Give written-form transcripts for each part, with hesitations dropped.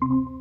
No.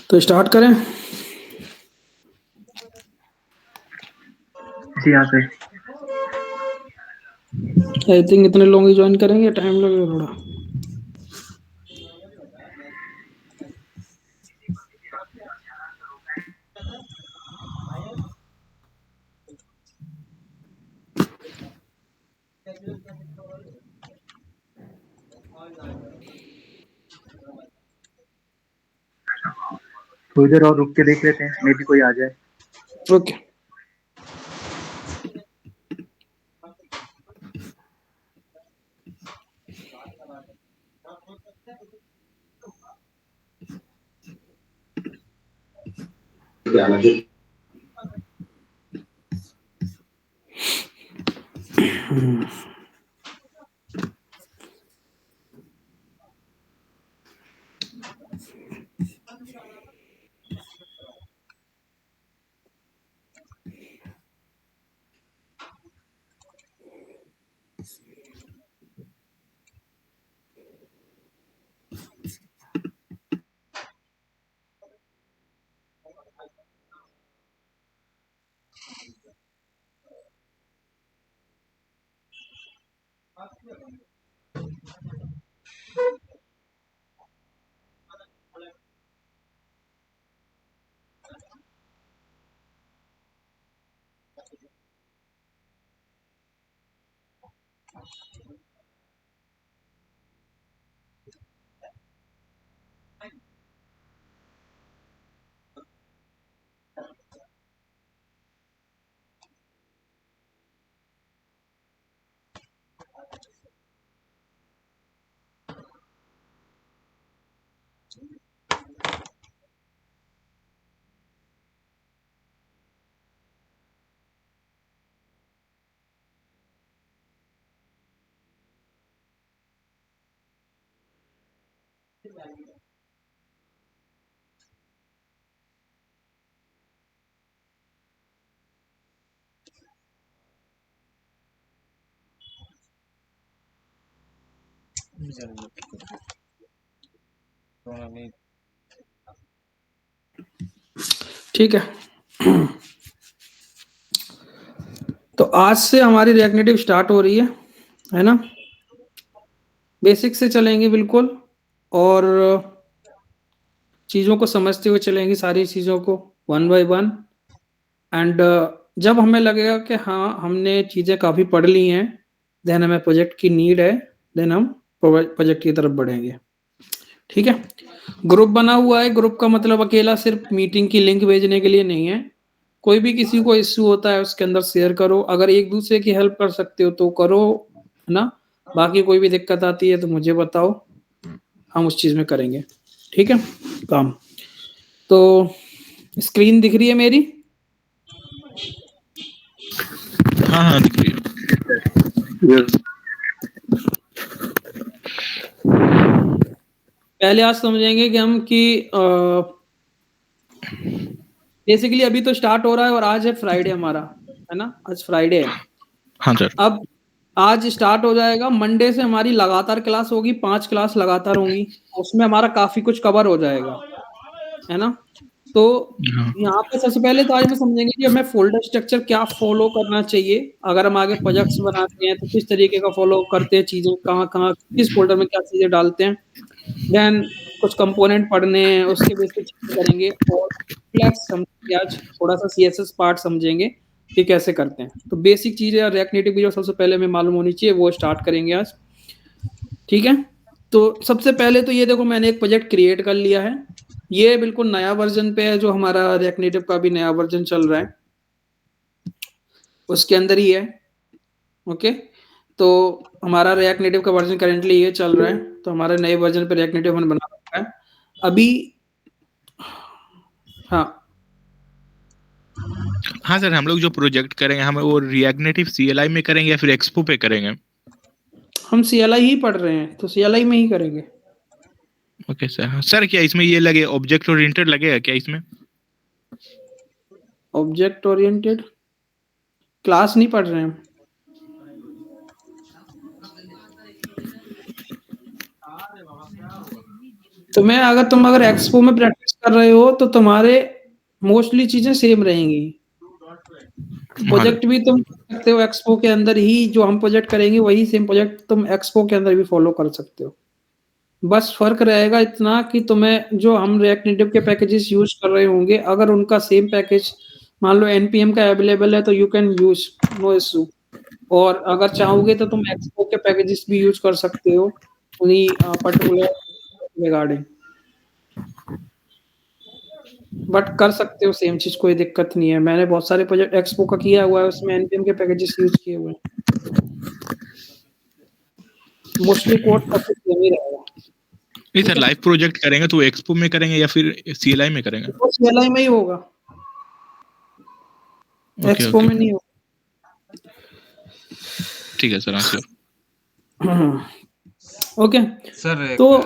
तो start करें। जी यहाँ पे आई थिंक इतने लोग ही ज्वाइन करेंगे, टाइम लगेगा थोड़ा। थोड़ी देर और रुक के देख लेते हैं, मे भी कोई आ जाए। ओके। ठीक है। तो आज से हमारी रिएक्टिव स्टार्ट हो रही है ना? बेसिक से चलेंगे बिल्कुल, और चीज़ों को समझते हुए चलेंगे, सारी चीज़ों को वन बाय वन। एंड जब हमें लगेगा कि हाँ हमने चीज़ें काफ़ी पढ़ ली हैं, देन हमें प्रोजेक्ट की नीड है, देन हम प्रोजेक्ट की तरफ बढ़ेंगे। ठीक है। ग्रुप बना हुआ है। ग्रुप का मतलब अकेला सिर्फ मीटिंग की लिंक भेजने के लिए नहीं है। कोई भी किसी को इश्यू होता है उसके अंदर शेयर करो। अगर एक दूसरे की हेल्प कर सकते हो तो करो, है ना? बाकी कोई भी दिक्कत आती है तो मुझे बताओ, हम उस चीज़ में करेंगे। ठीक है काम। तो स्क्रीन दिख रही है मेरी? हाँ हाँ दिख रही है। पहले आज समझेंगे कि हम कि बेसिकली अभी तो स्टार्ट हो रहा है और आज है फ्राइडे हमारा, है ना? आज फ्राइडे है। हाँ सर। अब आज स्टार्ट हो जाएगा, मंडे से हमारी लगातार क्लास होगी, 5 क्लास लगातार होंगी। उसमें हमारा काफी कुछ कवर हो जाएगा, है ना? तो हाँ यहाँ पे सबसे पहले तो आज हम समझेंगे कि हमें फोल्डर स्ट्रक्चर क्या फॉलो करना चाहिए। अगर हम आगे प्रोजेक्ट्स बनाते हैं तो किस तरीके का फॉलो करते हैं, चीजें कहाँ कहाँ किस फोल्डर में क्या चीजें डालते हैं। देन कुछ कंपोनेंट पढ़ने हैं, उसके बेस पे चीजें करेंगे। और फ्लेक्स समझेंगे, आज थोड़ा सा सीएसएस पार्ट समझेंगे कि कैसे करते हैं। तो बेसिक चीजें और रिएक्ट नेटिव की जो सबसे पहले हमें मालूम होनी चाहिए वो स्टार्ट करेंगे आज। ठीक है। तो सबसे पहले तो ये देखो, मैंने एक प्रोजेक्ट क्रिएट कर लिया है। ये बिल्कुल नया वर्जन पे है, जो हमारा रिएक्ट नेटिव का भी नया वर्जन चल रहा है उसके अंदर ही है। ओके। तो हमारा रिएक्ट नेटिव का वर्जन करेंटली ये चल रहा है। तो हमारे नए वर्जन पे रिएक्ट नेटिव हमने बना रखा है अभी। हाँ हाँ सर, हम लोग जो प्रोजेक्ट करेंगे हम वो रिएक्ट नेटिव CLI में करेंगे या फिर एक्सपो पे करेंगे? हम CLI ही पढ़ रहे हैं तो CLI में ही करेंगे। Okay sir. हाँ सर, क्या इसमें ये लगे ऑब्जेक्ट ओरिएंटेड लगेगा क्या इसमें? ऑब्जेक्ट ओरिएंटेड क्लास नहीं पढ़ रहे हैं हम। तुम अगर एक्सपो में प्रैक्टिस कर रहे हो तो तुम्हारे मोस्टली चीजें सेम रहेंगी। हाँ सर। प्रोजेक्ट भी तुम कर सकते हो एक्सपो के अंदर ही, जो हम प्रोजेक्ट करेंगे वही सेम प्रोजेक्ट तुम एक्सपो के अंदर भी फॉलो कर सकते हो। बस फर्क रहेगा इतना कि तुम्हें जो हम रिएक्ट नेटिव के पैकेजेस यूज कर रहे होंगे, अगर उनका सेम पैकेज मान लो npm का अवेलेबल है तो you can use, no issue. और अगर चाहोगे तो तुम एक्सपो के पैकेजेस भी यूज कर सकते हो उन्हीं पर्टिकुलर रिगार्डिंग। बट कर सकते हो सेम चीज, कोई दिक्कत नहीं है। मैंने बहुत सारे प्रोजेक्ट एक्सपो का किया हुआ है, उसमें npm के पैकेजेस यूज किए हुए हैं। मोस्टली कोड सब कुछ सेम ही रहेगा। नहीं सर, लाइव प्रोजेक्ट करेंगे तो एक्सपो में करेंगे या फिर CLI में करेंगे? वो CLI में ही होगा, ओके एक्सपो ओके, में नहीं होगा। ठीक है सर। हाँ सर। ओके। सर एक तो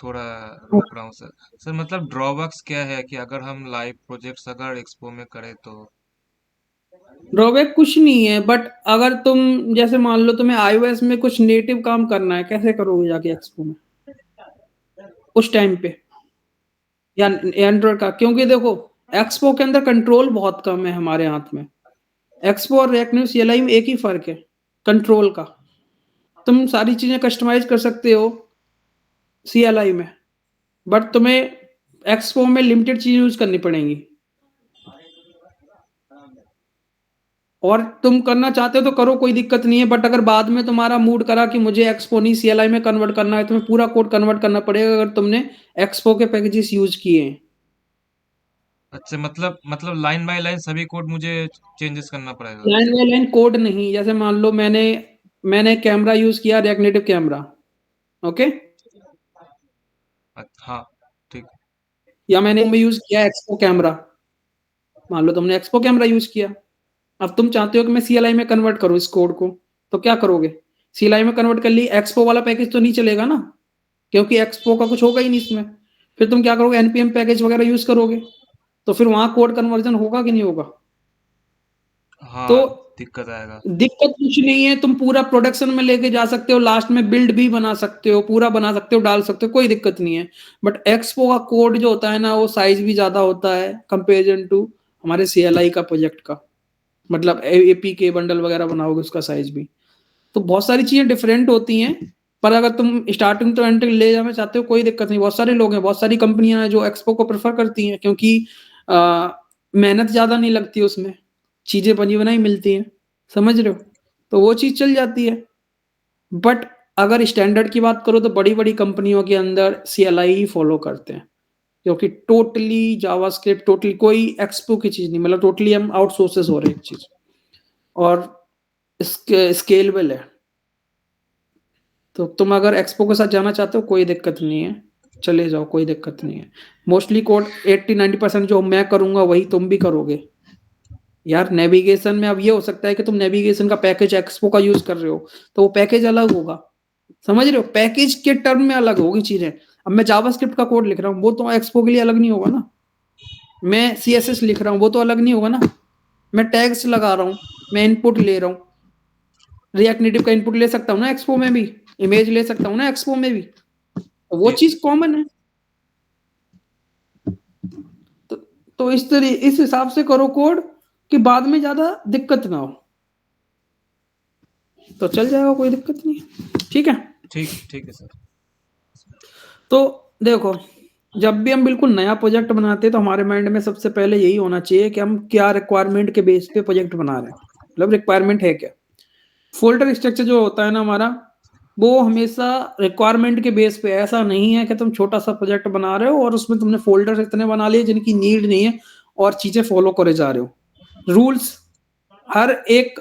थोड़ा रोक रहा हूँ सर। सर मतलब ड्रॉबैक्स क्या है कि अगर हम लाइव प्रोजेक्ट्स अगर एक्सपो में करें तो? ड्रॉबैक कुछ नहीं है, बट अगर तुम जैसे मान लो तुम्हें iOS में कुछ नेटिव काम करना है, कैसे करोगे जाके एक्सपो में उस टाइम पे, या एंड्रॉइड का? क्योंकि देखो एक्सपो के अंदर कंट्रोल बहुत कम है हमारे हाथ में। एक्सपो और रिएक्ट नेटिव CLI में एक ही फर्क है, कंट्रोल का। तुम सारी चीजें कस्टमाइज कर सकते हो CLI में, बट तुम्हें एक्सपो में लिमिटेड चीज यूज करनी पड़ेंगी। और तुम करना चाहते हो तो करो, कोई दिक्कत नहीं है। बट अगर बाद में तुम्हारा मूड करा कि मुझे एक्सपो नहीं CLI में कन्वर्ट करना है, तुम्हें पूरा कोड कन्वर्ट करना पड़ेगा अगर तुमने एक्सपो के पैकेजेस यूज किए हैं। अच्छा, मतलब लाइन बाय लाइन सभी कोड मुझे चेंजेस करना पड़ेगा? लाइन बाय लाइन कोड नहीं, जैसे मान लो मैंने कैमरा यूज किया, रिएक्ट नेटिव कैमरा। ओके। हाँ ठीक या मैंने यूज किया एक्सपो कैमरा, मान लो तुमने एक्सपो कैमरा यूज किया, अब तुम चाहते हो कि मैं CLI में कन्वर्ट करूं इस कोड को, तो क्या करोगे? CLI में कन्वर्ट कर ली, एक्सपो वाला पैकेज तो नहीं चलेगा ना, क्योंकि एक्सपो का कुछ होगा ही नहीं इसमें। फिर तुम क्या करोगे? npm पैकेज वगैरह यूज करोगे, तो फिर वहां कोड कन्वर्जन होगा कि नहीं होगा? तो हाँ, दिक्कत आएगा। दिक्कत कुछ नहीं है, तुम पूरा प्रोडक्शन में लेके जा सकते हो, लास्ट में बिल्ड भी बना सकते हो, पूरा बना सकते हो, डाल सकते हो, कोई दिक्कत नहीं है। बट एक्सपो का कोड जो होता है ना, वो साइज भी ज्यादा होता है कंपेरिजन टू हमारे CLI का प्रोजेक्ट का, मतलब APK बंडल वगैरह बनाओगे उसका साइज भी। तो बहुत सारी चीजें डिफरेंट होती हैं, पर अगर तुम स्टार्टिंग टू एंड ले जाना चाहते हो कोई दिक्कत नहीं। बहुत सारे लोग हैं, बहुत सारी कंपनियां हैं जो एक्सपो को प्रेफर करती हैं, क्योंकि मेहनत ज्यादा नहीं लगती उसमें, चीजें बनी बनाई मिलती हैं, समझ रहे हो? तो वो चीज चल जाती है। बट अगर स्टैंडर्ड की बात करो तो बड़ी बड़ी कंपनियों के अंदर CLI ही फॉलो करते हैं, क्योंकि टोटली जावास्क्रिप्ट, टोटली कोई एक्सपो की चीज नहीं, मतलब टोटली हम आउटसोर्सेस हो रहे हैं एक चीज, और स्केलेबल है। तो तुम अगर एक्सपो के साथ जाना चाहते हो कोई दिक्कत नहीं है, चले जाओ, कोई दिक्कत नहीं है। मोस्टली कोड 80-90% जो मैं करूंगा वही तुम भी करोगे यार। नेविगेशन में अब ये हो सकता है कि तुम नेविगेशन का पैकेज एक्सपो का यूज कर रहे हो, तो वो पैकेज अलग होगा, समझ रहे हो? पैकेज के टर्म में अलग होगी चीजें। अब मैं जावास्क्रिप्ट का कोड लिख रहा हूँ, वो तो एक्सपो के लिए अलग नहीं होगा ना। मैं CSS लिख रहा हूँ, वो तो अलग नहीं होगा ना। मैं टैग्स लगा रहा हूँ, मैं इनपुट ले रहा हूँ, रिएक्ट नेटिव का इनपुट ले सकता हूँ ना एक्सपो में भी, इमेज ले सकता हूँ ना एक्सपो में भी, तो वो ये चीज कॉमन है। तो, तो इस हिसाब से करो कोड कि बाद में ज्यादा दिक्कत ना हो, तो चल जाएगा, कोई दिक्कत नहीं है, ठीक है। ठीक है सर। तो देखो, जब भी हम बिल्कुल नया प्रोजेक्ट बनाते हैं तो हमारे माइंड में सबसे पहले यही होना चाहिए कि हम क्या रिक्वायरमेंट के बेस पे प्रोजेक्ट बना रहे हैं, मतलब रिक्वायरमेंट है क्या। फोल्डर स्ट्रक्चर जो होता है ना हमारा, वो हमेशा रिक्वायरमेंट के बेस पे, ऐसा नहीं है कि तुम छोटा सा प्रोजेक्ट बना रहे हो और उसमें तुमने फोल्डर इतने बना लिए जिनकी नीड नहीं है और चीजें फॉलो करे जा रहे हो। रूल्स हर एक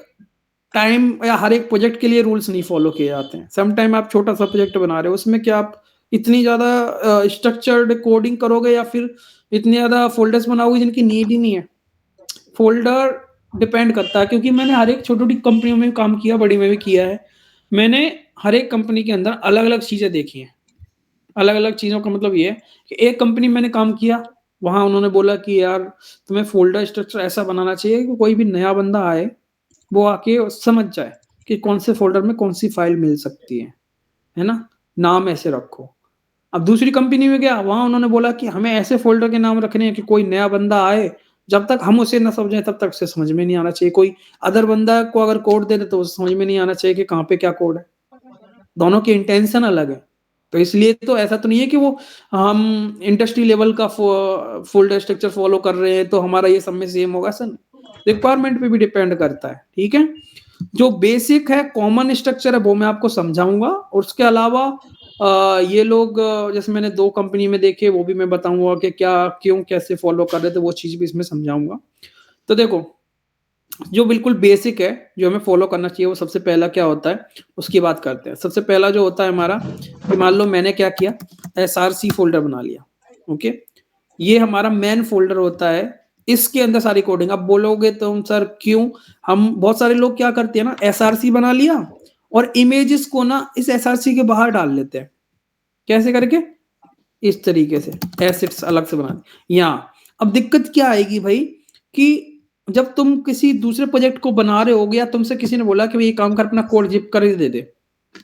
टाइम या हर एक प्रोजेक्ट के लिए रूल्स नहीं फॉलो किए जाते हैं। सम टाइम आप छोटा सा प्रोजेक्ट बना रहे हो, उसमें क्या आप इतनी ज्यादा स्ट्रक्चर्ड कोडिंग करोगे या फिर इतनी ज्यादा फोल्डर्स बनाओगे जिनकी नीड ही नहीं है। फोल्डर डिपेंड करता है, क्योंकि मैंने हर एक छोटी छोटी कंपनियों में भी काम किया, बड़ी में भी किया है। मैंने हर एक कंपनी के अंदर अलग अलग चीजें देखी हैं। अलग अलग चीजों का मतलब ये है कि एक कंपनी मैंने काम किया, वहां उन्होंने बोला कि यार तुम्हें फोल्डर स्ट्रक्चर ऐसा बनाना चाहिए कि कोई भी नया बंदा आए वो आके समझ जाए कि कौन से फोल्डर में कौन सी फाइल मिल सकती है ना, नाम ऐसे रखो। अब दूसरी कंपनी में गया, वहां उन्होंने बोला कि हमें ऐसे फोल्डर के नाम रखने हैं कि कोई नया बंदा आए, जब तक हम उसे ना समझें तब तक उसे समझ में नहीं आना चाहिए। कोई अदर बंदा को अगर कोड दे दे तो उसे समझ में नहीं आना चाहिए कि कहाँ पे क्या कोड है। दोनों के इंटेंशन अलग है। तो इसलिए तो ऐसा तो नहीं है कि वो हम इंडस्ट्री लेवल का फोल्डर स्ट्रक्चर फॉलो कर रहे हैं तो हमारा ये सब में सेम होगा, सर रिक्वायरमेंट पे भी डिपेंड करता है, ठीक है। जो बेसिक है कॉमन स्ट्रक्चर है वो मैं आपको समझाऊंगा, और उसके अलावा ये लोग जैसे मैंने 2 कंपनी में देखे वो भी मैं बताऊंगा कि क्या क्यों कैसे फॉलो कर रहे थे, वो चीज भी इसमें समझाऊंगा। तो देखो, जो बिल्कुल बेसिक है जो हमें फॉलो करना चाहिए वो सबसे पहला क्या होता है उसकी बात करते हैं। सबसे पहला जो होता है हमारा, कि मान लो मैंने क्या किया, SRC फोल्डर बना लिया, ओके। ये हमारा मेन फोल्डर होता है, इसके अंदर सारी कोडिंग। अब बोलोगे तुम सर क्यों, हम बहुत सारे लोग क्या करते हैं ना, SRC बना लिया और इमेजेस को ना इस SRC के बाहर डाल लेते हैं। कैसे करके? इस तरीके से एसेट्स अलग से बना यहाँ। अब दिक्कत क्या आएगी भाई, कि जब तुम किसी दूसरे प्रोजेक्ट को बना रहे हो या तुमसे किसी ने बोला कि भाई ये काम कर, अपना कोड जिप कर दे दे,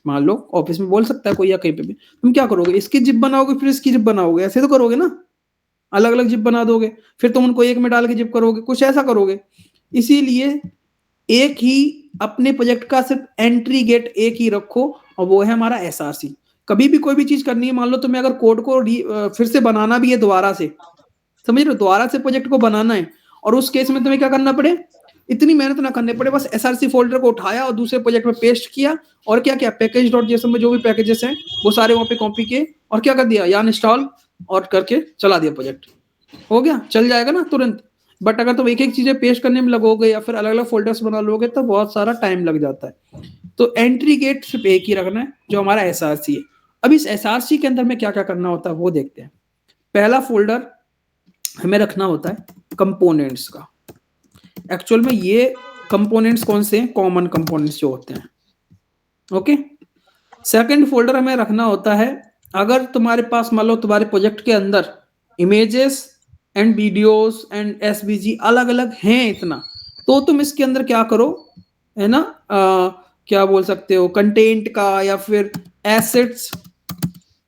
मान लो ऑफिस में बोल सकता है कोई या कहीं पे भी, तुम क्या करोगे? इसकी जिप बनाओगे फिर इसकी जिप बनाओगे, ऐसे तो करोगे ना, अलग अलग जिप बना दोगे, फिर तुम उनको एक में डाल के जिप करोगे, कुछ ऐसा करोगे। इसीलिए एक ही अपने प्रोजेक्ट का सिर्फ एंट्री गेट एक ही रखो, और वो है हमारा SRC। कभी भी कोई भी चीज करनी है, मान लो तुम्हें अगर कोड को फिर से बनाना भी है दोबारा से, समझ रहे हो, दोबारा से प्रोजेक्ट को बनाना है, और उस केस में तुम्हें क्या करना पड़े, इतनी मेहनत ना करने पड़े, बस SRC फोल्डर को उठाया और दूसरे प्रोजेक्ट में पेस्ट किया, और क्या क्या पैकेज डॉट जेसन में जो भी पैकेजेस हैं वो सारे वहां पे कॉपी किए, और क्या कर दिया, यार इंस्टॉल और करके चला दिया, प्रोजेक्ट हो गया, चल जाएगा ना तुरंत। बट अगर तुम एक एक चीजें पेस्ट करने में लगोगे या फिर अलग अलग फोल्डर्स बना लोगे तो बहुत सारा टाइम लग जाता है। तो एंट्री गेट सिर्फ एक ही रखना है जो हमारा SRC है। अब इस SRC के अंदर में क्या क्या करना होता है वो देखते हैं। पहला फोल्डर हमें रखना होता है कंपोनेंट्स का। एक्चुअल में ये कंपोनेंट्स कौन से हैं? कॉमन कंपोनेंट्स जो होते हैं। ओके, सेकंड फोल्डर हमें रखना होता है, अगर तुम्हारे पास मान लो तुम्हारे प्रोजेक्ट के अंदर images and videos and SVG अलग अलग हैं इतना, तो तुम इसके अंदर क्या करो, है ना, क्या बोल सकते हो, कंटेंट का या फिर एसेट्स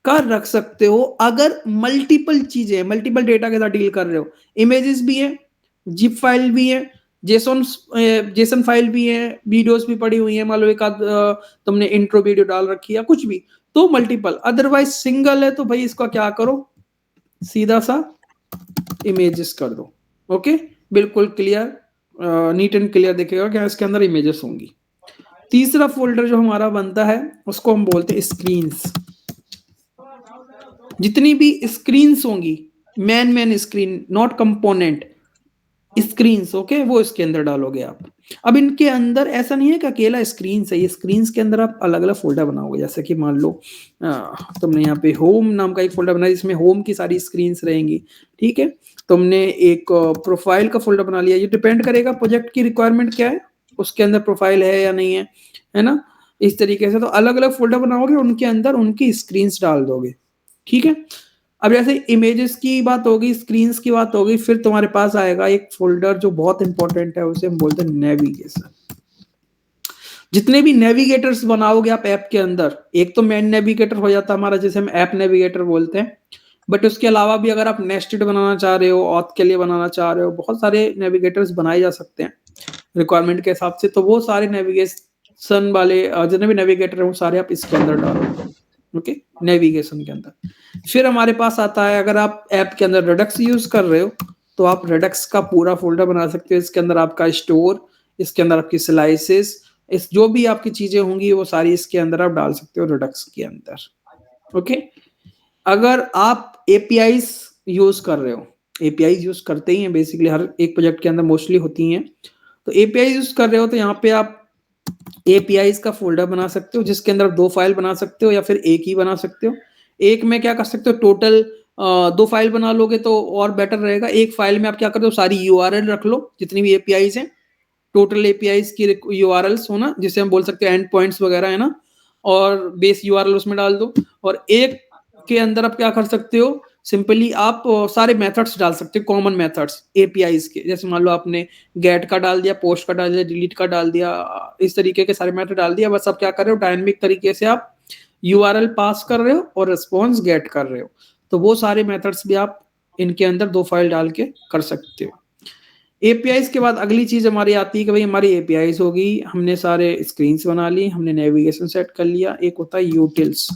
का रख सकते हो। अगर मल्टीपल चीजें, मल्टीपल डेटा के साथ डील कर रहे हो, इमेजेस भी है, जिप फाइल भी है, जेसन फाइल भी है, वीडियोस भी पड़ी हुई है, मान लो एक आध तुमने इंट्रो वीडियो डाल रखी है कुछ भी, तो मल्टीपल। अदरवाइज सिंगल है तो भाई इसका क्या करो, सीधा सा इमेजेस कर दो। ओके, बिल्कुल क्लियर, नीट एंड क्लियर दिखेगा क्या इसके अंदर इमेजेस होंगी। तीसरा फोल्डर जो हमारा बनता है उसको हम बोलते हैं स्क्रीन्स। जितनी भी स्क्रीन्स होंगी, man screen, not component, screens, okay, वो इसके अंदर डालोगे आप। अब इनके अंदर ऐसा नहीं है कि अकेला स्क्रीन्स है, ये स्क्रीन्स के अंदर आप अलग अलग फोल्डर बनाओगे। जैसे कि मान लो तुमने यहाँ पे होम नाम का एक फोल्डर बनाया जिसमें होम की सारी स्क्रीन्स रहेंगी, ठीक है। तुमने एक प्रोफाइल का फोल्डर बना लिया, ये डिपेंड करेगा प्रोजेक्ट की रिक्वायरमेंट क्या है, उसके अंदर प्रोफाइल है या नहीं है ना। इस तरीके से तो अलग अलग फोल्डर बनाओगे, उनके अंदर उनकी स्क्रीन्स डाल दोगे, ठीक है। अब जैसे इमेजेस की बात होगी, स्क्रीन्स की बात होगी, फिर तुम्हारे पास आएगा एक फोल्डर जो बहुत इंपॉर्टेंट है, उसे हम बोलते हैं नेविगेशन। जितने भी नेविगेटर्स बनाओगे आप ऐप के अंदर, एक तो मेन नेविगेटर हो जाता है हमारा जिसे हम ऐप नेविगेटर बोलते हैं, बट उसके अलावा भी अगर आप नेस्टेड बनाना चाह रहे हो, ऑथ के लिए बनाना चाह रहे हो, बहुत सारे नेविगेटर्स बनाए जा सकते हैं रिक्वायरमेंट के हिसाब से। तो वो सारे नेविगेशन वाले जितने भी नेविगेटर है वो सारे आप इसके अंदर डालो, ओके, नेविगेशन के अंदर। फिर हमारे पास आता है, अगर आप ऐप के अंदर रेडक्स यूज कर रहे हो तो आप रेडक्स का पूरा फोल्डर बना सकते हो। इसके अंदर आपका स्टोर, इसके अंदर आपकी स्लाइसेस, इस जो भी आपकी चीजें होंगी वो सारी इसके अंदर आप डाल सकते हो रेडक्स के अंदर, ओके। अगर आप एपीआईज यूज कर रहे हो, एपीआईज यूज करते ही हैं बेसिकली, हर एक प्रोजेक्ट के अंदर मोस्टली होती हैं, तो एपीआई यूज कर रहे हो तो यहाँ पे आप एपीआईज का फोल्डर बना सकते हो जिसके अंदर 2 फाइल बना सकते हो या फिर एक ही बना सकते हो। एक में क्या कर सकते हो, टोटल 2 फाइल बना लोगे तो और बेटर रहेगा। एक फाइल में आप क्या करते हो, सारी यूआरएल रख लो जितनी भी एपीआईज हैं, टोटल एपीआईज की यूआरएल्स हो ना, जिसे हम बोल सकते हैं एंड पॉइंट्स वगैरह, है ना, और बेस यूआरएल उसमें डाल दो। और एक के अंदर आप क्या कर सकते हो, सिंपली आप सारे मेथड्स डाल सकते हो, कॉमन मेथड्स एपीआईज के। जैसे मान लो आपने गेट का डाल दिया, पोस्ट का डाल दिया, डिलीट का डाल दिया, इस तरीके के सारे मेथड डाल दिया। बस आप क्या कर रहे हो, डायनेमिक तरीके से आप यूआरएल पास कर रहे हो और रिस्पॉन्स गेट कर रहे हो। तो वो सारे मेथड्स भी आप इनके अंदर 2 फाइल डाल के कर सकते हो। एपीआईज के बाद अगली चीज हमारी आती है कि भाई हमारी एपीआईज होगी, हमने सारे स्क्रीन्स बना ली, हमने नेविगेशन सेट कर लिया। एक होता है यूटिल्स।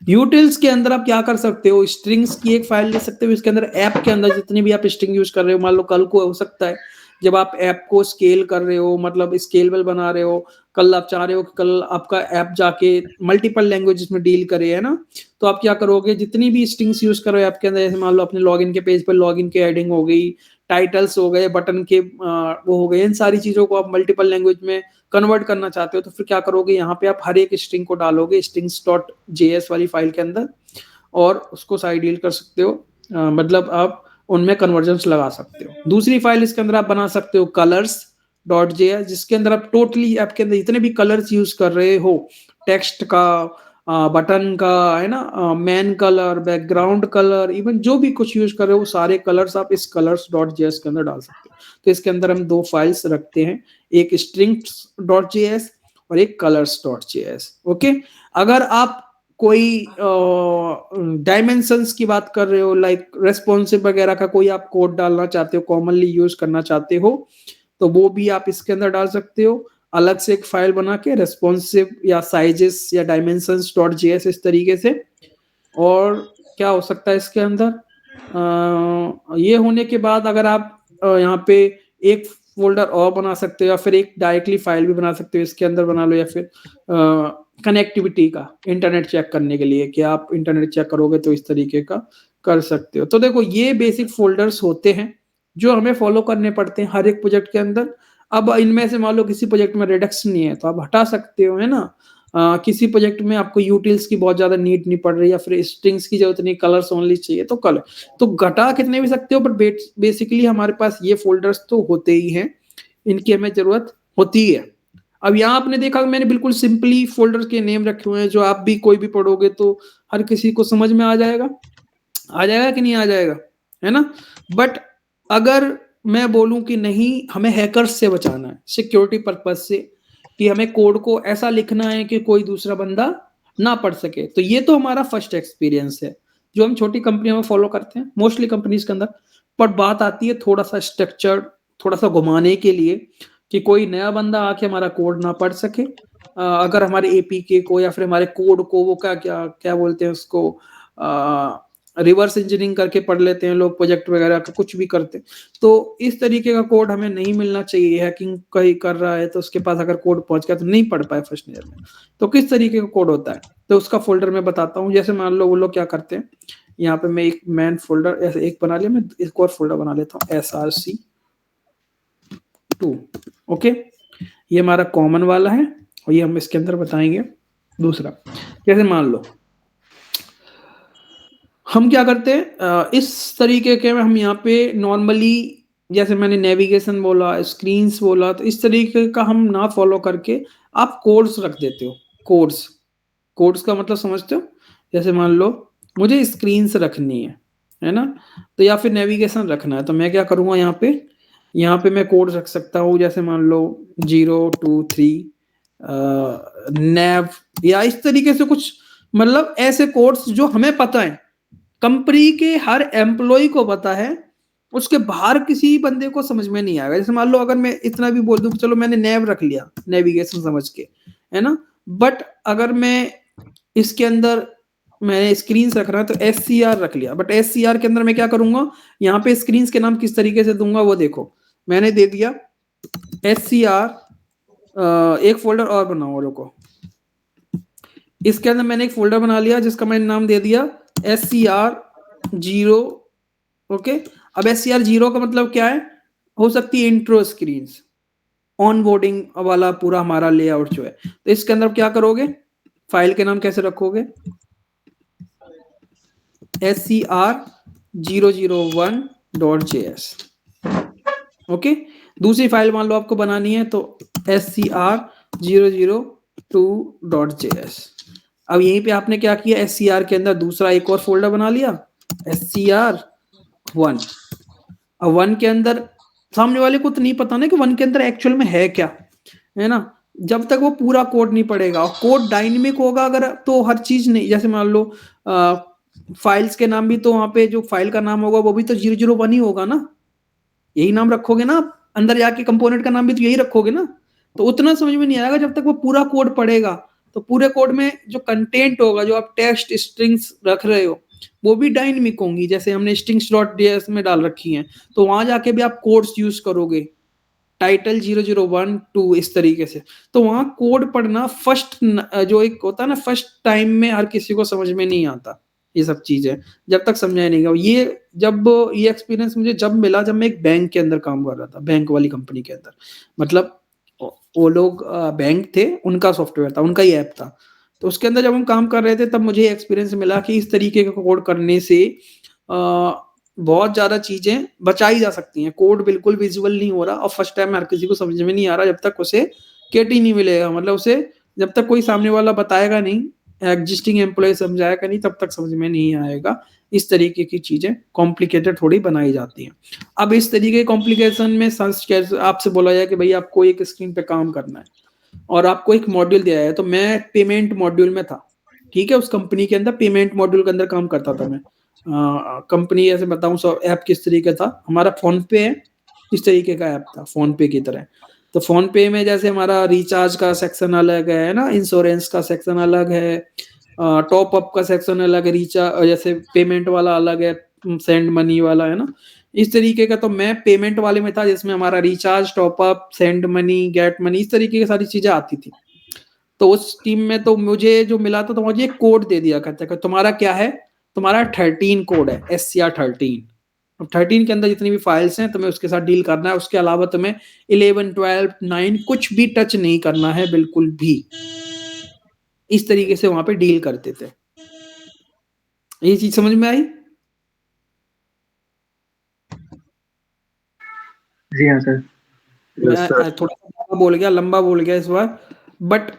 यूटिल्स के अंदर आप क्या कर सकते हो, स्ट्रिंग्स की एक फाइल ले सकते हो। इसके अंदर ऐप के अंदर जितनी भी आप स्ट्रिंग यूज कर रहे हो, मान लो कल को हो सकता है जब आप ऐप को स्केल कर रहे हो, मतलब स्केलेबल बना रहे हो, कल आप चाह रहे हो कि कल आपका ऐप जाके मल्टीपल लैंग्वेजेस में डील करे, है ना, तो आप क्या करोगे, जितनी भी स्ट्रिंग्स यूज करो ऐप के अंदर, जैसे मान लो अपने लॉगिन के पेज पर लॉगिन के हेडिंग हो गई, टाइटल्स हो गए, बटन के वो हो गए, इन सारी चीजों को आप मल्टीपल लैंग्वेज में कन्वर्ट करना चाहते हो तो फिर क्या करोगे, यहाँ पे आप हर एक स्ट्रिंग को डालोगे strings.js वाली फाइल के अंदर और उसको साइड डील कर सकते हो, मतलब आप उनमें कन्वर्जन्स लगा सकते हो। दूसरी फाइल इसके अंदर आप बना सकते हो colors.js, जिसके अंदर आप टोटली ऐप के अंदर जितने भी कलर्स यूज कर रहे हो, टेक्स्ट का, बटन का, है ना, man colour, background colour, even जो भी कुछ यूज कर रहे हो सारे कलर्स आप इस colors.js के अंदर डाल सकते हो। तो इसके अंदर हम 2 फाइल्स रखते हैं, एक strings.js और एक colors.js, ओके। अगर आप कोई डायमेंशंस की बात कर रहे हो, लाइक रेस्पॉन्सिव वगैरह का कोई आप कोड डालना चाहते हो, कॉमनली यूज करना चाहते हो, तो वो भी आप इसके अंदर डाल सकते हो अलग से एक फाइल बना के, रेस्पॉन्सिव या साइजेस या dimensions.js इस तरीके से। और क्या हो सकता है इसके अंदर, ये होने के बाद अगर आप यहाँ पे एक फोल्डर और बना सकते हो या फिर एक डायरेक्टली फाइल भी बना सकते हो इसके अंदर बना लो, या फिर कनेक्टिविटी का, इंटरनेट चेक करने के लिए कि आप इंटरनेट चेक करोगे तो इस तरीके का कर सकते हो। तो देखो ये बेसिक फोल्डर्स होते हैं जो हमें फॉलो करने पड़ते हैं हर एक प्रोजेक्ट के अंदर। अब इनमें से मान लो किसी प्रोजेक्ट में रेडक्स नहीं है तो आप हटा सकते हो, है ना, किसी प्रोजेक्ट में आपको यूटिल्स की बहुत ज्यादा नीड नहीं पड़ रही, या फिर स्ट्रिंग्स की जरूरत नहीं, कलर्स ओनली चाहिए, तो कलर तो घटा कितने भी सकते हो, पर बेसिकली हमारे पास ये फोल्डर्स तो होते ही हैं, इनकी हमें जरूरत होती है। अब यहाँ आपने देखा मैंने बिल्कुल सिंपली फोल्डर के नेम रखे हुए हैं, जो आप भी कोई भी पढ़ोगे तो हर किसी को समझ में आ जाएगा कि नहीं आ जाएगा, है ना। बट अगर मैं बोलूं कि नहीं, हमें हैकर्स से बचाना है सिक्योरिटी पर्पज से, कि हमें कोड को ऐसा लिखना है कि कोई दूसरा बंदा ना पढ़ सके, तो ये तो हमारा फर्स्ट एक्सपीरियंस है जो हम छोटी कंपनियों में फॉलो करते हैं, मोस्टली कंपनीज के अंदर। पर बात आती है थोड़ा सा स्ट्रक्चर्ड, थोड़ा सा घुमाने के लिए, कि कोई नया बंदा आके हमारा कोड ना पढ़ सके। अगर हमारे एपीके को या फिर हमारे कोड को वो क्या क्या क्या बोलते हैं उसको, रिवर्स इंजीनियरिंग करके पढ़ लेते हैं लोग, प्रोजेक्ट वगैरह का कुछ भी करते हैं, तो इस तरीके का कोड हमें नहीं मिलना चाहिए। हैकिंग कहीं कर रहा है तो उसके पास अगर कोड पहुंच गया तो नहीं पढ़ पाए फर्स्ट ईयर में, तो किस तरीके का कोड होता है, तो उसका फोल्डर मैं बताता हूँ। जैसे मान लो वो लोग क्या करते हैं, यहाँ पे मैं एक मैन फोल्डर ऐसे एक बना लिया, मैं एक और फोल्डर बना लेता हूँ SRC2, ओके, ये हमारा कॉमन वाला है, और ये हम इसके अंदर बताएंगे दूसरा। जैसे मान लो हम क्या करते हैं, इस तरीके के हम यहाँ पे नॉर्मली, जैसे मैंने नेविगेशन बोला, स्क्रीन्स बोला, तो इस तरीके का हम ना फॉलो करके आप कोड्स रख देते हो। कोड्स का मतलब समझते हो, जैसे मान लो मुझे स्क्रीन्स रखनी है ना, तो या फिर नेविगेशन रखना है, तो मैं क्या करूँगा, यहाँ पे मैं कोड रख सकता हूँ, जैसे मान लो 0 2 3 नेव, या इस तरीके से कुछ, मतलब ऐसे कोड्स जो हमें पता है, कंपनी के हर एम्प्लॉय को पता है, उसके बाहर किसी बंदे को समझ में नहीं आएगा। जैसे मान लो अगर मैं इतना भी बोल दूं कि चलो मैंने नेव रख लिया, नेविगेशन समझ के, है ना, बट अगर मैं इसके अंदर मैंने स्क्रीन रख रहा है तो SCR रख लिया, बट SCR के अंदर मैं क्या करूंगा, यहाँ पे स्क्रीन के नाम किस तरीके से दूंगा वो देखो, मैंने दे दिया SCR, एक फोल्डर और बनाओ, रुको, इसके अंदर मैंने एक फोल्डर बना लिया जिसका मैंने नाम दे दिया SCR0, ओके। अब SCR0 का मतलब क्या है, हो सकती है इंट्रो स्क्रीन, ऑनबोर्डिंग वाला पूरा हमारा लेआउट जो है, तो इसके अंदर क्या करोगे, फाइल के नाम कैसे रखोगे, SCR001.js, ओके। दूसरी फाइल मान लो आपको बनानी है तो SCR002.js। अब यहीं पे आपने क्या किया, SCR के अंदर दूसरा एक और फोल्डर बना लिया, SCR1। अब 1 के अंदर सामने वाले को तो नहीं पता ना कि 1 के अंदर एक्चुअल में है क्या, है ना, जब तक वो पूरा कोड नहीं पढ़ेगा। और कोड डायनेमिक होगा अगर, तो हर चीज नहीं, जैसे मान लो फाइल्स के नाम भी, तो वहां पे जो फाइल का नाम होगा वो भी तो 001 ही होगा ना, यही नाम रखोगे ना आप, अंदर जाके कंपोनेंट का नाम भी तो यही रखोगे ना, तो उतना समझ में नहीं आएगा जब तक वो पूरा कोड पढ़ेगा। तो पूरे कोड में जो कंटेंट होगा, जो आप टेक्स्ट स्ट्रिंग्स रख रहे हो, वो भी डायनेमिक होंगी, जैसे हमने strings.js में डाल रखी हैं, तो वहां जाके भी आप कोड्स यूज करोगे, टाइटल 001 2 इस तरीके से। तो वहां कोड पढ़ना फर्स्ट, जो एक होता है ना, फर्स्ट टाइम में हर किसी को समझ में नहीं आता ये सब चीजें, जब तक समझाया नहीं गया। ये एक्सपीरियंस मुझे जब मिला, जब मैं एक बैंक के अंदर काम कर रहा था, बैंक वाली कंपनी के अंदर, मतलब वो लोग बैंक थे, उनका सॉफ्टवेयर था, उनका ही ऐप था, तो उसके अंदर जब हम काम कर रहे थे तब मुझे एक्सपीरियंस मिला कि इस तरीके का कोड करने से बहुत ज्यादा चीजें बचाई जा सकती हैं। कोड बिल्कुल विजुअल नहीं हो रहा, और फर्स्ट टाइम हर किसी को समझ में नहीं आ रहा जब तक उसे किट ही नहीं मिलेगा, मतलब उसे जब तक कोई सामने वाला बताएगा नहीं, एग्जिस्टिंग एम्प्लॉय समझाएगा नहीं, तब तक समझ में नहीं आएगा। इस तरीके की चीजें कॉम्प्लिकेटेड थोड़ी बनाई जाती हैं। अब इस तरीके के कॉम्प्लिकेशन में आपसे बोला जाए कि भाई आपको एक स्क्रीन पे काम करना है और आपको एक मॉड्यूल दिया है, तो मैं पेमेंट मॉड्यूल में था, ठीक है, उस कंपनी के अंदर पेमेंट मॉड्यूल के अंदर काम करता था मैं। कंपनी ऐसे बताऊं, ऐप किस तरीके था, हमारा फोन पे है, इस तरीके का ऐप था फोन पे की तरह। तो फोन पे में जैसे हमारा रिचार्ज का सेक्शन अलग है ना, इंश्योरेंस का सेक्शन अलग है, टॉप अप का सेक्शन अलग है, रिचार्ज जैसे पेमेंट वाला अलग है, सेंड मनी वाला, है ना, इस तरीके का। तो मैं पेमेंट वाले में था, जिसमें हमारा recharge, top up, send money, get money, इस तरीके की सारी चीजें आती थी। तो उस टीम में तो मुझे जो मिला था, तो मुझे एक कोड दे दिया करता है, तुम्हारा क्या है, तुम्हारा 13 कोड है, SCR13। अब 13 के अंदर जितनी भी फाइल्स हैं तुम्हें उसके साथ डील करना है, उसके अलावा तुम्हें 11 12 9 कुछ भी टच नहीं करना है, बिल्कुल भी। इस तरीके से वहां पे डील करते थे। ये चीज समझ में आई? जी हाँ सर। मैं थोड़ा सा लंबा बोल गया इस बार, बट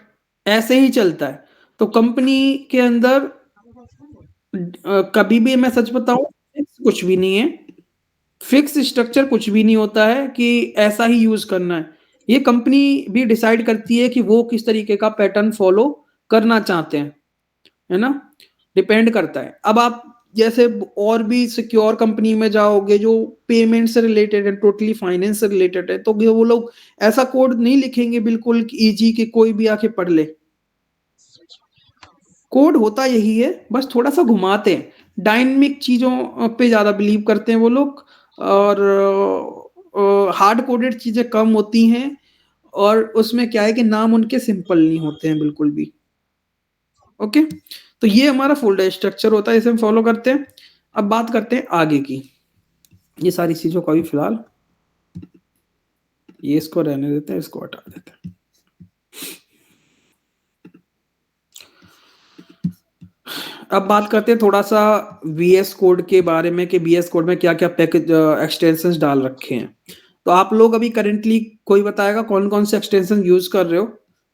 ऐसे ही चलता है। तो कंपनी के अंदर कभी भी, मैं सच बताऊं, कुछ भी नहीं है, फिक्स स्ट्रक्चर कुछ भी नहीं होता है कि ऐसा ही यूज करना है। ये कंपनी भी डिसाइड करती है कि वो किस तरीके का पैटर्न फॉलो करना चाहते हैं, है ना, डिपेंड करता है। अब आप जैसे और भी सिक्योर कंपनी में जाओगे जो पेमेंट से रिलेटेड है, टोटली फाइनेंस से रिलेटेड है, तो वो लोग ऐसा कोड नहीं लिखेंगे बिल्कुल इजी कि कोई भी आके पढ़ ले। कोड होता यही है, बस थोड़ा सा घुमाते हैं, डायनेमिक चीजों पे ज्यादा बिलीव करते हैं वो लोग, और हार्ड कोडेड चीजें कम होती हैं, और उसमें क्या है कि नाम उनके सिंपल नहीं होते हैं बिल्कुल भी। ओके, तो ये हमारा फोल्डर स्ट्रक्चर होता है, इसे हम फॉलो करते हैं। अब बात करते हैं आगे की। ये सारी चीजों को अभी फिलहाल ये इसको रहने देते हैं, इसको हटा देते हैं। अब बात करते हैं थोड़ा सा VS कोड के बारे में कि VS कोड में क्या क्या पैकेज एक्सटेंशंस डाल रखे हैं। तो आप लोग अभी करेंटली कोई बताएगा कौन कौन से एक्सटेंशन यूज कर रहे हो,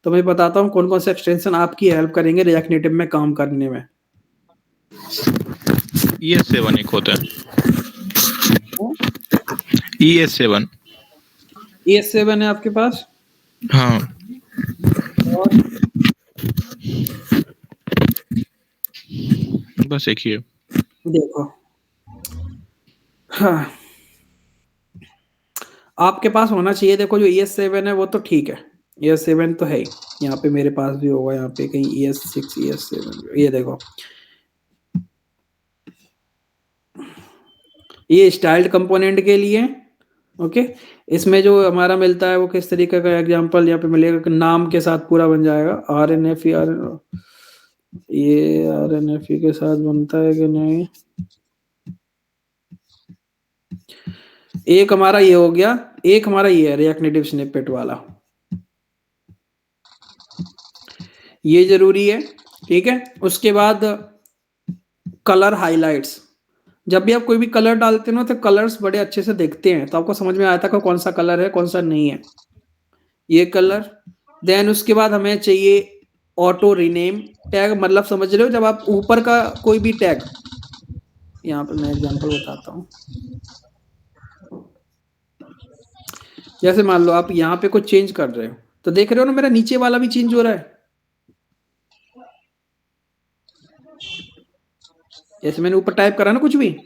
तो मैं बताता हूँ कौन कौन से एक्सटेंशन आपकी हेल्प करेंगे रिएक्ट नेटिव में काम करने में। ES7 एक होता है, ES7। ES7 है आपके पास? हाँ, और बस एक ही है। देखो, हाँ, आपके पास होना चाहिए। देखो जो ES7 है वो तो ठीक है, ES7 तो है ही, यहाँ पे मेरे पास भी होगा, यहाँ पे कहीं ES6 ES7, ये देखो, ये स्टाइल्ड कंपोनेंट के लिए। ओके, इसमें जो हमारा मिलता है वो किस तरीके का एग्जांपल यहाँ पे मिलेगा कि नाम के साथ पूरा बन जाएगा। ये RNFE के साथ बनता है कि नहीं? एक हमारा ये हो गया, एक हमारा ये है रिएक्ट नेटिव स्निपेट वाला, ये जरूरी है, ठीक है। उसके बाद कलर हाइलाइट्स, जब भी आप कोई भी कलर डालते हो ना तो कलर्स बड़े अच्छे से दिखते हैं, तो आपको समझ में आता है कौन सा कलर है कौन सा नहीं है, ये कलर। देन उसके बाद हमें चाहिए ऑटो रीनेम टैग, मतलब समझ रहे हो, जब आप ऊपर का कोई भी टैग, यहाँ पे मैं एग्जांपल बताता हूँ, जैसे मान लो आप यहाँ पे कुछ चेंज कर रहे हो, तो देख रहे हो ना मेरा नीचे वाला भी चेंज हो रहा है। जैसे मैंने ऊपर टाइप करा ना कुछ भी,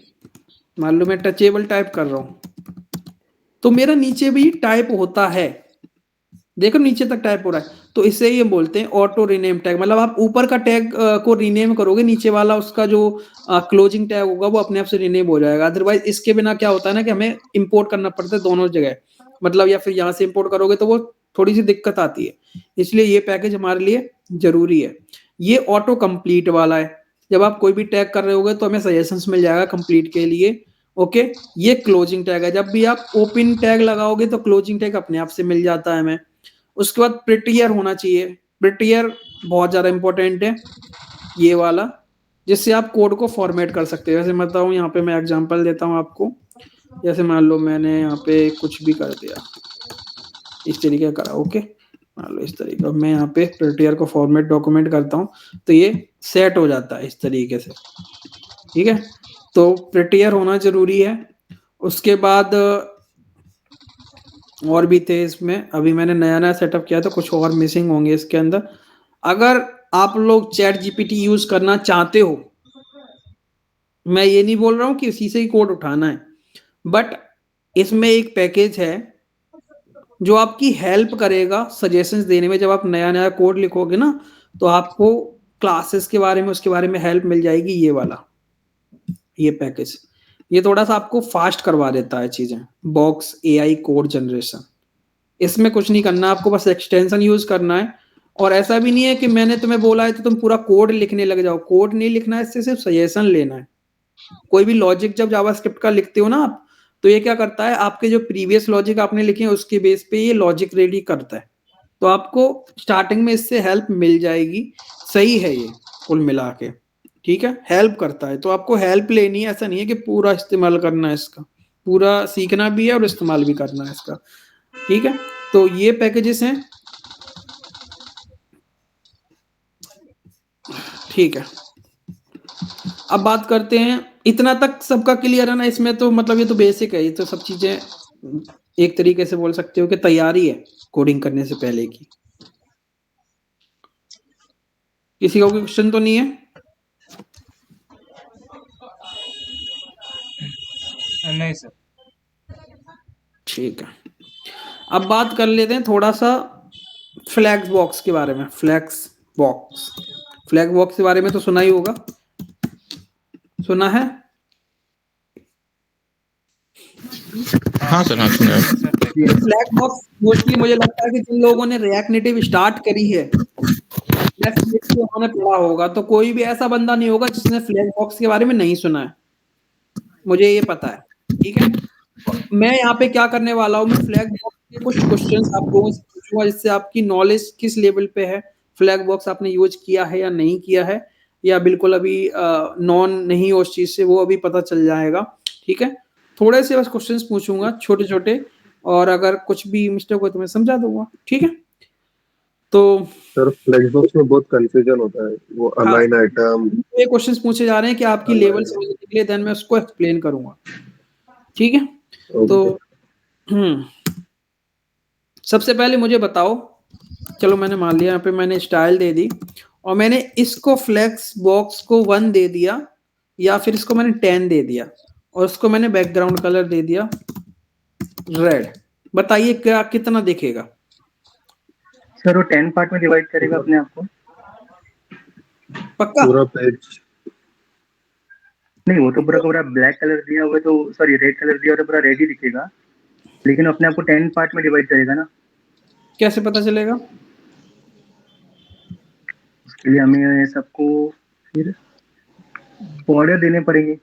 मान लो मैं टचेबल टाइप कर रहा हूं, तो मेरा नीचे भी टाइप होता है, देखो नीचे तक टाइप हो रहा है। तो इसे ये बोलते हैं ऑटो रीनेम टैग, मतलब आप ऊपर का टैग को रीनेम करोगे, नीचे वाला उसका जो क्लोजिंग टैग होगा वो अपने आप से रीनेम हो जाएगा। अदरवाइज इसके बिना क्या होता है ना कि हमें इंपोर्ट करना पड़ता है दोनों जगह, मतलब या फिर यहाँ से इंपोर्ट करोगे तो वो थोड़ी सी दिक्कत आती है, इसलिए ये पैकेज हमारे लिए जरूरी है। ये ऑटो कंप्लीट वाला है, जब आप कोई भी टैग कर रहे होगे तो हमें सजेशंस मिल जाएगा कंप्लीट के लिए। ओके, ये क्लोजिंग टैग है, जब भी आप ओपन टैग लगाओगे तो क्लोजिंग टैग अपने आप से मिल जाता है हमें। उसके बाद प्रिटियर होना चाहिए, प्रिटियर बहुत ज्यादा इंपॉर्टेंट है ये वाला, जिससे आप कोड को फॉर्मेट कर सकते हो। जैसे मैं बताऊं, यहाँ पे मैं एग्जांपल देता हूँ आपको, जैसे मान लो मैंने यहाँ पे कुछ भी कर दिया, इस तरीके का करा, ओके, मान लो इस तरीके का, मैं यहाँ पे प्रिटियर को फॉर्मेट डॉक्यूमेंट करता हूँ तो ये सेट हो जाता है इस तरीके से, ठीक है। तो प्रिटियर होना जरूरी है। उसके बाद और भी थे इसमें, अभी मैंने नया नया सेटअप किया तो कुछ और मिसिंग होंगे इसके अंदर। अगर आप लोग चैट जीपीटी यूज करना चाहते हो, मैं ये नहीं बोल रहा हूँ कि इसी से ही कोड उठाना है, बट इसमें एक पैकेज है जो आपकी हेल्प करेगा सजेशंस देने में। जब आप नया नया कोड लिखोगे ना तो आपको क्लासेस के बारे में, उसके बारे में हेल्प मिल जाएगी। ये वाला ये पैकेज, ये थोड़ा सा आपको फास्ट करवा देता है चीजें। बॉक्स AI कोड जनरेशन, इसमें कुछ नहीं करना, आपको बस एक्सटेंशन यूज करना है। और ऐसा भी नहीं है कि मैंने तुम्हें बोला है तो तुम पूरा कोड लिखने लग जाओ, कोड नहीं लिखना है, इससे सिर्फ सजेशन लेना है। कोई भी लॉजिक जब जावास्क्रिप्ट का लिखते हो ना आप, तो ये क्या करता है, आपके जो प्रीवियस लॉजिक आपने लिखे हैं उसके बेस पे ये लॉजिक रेडी करता है। तो आपको स्टार्टिंग में इससे हेल्प मिल जाएगी, सही है ये कुल मिला के, ठीक है, हेल्प करता है। तो आपको हेल्प लेनी है, ऐसा नहीं है कि पूरा इस्तेमाल करना है इसका, पूरा सीखना भी है और इस्तेमाल भी करना है इसका, ठीक है। तो ये पैकेजेस हैं, ठीक है। अब बात करते हैं, इतना तक सबका क्लियर है ना इसमें? तो मतलब ये तो बेसिक है, ये तो सब चीजें एक तरीके से बोल सकते हो कि तैयारी है कोडिंग करने से पहले की। किसी का कोई क्वेश्चन तो नहीं है? नहीं सर। ठीक है, अब बात कर लेते हैं थोड़ा सा फ्लैक्स बॉक्स के बारे में। फ्लैक्स बॉक्स के बारे में तो सुना ही होगा, सुना है? हाँ सर, हाँ सुना है। फ्लैग बॉक्स मोस्टली मुझे लगता है कि जिन लोगों ने रिएक्ट नेटिव स्टार्ट करी है, डेफिनेटली उन्होंने पढ़ा होगा। तो कोई भी ऐसा बंदा नहीं होगा जिसने फ्लैग बॉक्स के बारे में नहीं सुना है, मुझे ये पता है, ठीक है। मैं यहाँ पे क्या करने वाला हूँ, मैं फ्लैग बॉक्स के कुछ क्वेश्चंस आप लोगों से पूछूंगा जिससे आपकी नॉलेज किस लेवल पे है, फ्लैग बॉक्स आपने यूज किया है या नहीं किया है, या बिल्कुल अभी नॉन नहीं हो उस चीज से, वो अभी पता चल जाएगा, ठीक है। थोड़े से बस क्वेश्चंस पूछूंगा छोटे छोटे, और अगर कुछ भी मिस्टेक हो तो मैं समझा दूंगा, ठीक है। तो सर फ्लेक्स बॉक्स में बहुत कंफ्यूजन होता है, वो हाँ, अलाइन आइटम। ये क्वेश्चंस पूछे जा रहे हैं कि आपकी लेवल समझने के लिए, देन मैं उसको एक्सप्लेन करूंगा, ठीक है। तो सबसे पहले मुझे बताओ, चलो मैंने मान लिया यहाँ पे मैंने स्टाइल दे दी, और मैंने इसको फ्लेक्स बॉक्स को 1 दे दिया, या फिर इसको मैंने 10 दे दिया, और इसको मैंने बैकग्राउंड कलर दे दिया रेड। बताइए क्या कितना दिखेगा? सर वो 10 पार्ट में डिवाइड करेगा अपने आप को? पक्का? पूरा पेज नहीं, वो तो पूरा का पूरा ब्लैक कलर दिया हुआ है, तो सॉरी रेड कलर दिया हुआ है, तो पूरा रेड ही दिखेगा, लेकिन अपने आप को 10 पार्ट में डिवाइड करेगा ना। कैसे पता चलेगा? उसके लिए हमें सबको फिर बॉर्डर देने पड़ेंगे।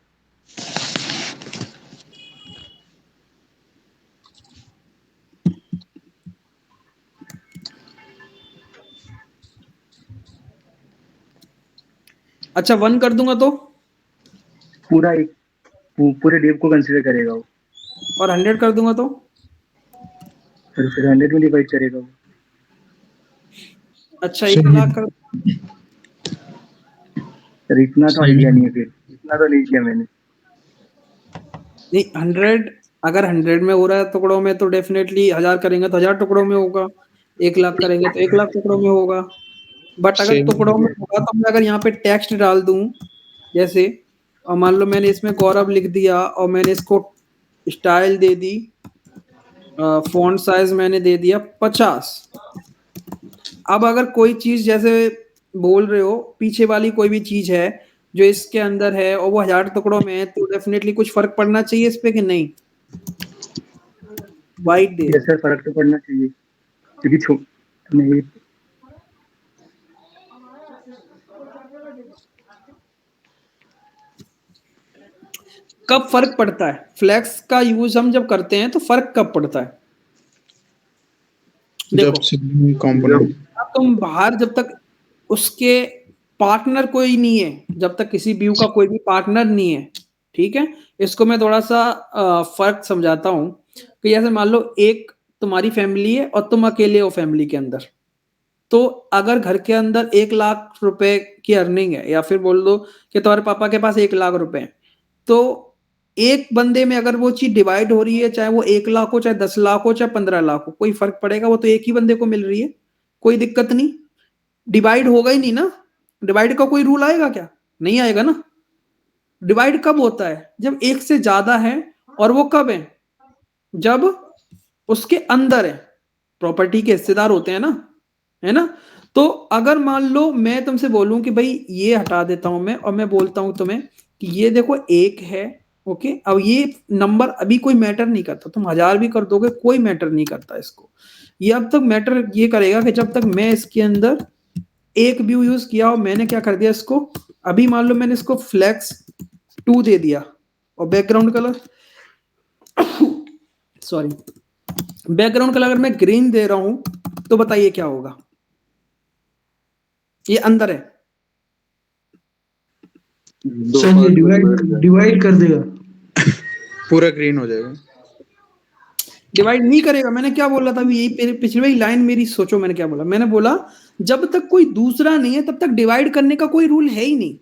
अच्छा 1 कर दूंगा तो? पूरा एक पूरे डिव को कंसीडर करेगा वो, और 100 कर दूंगा तो? फिर 100 में डिवाइड करेगा वो। अच्छा 1,00,000 कर? सर इतना तो आइडिया नहीं है, फिर इतना तो नहीं किया मैंने। नहीं 100, अगर 100 में हो रहा है टुकड़ों में तो डेफिनेटली 1000 करेंगे तो 1000 टुकड़ों में होगा, 1,00,000 करेंगे तो 1,00,000 टुकड़ों में होगा। बट अगर टुकड़ों में होगा तो मैं अगर यहाँ पे टेक्स्ट डाल दूं, जैसे और मान लो मैंने इसमें गौरव लिख दिया और मैंने इसको स्टाइल दे दी, फॉन्ट साइज मैंने दे दिया 50। अब अगर कोई चीज जैसे बोल रहे हो पीछे वाली कोई भी चीज है जो इसके अंदर है और वो 1000 टुकड़ों में है, तो डेफिनेटली कुछ फर्क पड़ना चाहिए इस पे कि नहीं? वाइट दे यस सर, फर्क तो पड़ना चाहिए, क्योंकि नहीं। कब फर्क पड़ता है? फ्लेक्स का यूज हम जब करते हैं तो फर्क कब पड़ता है? देखो अब तुम बाहर, जब तक उसके पार्टनर कोई नहीं है, जब तक किसी व्यू का कोई भी पार्टनर नहीं है, ठीक है। इसको मैं थोड़ा सा फर्क समझाता हूं कि जैसे मान लो एक तुम्हारी फैमिली है और तुम अकेले हो फैमिली के अंदर, तो अगर घर के अंदर 1,00,000 रुपए की अर्निंग है, या फिर बोल दो कि तुम्हारे पापा के पास 1,00,000 रुपए हैं, तो एक बंदे में अगर वो चीज डिवाइड हो रही है, चाहे वो 1,00,000 हो, चाहे 10,00,000 हो, चाहे 15,00,000 हो, कोई फर्क पड़ेगा? वो तो एक ही बंदे को मिल रही है, कोई दिक्कत नहीं, डिवाइड होगा ही नहीं ना। डिवाइड का कोई रूल आएगा क्या? नहीं आएगा ना। डिवाइड कब होता है? जब एक से ज्यादा है, और वो कब है? जब उसके अंदर है, प्रॉपर्टी के हिस्सेदार होते हैं ना, है ना। तो अगर मान लो मैं तुमसे बोलूं कि भाई ये हटा देता हूं मैं, और मैं बोलता हूं तुम्हें कि ये देखो एक है, ओके, अब ये नंबर अभी कोई मैटर नहीं करता, तुम 1000 भी कर दोगे कोई मैटर नहीं करता इसको। ये अब तक मैटर ये करेगा कि जब तक मैं इसके अंदर एक व्यू यूज किया और मैंने क्या कर दिया इसको, अभी मान लो मैंने इसको फ्लेक्स 2 दे दिया और background colour sorry background colour अगर मैं ग्रीन दे रहा हूं, तो बताइए क्या होगा? ये अंदर है, दो सर ये part में डिवाइड बैठ जाए। डिवाइड कर देगा। पूरा ग्रीन हो जाएगा। डिवाइड नहीं करेगा। मैंने क्या बोला था अभी, यही पिछली वाली लाइन मेरी सोचो, मैंने क्या बोला। मैंने बोला जब तक कोई दूसरा नहीं है तब तक डिवाइड करने का कोई रूल है ही नहीं।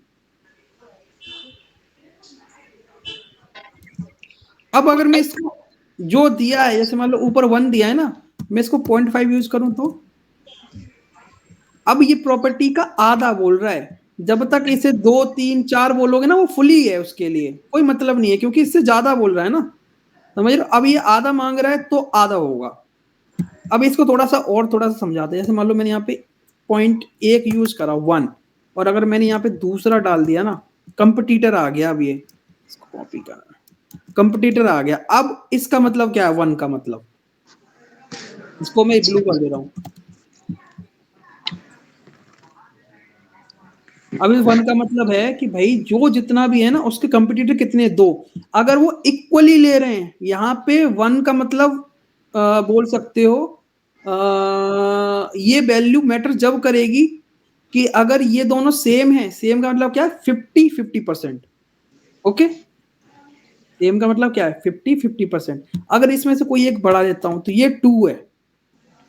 अब अगर मैं इसको जो दिया है, जैसे मान लो ऊपर 1 दिया है ना, मैं इसको 0.5 यूज करूं तो अब ये प्रॉपर्टी का आधा बोल रहा है। जब तक इसे 2 3 4 बोलोगे ना, वो फुली है, उसके लिए कोई मतलब नहीं है, क्योंकि इससे ज्यादा बोल रहा है ना, समझ रहे हो। अब ये आधा मांग रहा है तो आधा होगा। अब इसको थोड़ा सा समझाते हैं। जैसे मान लो मैंने यहाँ पे 0.1 यूज करा 1, और अगर मैंने यहाँ पे दूसरा डाल दिया ना, कंपटीटर आ गया। अब ये इसको कॉपी करना, कंपटीटर आ गया। अब इसका मतलब क्या है 1 का मतलब, इसको मैं ब्लू कर दे रहा हूं। अब इस 1 का मतलब है कि भाई जो जितना भी है ना, उसके कंपटीटर कितने, 2। अगर वो इक्वली ले रहे हैं, यहाँ पे 1 का मतलब बोल सकते हो ये वैल्यू मैटर जब करेगी कि अगर ये दोनों सेम है। सेम का मतलब क्या है, 50-50%। ओके, सेम का मतलब क्या है, 50-50%। अगर इसमें से कोई एक बढ़ा देता हूं तो ये 2 है।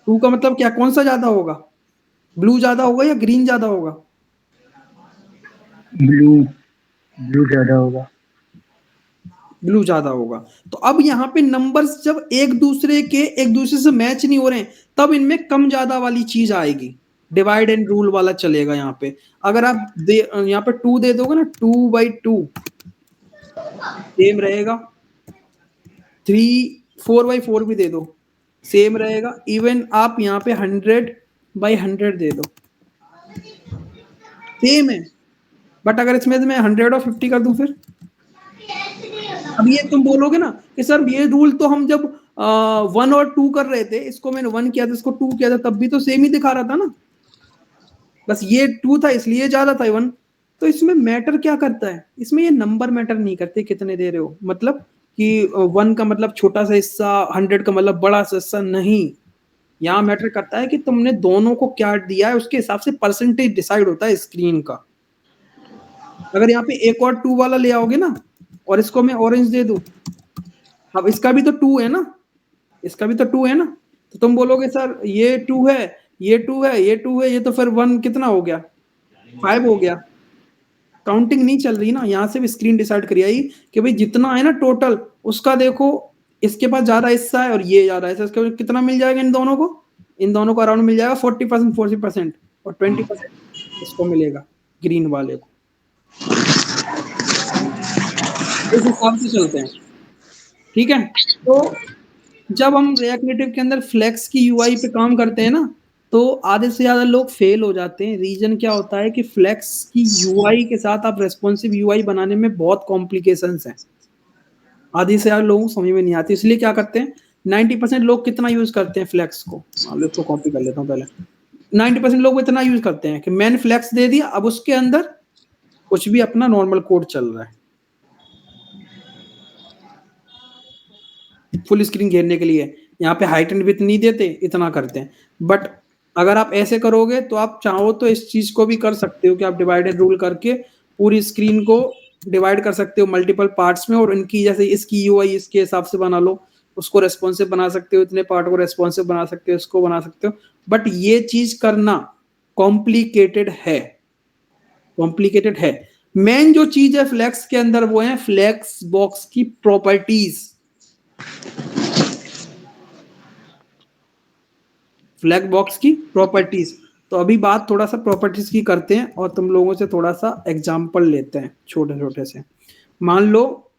2 का मतलब क्या, कौन सा ज्यादा होगा, ब्लू ज्यादा होगा या ग्रीन ज्यादा होगा? ब्लू ज्यादा होगा। ब्लू ज्यादा होगा। तो अब यहाँ पे नंबर्स जब एक दूसरे से मैच नहीं हो रहे हैं, तब इनमें कम ज्यादा वाली चीज आएगी। डिवाइड एंड रूल वाला चलेगा यहाँ पे। अगर आप यहाँ पे 2 दे दोगे ना, 2/2 सेम रहेगा। 4/4 भी दे दो, सेम रहेगा। इवन आप यहाँ पे 100/100 दे दो, सेम है। बट अगर इसमें मैं 100 और 50 कर दूं, फिर अब ये तुम बोलोगे ना कि सर ये रूल तो हम जब 1 और 2 कर रहे थे, इसको मैंने 1 किया था, इसको 2 किया था, तब भी तो सेम ही दिखा रहा था ना, बस ये 2 था इसलिए ज्यादा था 1। तो इसमें मैटर क्या करता है, इसमें ये नंबर मैटर नहीं करते कितने दे रहे हो। मतलब कि 1 का मतलब छोटा सा हिस्सा, 100 का मतलब बड़ा सा हिस्सा, नहीं। यहाँ मैटर करता है कि तुमने दोनों को क्या दिया है, उसके हिसाब से परसेंटेज डिसाइड होता है स्क्रीन का। अगर यहाँ पे एक और 2 वाला ले आओगे ना, और इसको मैं ऑरेंज दे दूं, अब इसका भी तो 2 है ना, इसका भी तो 2 है ना, तो तुम बोलोगे सर ये 2 है, ये 2 है, ये 2 है, ये तो फिर 1 कितना हो गया, 5 हो गया। काउंटिंग नहीं चल रही ना, यहाँ से भी स्क्रीन डिसाइड करी आई कि भाई जितना है ना टोटल, उसका देखो इसके पास ज्यादा हिस्सा है और ये ज्यादा हिस्सा, इसके कितना मिल जाएगा इन दोनों को अराउंड मिल जाएगा 40%, 40%, और 20% इसको मिलेगा ग्रीन वाले को। इस हिसाब से चलते हैं, ठीक है। तो जब हम रिएक्ट नेटिव के अंदर फ्लेक्स की यूआई पे काम करते हैं ना, तो आधे से ज्यादा लोग फेल हो जाते हैं। रीजन क्या होता है कि फ्लेक्स की यूआई के साथ आप रेस्पॉन्सिव यूआई बनाने में बहुत कॉम्प्लिकेशंस हैं। आधे से ज्यादा लोगों को समझ में नहीं आती, इसलिए क्या करते हैं 90% लोग कितना यूज करते हैं फ्लेक्स को। मान लो इसको कॉपी कर लेता हूँ पहले। 90% लोग इतना यूज करते हैं कि मैंने फ्लेक्स दे दिया, अब उसके अंदर कुछ भी अपना नॉर्मल कोड चल रहा है, फुल स्क्रीन घेरने के लिए। यहाँ पे हाइट एंड विड्थ नहीं देते, इतना करते हैं। बट अगर आप ऐसे करोगे तो आप चाहो तो इस चीज को भी कर सकते हो कि आप डिवाइड एंड रूल करके पूरी स्क्रीन को डिवाइड कर सकते हो मल्टीपल पार्ट्स में, और इनकी जैसे इसकी यूआई इसके हिसाब से बना लो, उसको रेस्पॉन्सिव बना सकते हो, इतने पार्ट को रेस्पॉन्सिव बना सकते हो, इसको बना सकते हो। बट ये चीज करना कॉम्प्लिकेटेड है। मेन जो चीज है फ्लेक्स के अंदर वो है फ्लेक्स बॉक्स की प्रॉपर्टीज। फ्लैग बॉक्स की प्रॉपर्टीज। तो अभी बात थोड़ा सा प्रॉपर्टीज की करते हैं और तुम लोगों से थोड़ा सा एग्जांपल लेते हैं छोटे छोटे से। मान लो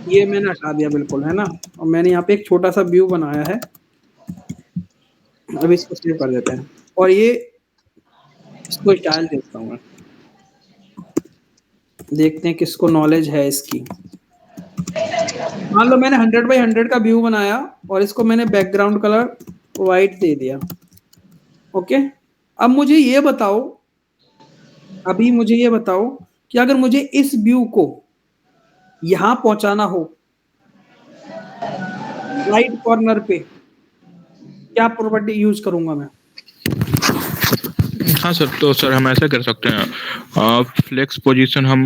ये मैंने हटा दिया बिल्कुल, है ना, और मैंने यहाँ पे एक छोटा सा व्यू बनाया है। अभी इसको सेव कर देते हैं और ये इसको स्टाइल देता हूँ मैं, देखते हैं किसको नॉलेज है इसकी। मान लो मैंने 100/100 का व्यू बनाया और इसको मैंने बैकग्राउंड कलर व्हाइट दे दिया। ओके, अब मुझे ये बताओ कि अगर मुझे इस व्यू को यहां पहुंचाना हो राइट कॉर्नर पे, क्या प्रॉपर्टी यूज करूंगा मैं? हाँ सर, तो सर हम ऐसा कर सकते हैं, फ्लेक्स पोजीशन हम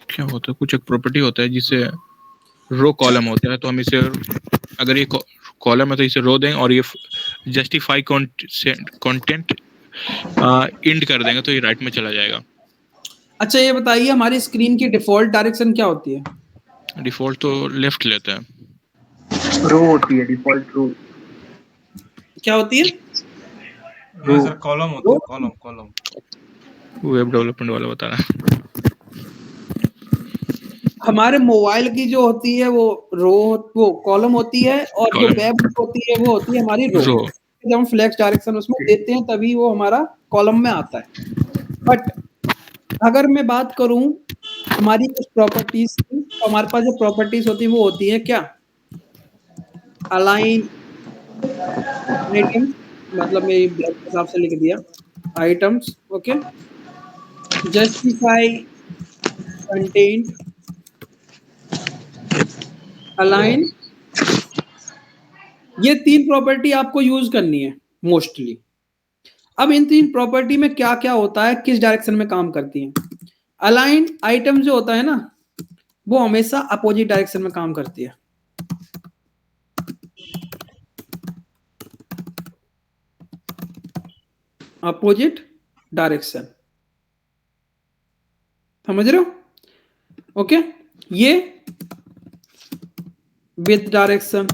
क्या होता है, कुछ एक प्रॉपर्टी होता है जिससे रो कॉलम होता है, तो हम इसे अगर ये कॉलम है तो इसे रो देंगे और ये जस्टिफाई कंटेंट इंड कर देंगे तो ये राइट में चला जाएगा। अच्छा ये बताइए हमारी स्क्रीन की डिफॉल्ट डायरेक्शन क्या होती है? डिफॉल्ट तो लेफ्ट लेता है। रो होती है डिफॉल्ट रो। क्या होती है? नहीं सर, कॉलम होता है, कॉलम कॉलम। वेब डेवलपमेंट वाला बता रहा है। हमारे मोबाइल की जो होती है वो कॉलम होती है, और जो Column. वेब होती है वो होती है हमारी रो। Row. जब हम फ्लेक्स डायरेक्शन उसमें देते हैं तभी वो हमारा कॉलम में आता है। बट अगर मैं बात करूं हमारी कुछ प्रॉपर्टीज की, तो हमारे पास जो प्रॉपर्टीज होती है वो होती है क्या? अलाइन आइटम्स, मतलब मेरी ब्लैक के हिसाब से लिख दिया items, okay, justify content, align, ये 3 प्रॉपर्टी आपको यूज करनी है मोस्टली। अब इन 3 प्रॉपर्टी में क्या क्या होता है, किस डायरेक्शन में काम करती है? अलाइन आइटम जो होता है ना, वो हमेशा अपोजिट डायरेक्शन में काम करती है। अपोजिट डायरेक्शन, समझ रहे हो? ओके, ये विथ डायरेक्शन,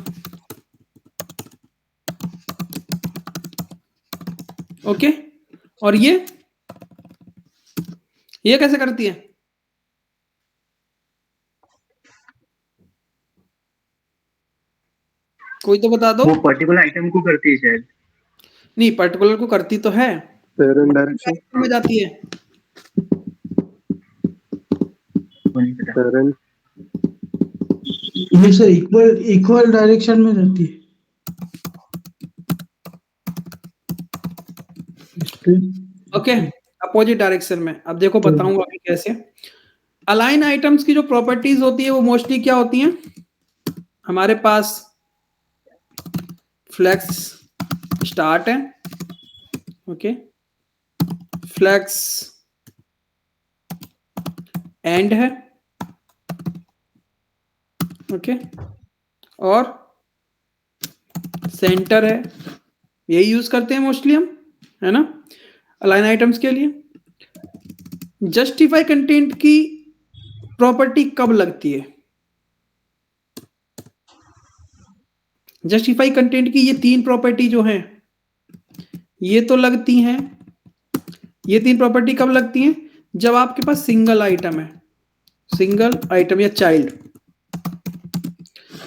ओके, और ये कैसे करती है? कोई तो बता दो। वो पर्टिकुलर आइटम को करती है शायद। नहीं, पर्टिकुलर को करती तो है, पेरेंट डायरेक्शन में जाती है। वो नहीं पता। पेरेंट ये सर इक्वल डायरेक्शन में रहती है। ओके, अपोजिट डायरेक्शन में। अब देखो बताऊंगा अभी कैसे। अलाइन आइटम्स की जो प्रॉपर्टीज होती है वो मोस्टली क्या होती हैं? हमारे पास फ्लेक्स स्टार्ट है, ओके, फ्लेक्स एंड है, ओके, और सेंटर है। यही यूज करते हैं मोस्टली हम, है ना, अलाइन आइटम्स के लिए। जस्टिफाई कंटेंट की प्रॉपर्टी कब लगती है? जस्टिफाई कंटेंट की ये 3 प्रॉपर्टी जो हैं ये तो लगती हैं, ये 3 प्रॉपर्टी कब लगती हैं? जब आपके पास सिंगल आइटम है, सिंगल आइटम या चाइल्ड,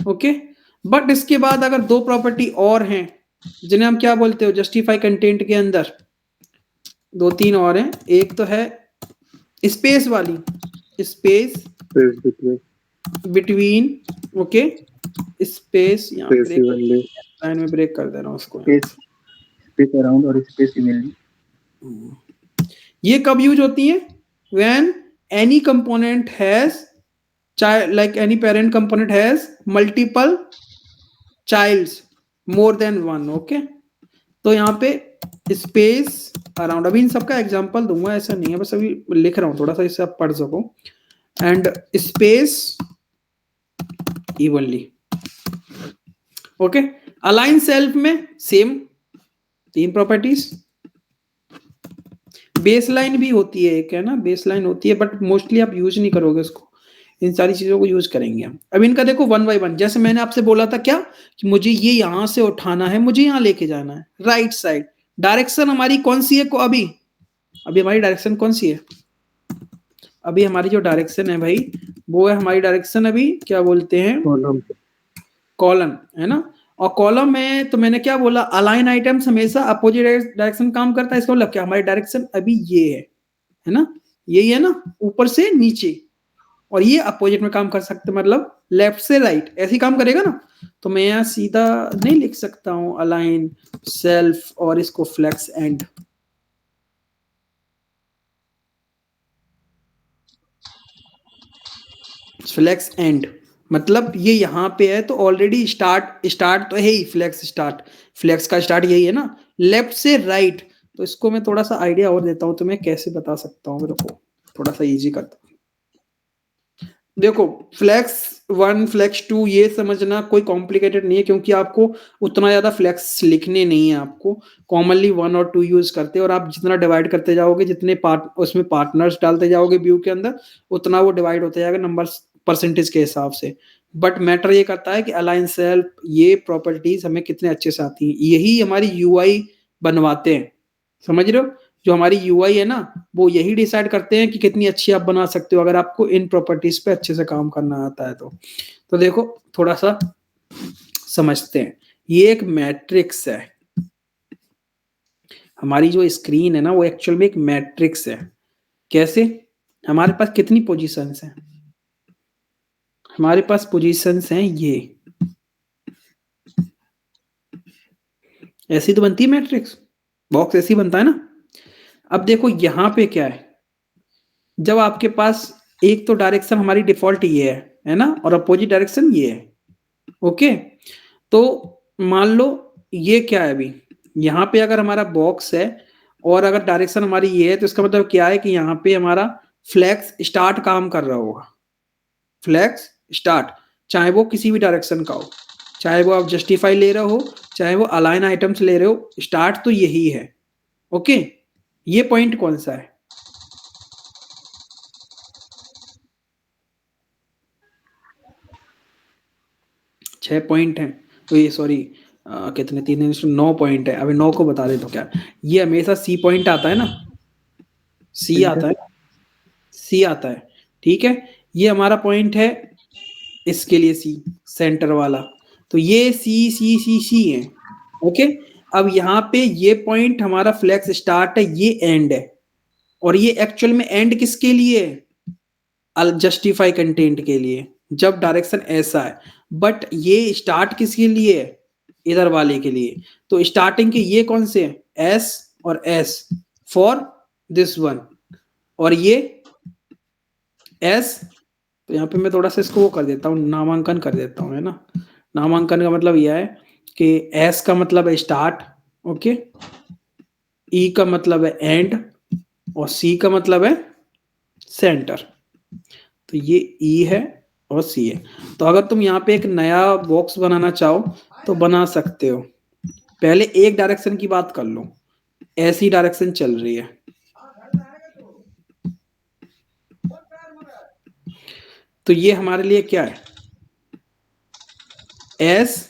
ओके। बट इसके बाद अगर 2 प्रॉपर्टी और हैं जिन्हें हम क्या बोलते हो जस्टिफाई कंटेंट के अंदर, 2-3 और हैं। एक तो है स्पेस वाली, स्पेस बिटवीन, ओके, स्पेस, यहाँ लाइन में ब्रेक कर दे रहा हूँ उसको, स्पेस अराउंड और स्पेस इमेजली। ये कब यूज होती है? When any component has like any parent component has multiple childs more than one, okay. तो यहाँ पे स्पेस अराउंड, अभी इन सबका एग्जांपल दूंगा, ऐसा नहीं है, बस अभी लिख रहा हूँ थोड़ा सा इससे आप पढ़ सको। And space evenly, okay. Align self में सेम 3 प्रॉपर्टीज। बेसलाइन भी होती है एक, है ना, बेसलाइन होती है, बट मोस्टली आप यूज नहीं करोगे उसको। इन सारी चीजों को यूज करेंगे हम। अब इनका देखो 1 by 1, जैसे मैंने आपसे बोला था क्या कि मुझे ये यहां से उठाना है, मुझे यहां लेके जाना है, राइट साइड। डायरेक्शन हमारी कौन सी है को अभी हमारी डायरेक्शन कौन सी है? अभी हमारी जो डायरेक्शन है भाई, वो है हमारी डायरेक्शन अभी क्या बोलते हैं, कॉलम, है ना। और कॉलम में तो मैंने क्या बोला, अलाइन आइटम्स हमेशा अपोजिट डायरेक्शन काम करता है। इसका मतलब क्या, हमारी डायरेक्शन अभी ये है ना, यही है ना, ऊपर से नीचे, और ये अपोजिट में काम कर सकते, मतलब लेफ्ट से राइट, ऐसे ही काम करेगा ना। तो मैं यहाँ सीधा नहीं लिख सकता हूं अलाइन सेल्फ और इसको फ्लेक्स एंड, फ्लेक्स एंड मतलब ये यहाँ पे है तो ऑलरेडी स्टार्ट तो है ही, फ्लेक्स स्टार्ट, फ्लेक्स का स्टार्ट यही है ना, लेफ्ट से राइट। तो इसको मैं थोड़ा सा आइडिया और देता हूँ तुम्हें कैसे बता सकता हूँ, मेरे को थोड़ा सा इजी करता हूँ। देखो फ्लेक्स 1 फ्लेक्स 2 ये समझना कोई कॉम्प्लिकेटेड नहीं है, क्योंकि आपको उतना ज्यादा फ्लेक्स लिखने नहीं है, आपको कॉमनली 1 और 2 यूज करते हैं, और आप जितना डिवाइड करते जाओगे, जितने पार्ट उसमें पार्टनर्स डालते जाओगे व्यू के अंदर, उतना वो डिवाइड होता जाएगा नंबर परसेंटेज के हिसाब से। बट मैटर ये करता है कि अलाइन सेल्फ ये प्रॉपर्टीज हमें कितने अच्छे से आती हैं, यही हमारी यूआई बनवाते हैं, समझ रहे हो? जो हमारी यूआई है ना, वो यही डिसाइड करते हैं कि कितनी अच्छी आप बना सकते हो, अगर आपको इन प्रॉपर्टीज पे अच्छे से काम करना आता है तो देखो थोड़ा सा समझते हैं। ये एक मैट्रिक्स है, हमारी जो स्क्रीन है ना वो एक्चुअल में एक मैट्रिक्स है। कैसे? हमारे पास कितनी पोजीशंस हैं? हमारे पास पोजीशंस हैं ये, ऐसी तो बनती है मैट्रिक्स, बॉक्स ऐसी बनता है ना। अब देखो यहां पे क्या है, जब आपके पास एक तो डायरेक्शन हमारी डिफॉल्ट ये है ना, और अपोजिट डायरेक्शन ये है, ओके। तो मान लो ये क्या है, अभी यहाँ पे अगर हमारा बॉक्स है और अगर डायरेक्शन हमारी ये है, तो इसका मतलब क्या है कि यहाँ पे हमारा फ्लैक्स स्टार्ट काम कर रहा होगा, फ्लैक्स स्टार्ट, चाहे वो किसी भी डायरेक्शन का हो, चाहे वो आप जस्टिफाई ले रहे हो, चाहे वो अलाइन आइटम्स ले रहे हो, स्टार्ट तो यही है, ओके। ये पॉइंट कौन सा है? छह पॉइंट है, तो ये सॉरी कितने 9 पॉइंट है, अभी 9 को बता दे तो क्या, ये हमेशा सी पॉइंट आता है ना, सी आता है, सी आता है, ठीक है। ये हमारा पॉइंट है, इसके लिए सी सेंटर वाला, तो ये सी सी सी सी है, ओके। अब यहाँ पे ये पॉइंट हमारा फ्लैक्स स्टार्ट है, ये एंड है, और ये एक्चुअल में एंड किसके लिए है? जस्टिफाई कंटेंट के लिए, जब डायरेक्शन ऐसा है। बट ये स्टार्ट किसके लिए है? इधर वाले के लिए। तो स्टार्टिंग के ये कौन से हैं? एस और एस फॉर दिस वन, और ये एस, तो यहाँ पे मैं थोड़ा सा इसको वो कर देता हूँ, नामांकन कर देता हूँ, है ना। नामांकन का मतलब यह है कि एस का मतलब है स्टार्ट, ओके, ई का मतलब है एंड, और सी का मतलब है सेंटर। तो ये ई है और सी है। तो अगर तुम यहाँ पे एक नया बॉक्स बनाना चाहो तो बना सकते हो। पहले एक डायरेक्शन की बात कर लो, ऐसी डायरेक्शन चल रही है, तो ये हमारे लिए क्या है? एस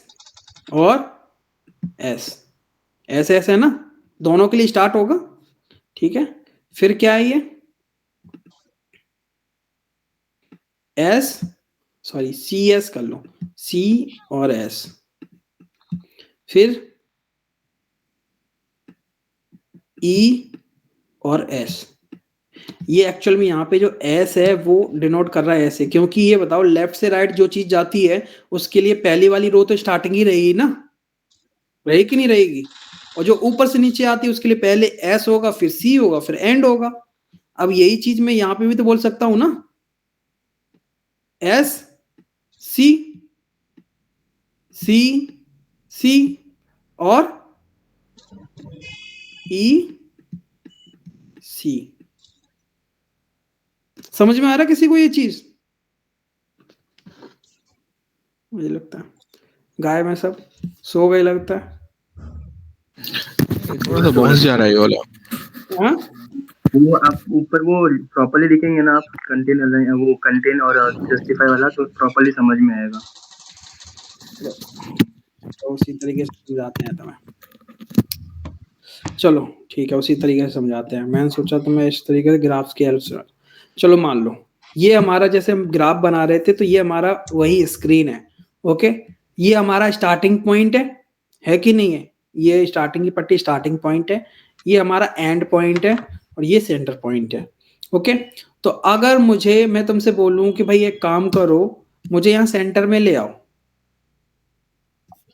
और एस, ऐसे ऐसे है ना, दोनों के लिए स्टार्ट होगा, ठीक है। फिर क्या है ये? एस, सॉरी सी एस कर लो, सी और एस, फिर ई और एस। ये एक्चुअल में यहाँ पे जो एस है वो डिनोट कर रहा है ऐसे, क्योंकि ये बताओ लेफ्ट से राइट जो चीज जाती है उसके लिए पहली वाली रो तो स्टार्टिंग ही रहेगी ना, रहेगी कि नहीं रहेगी? और जो ऊपर से नीचे आती है उसके लिए पहले एस होगा, फिर सी होगा, फिर एंड होगा। अब यही चीज मैं यहाँ पे भी तो बोल सकता हूं ना, एस सी सी सी और ई सी। समझ में आ रहा किसी को ये चीज? मुझे लगता है गाय में सब सो गए लगता है। थोड़ा सा बाउंस जा रहा है ये वाला। हाँ वो आप ऊपर वो प्रॉपर्ली लिखेंगे ना आप, कंटेन वो कंटेन और जस्टिफाई वाला, तो प्रॉपर्ली समझ में आएगा। तो उसी तरीके से समझाते हैं तुम्हें। चलो ठीक है, उसी तरीके से समझाते हैं। मैंने सोचा तो मैं इस तरीके से ग्राफ्स की हेल्प से, चलो मान लो ये हमारा जैसे हम ग्राफ बना रहे थे, तो ये हमारा वही स्क्रीन है, ओके। ये हमारा स्टार्टिंग पॉइंट है कि नहीं है? ये स्टार्टिंग की पट्टी स्टार्टिंग पॉइंट है, ये हमारा एंड पॉइंट है, और ये सेंटर पॉइंट है, ओके। तो अगर मैं तुमसे बोलूं कि भाई एक काम करो, मुझे यहाँ सेंटर में ले आओ,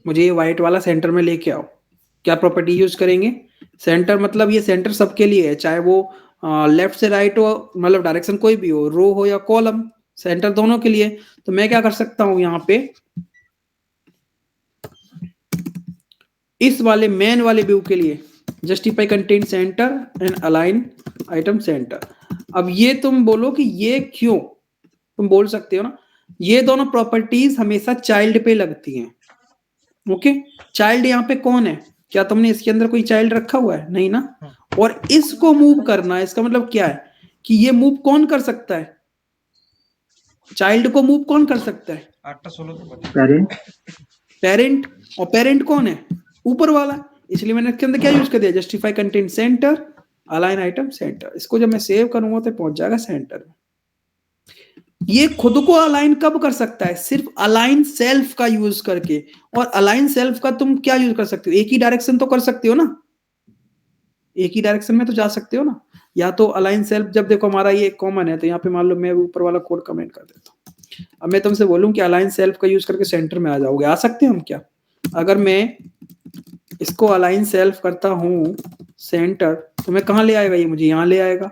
मुझे ये व्हाइट वाला सेंटर में लेके आओ, क्या प्रॉपर्टी यूज करेंगे? सेंटर मतलब ये सेंटर सबके लिए है, चाहे वो लेफ्ट से राइट हो, मतलब डायरेक्शन कोई भी हो, रो हो या कॉलम, सेंटर दोनों के लिए। तो मैं क्या कर सकता हूं यहाँ पे, इस वाले मेन वाले व्यू के लिए justify content centre and align item centre. अब ये तुम बोलो कि ये क्यों, तुम बोल सकते हो ना, ये दोनों प्रॉपर्टीज हमेशा चाइल्ड पे लगती हैं। ओके, चाइल्ड यहाँ पे कौन है? क्या तुमने इसके अंदर कोई चाइल्ड रखा हुआ है? नहीं ना। और इसको मूव करना है, इसका मतलब क्या है कि ये मूव कौन कर सकता है? चाइल्ड को मूव कौन कर सकता है? 8 16 तो बचे। पेरेंट। पेरेंट। और पेरेंट कौन है? ऊपर वाला। इसलिए मैंने इसके अंदर क्या यूज कर दिया? Justify content centre align item centre. इसको जब मैं सेव करूंगा तो पहुंच जाएगा सेंटर में। ये खुद को अलाइन कब कर सकता है? सिर्फ अलाइन सेल्फ का यूज करके। और अलाइन सेल्फ का तुम क्या यूज कर सकते हो? एक ही डायरेक्शन तो कर सकते हो ना, एक ही डायरेक्शन में तो जा सकते हो ना। या तो अलाइन सेल्फ, जब देखो हमारा ये कॉमन है, तो यहाँ पे मान लो मैं ऊपर वाला कोड कमेंट कर देता हूँ। अब मैं तुमसे बोलूं कि अलाइन सेल्फ का यूज करके सेंटर में आ जाओगे, आ सकते हैं हम क्या? अगर मैं इसको अलाइन सेल्फ करता हूँ सेंटर, तो मैं कहाँ ले आएगा? ये मुझे यहाँ ले आएगा।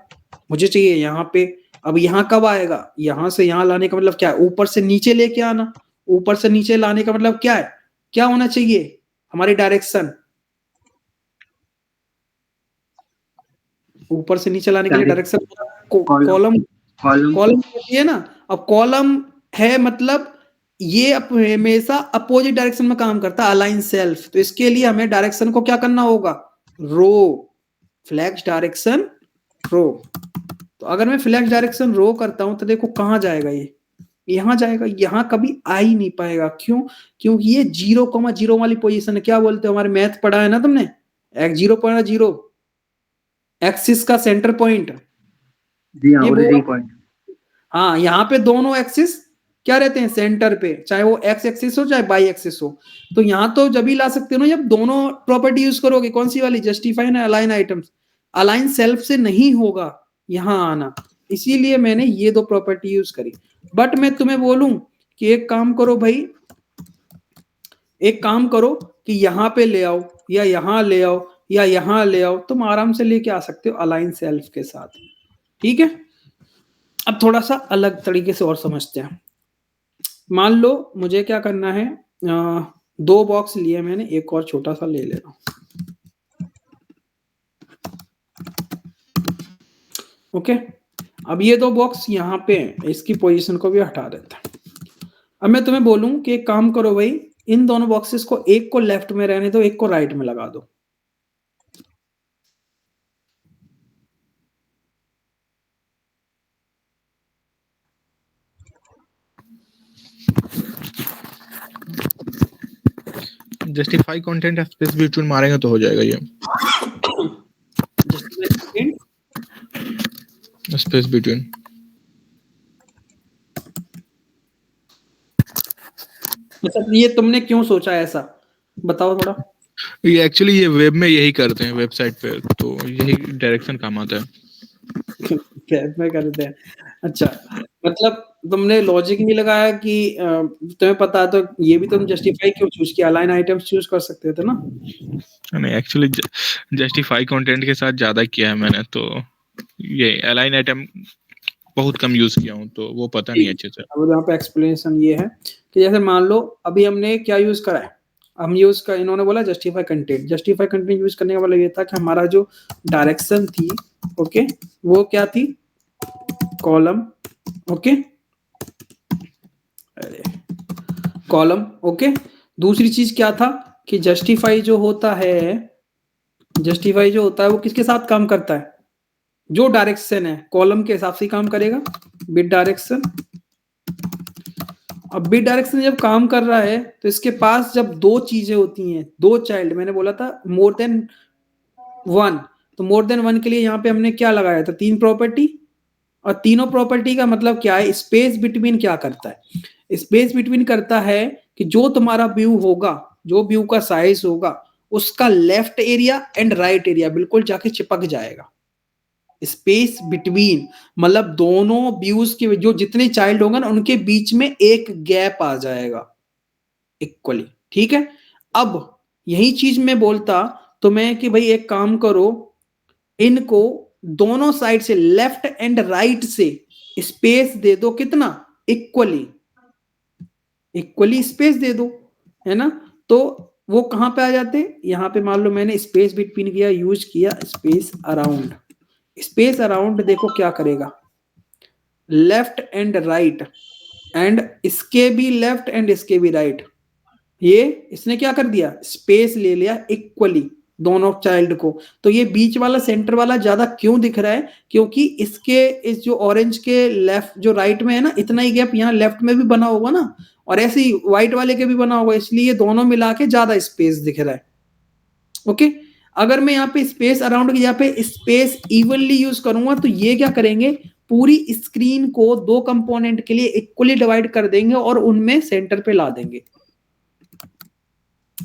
मुझे चाहिए यहाँ पे। अब यहाँ कब आएगा? यहाँ से यहाँ लाने का मतलब क्या है? ऊपर से नीचे लेके आना। ऊपर से नीचे लाने का मतलब क्या है? क्या होना चाहिए हमारी डायरेक्शन? ऊपर से नीचे लाने के लिए डायरेक्शन कॉलम कॉलम है ना। अब कॉलम है मतलब ये हमेशा अपोजिट डायरेक्शन में काम करता है, अलाइन सेल्फ। तो इसके लिए हमें डायरेक्शन को क्या करना होगा? रो, फ्लैक्स डायरेक्शन रो। तो अगर मैं फ्लैक्स डायरेक्शन रो करता हूं तो देखो कहां जाएगा? ये यहां जाएगा, यहां कभी आ ही नहीं पाएगा। क्यों? क्योंकि ये 0,0 वाली पोजीशन है। क्या बोलते हो? हमारे मैथ पढ़ा है ना तुमने, 0,0 एक्सिस का सेंटर पॉइंट। जी हाँ, ये ओरिजिन पॉइंट। हाँ, यहाँ पे दोनों एक्सिस क्या रहते हैं? सेंटर पे, चाहे वो एक्स एक्सिस हो चाहे बाई एक्सिस हो। तो यहाँ तो जब ही ला सकते हो ना जब दोनों प्रॉपर्टी यूज करोगे। कौन सी वाली? जस्टिफाई ना अलाइन आइटम्स। अलाइन सेल्फ से नहीं होगा यहाँ आना, इसीलिए मैंने ये दो प्रॉपर्टी यूज करी। बट मैं तुम्हें बोलूं कि एक काम करो भाई, एक काम करो कि यहाँ पे ले आओ या यहाँ ले आओ या यहाँ ले आओ, तुम आराम से लेके आ सकते हो अलाइन सेल्फ के साथ। ठीक है, अब थोड़ा सा अलग तरीके से और समझते हैं। मान लो मुझे क्या करना है, 2 बॉक्स लिए मैंने, एक और छोटा सा ले ले रहा हूं। ओके, अब ये 2 बॉक्स यहाँ पे हैं, इसकी पोजीशन को भी हटा देता है। अब मैं तुम्हें बोलूं कि एक काम करो भाई, इन दोनों बॉक्सेस को, एक को लेफ्ट में रहने दो, एक को राइट में लगा दो। जस्टिफाई कंटेंट स्पेस बिटवीन मारेंगे तो हो जाएगा ये। स्पेस बिटवीन ये तुमने क्यों सोचा ऐसा, बताओ थोड़ा। ये एक्चुअली ये वेब में यही करते हैं, वेबसाइट पे, तो यही डायरेक्शन काम आता है। वेब में करते हैं, अच्छा। मतलब तुमने लॉजिक नहीं लगाया कि तुम्हें पता है तो ये भी तुम जस्टिफाई क्यों चूज किया? अलाइन आइटम्स चूज कर सकते थे ना। नहीं, एक्चुअली जस्टिफाई कंटेंट के साथ ज्यादा किया है मैंने, तो ये अलाइन आइटम बहुत कम यूज किया हूँ, तो वो पता नहीं अच्छे से। अब यहाँ पे एक्सप्लेनेशन ये है कि जैसे मान लो अभी हमने क्या यूज करा है, हम यूज कर, इन्होंने बोला justify content. Justify content use करने का मतलब ये था कि हमारा जो डायरेक्शन थी, ओके, वो क्या थी? कॉलम। ओके, अरे कॉलम। ओके, दूसरी चीज क्या था कि जस्टिफाई जो होता है, जस्टिफाई जो होता है वो किसके साथ काम करता है? जो डायरेक्शन है कॉलम के हिसाब से काम करेगा, बिट डायरेक्शन। अब बिट डायरेक्शन जब काम कर रहा है तो इसके पास जब 2 चीजें होती हैं, 2 चाइल्ड, मैंने बोला था मोर देन 1, तो मोर देन 1 के लिए यहाँ पे हमने क्या लगाया था? 3 प्रॉपर्टी। और तीनों प्रॉपर्टी का मतलब क्या है? स्पेस बिटवीन क्या करता है? स्पेस बिटवीन करता है कि जो तुम्हारा व्यू होगा, जो व्यू का साइज होगा, उसका left area and right area बिल्कुल जाके चिपक जाएगा। स्पेस बिटवीन मतलब दोनों व्यूज के जो जितने चाइल्ड होंगे ना, उनके बीच में एक गैप आ जाएगा इक्वली। ठीक है, अब यही चीज मैं बोलता तो मैं कि भाई एक काम करो, इनको दोनों साइड से, लेफ्ट एंड राइट से स्पेस दे दो। कितना? इक्वली, इक्वली स्पेस दे दो, है ना। तो वो कहाँ पे आ जाते हैं? यहाँ पे मान लो मैंने स्पेस बिटवीन किया, यूज किया स्पेस अराउंड। स्पेस अराउंड देखो क्या करेगा, लेफ्ट एंड राइट, एंड इसके भी लेफ्ट एंड इसके भी राइट, ये इसने क्या कर दिया, स्पेस ले लिया इक्वली दोनों चाइल्ड को। तो ये बीच वाला सेंटर वाला ज्यादा क्यों दिख रहा है, क्योंकि इसके इस जो ऑरेंज के लेफ्ट जो राइट में है ना, इतना ही गैप यहाँ लेफ्ट में भी बना होगा ना, और ऐसे ही व्हाइट वाले के भी बना होगा, इसलिए दोनों मिला के ज्यादा स्पेस दिख रहा है। ओके, अगर मैं यहाँ पे स्पेस अराउंड की जगह पे स्पेस इवनली यूज करूंगा तो ये क्या करेंगे, पूरी स्क्रीन को दो कंपोनेंट के लिए इक्वली डिवाइड कर देंगे और उनमें सेंटर पे ला देंगे।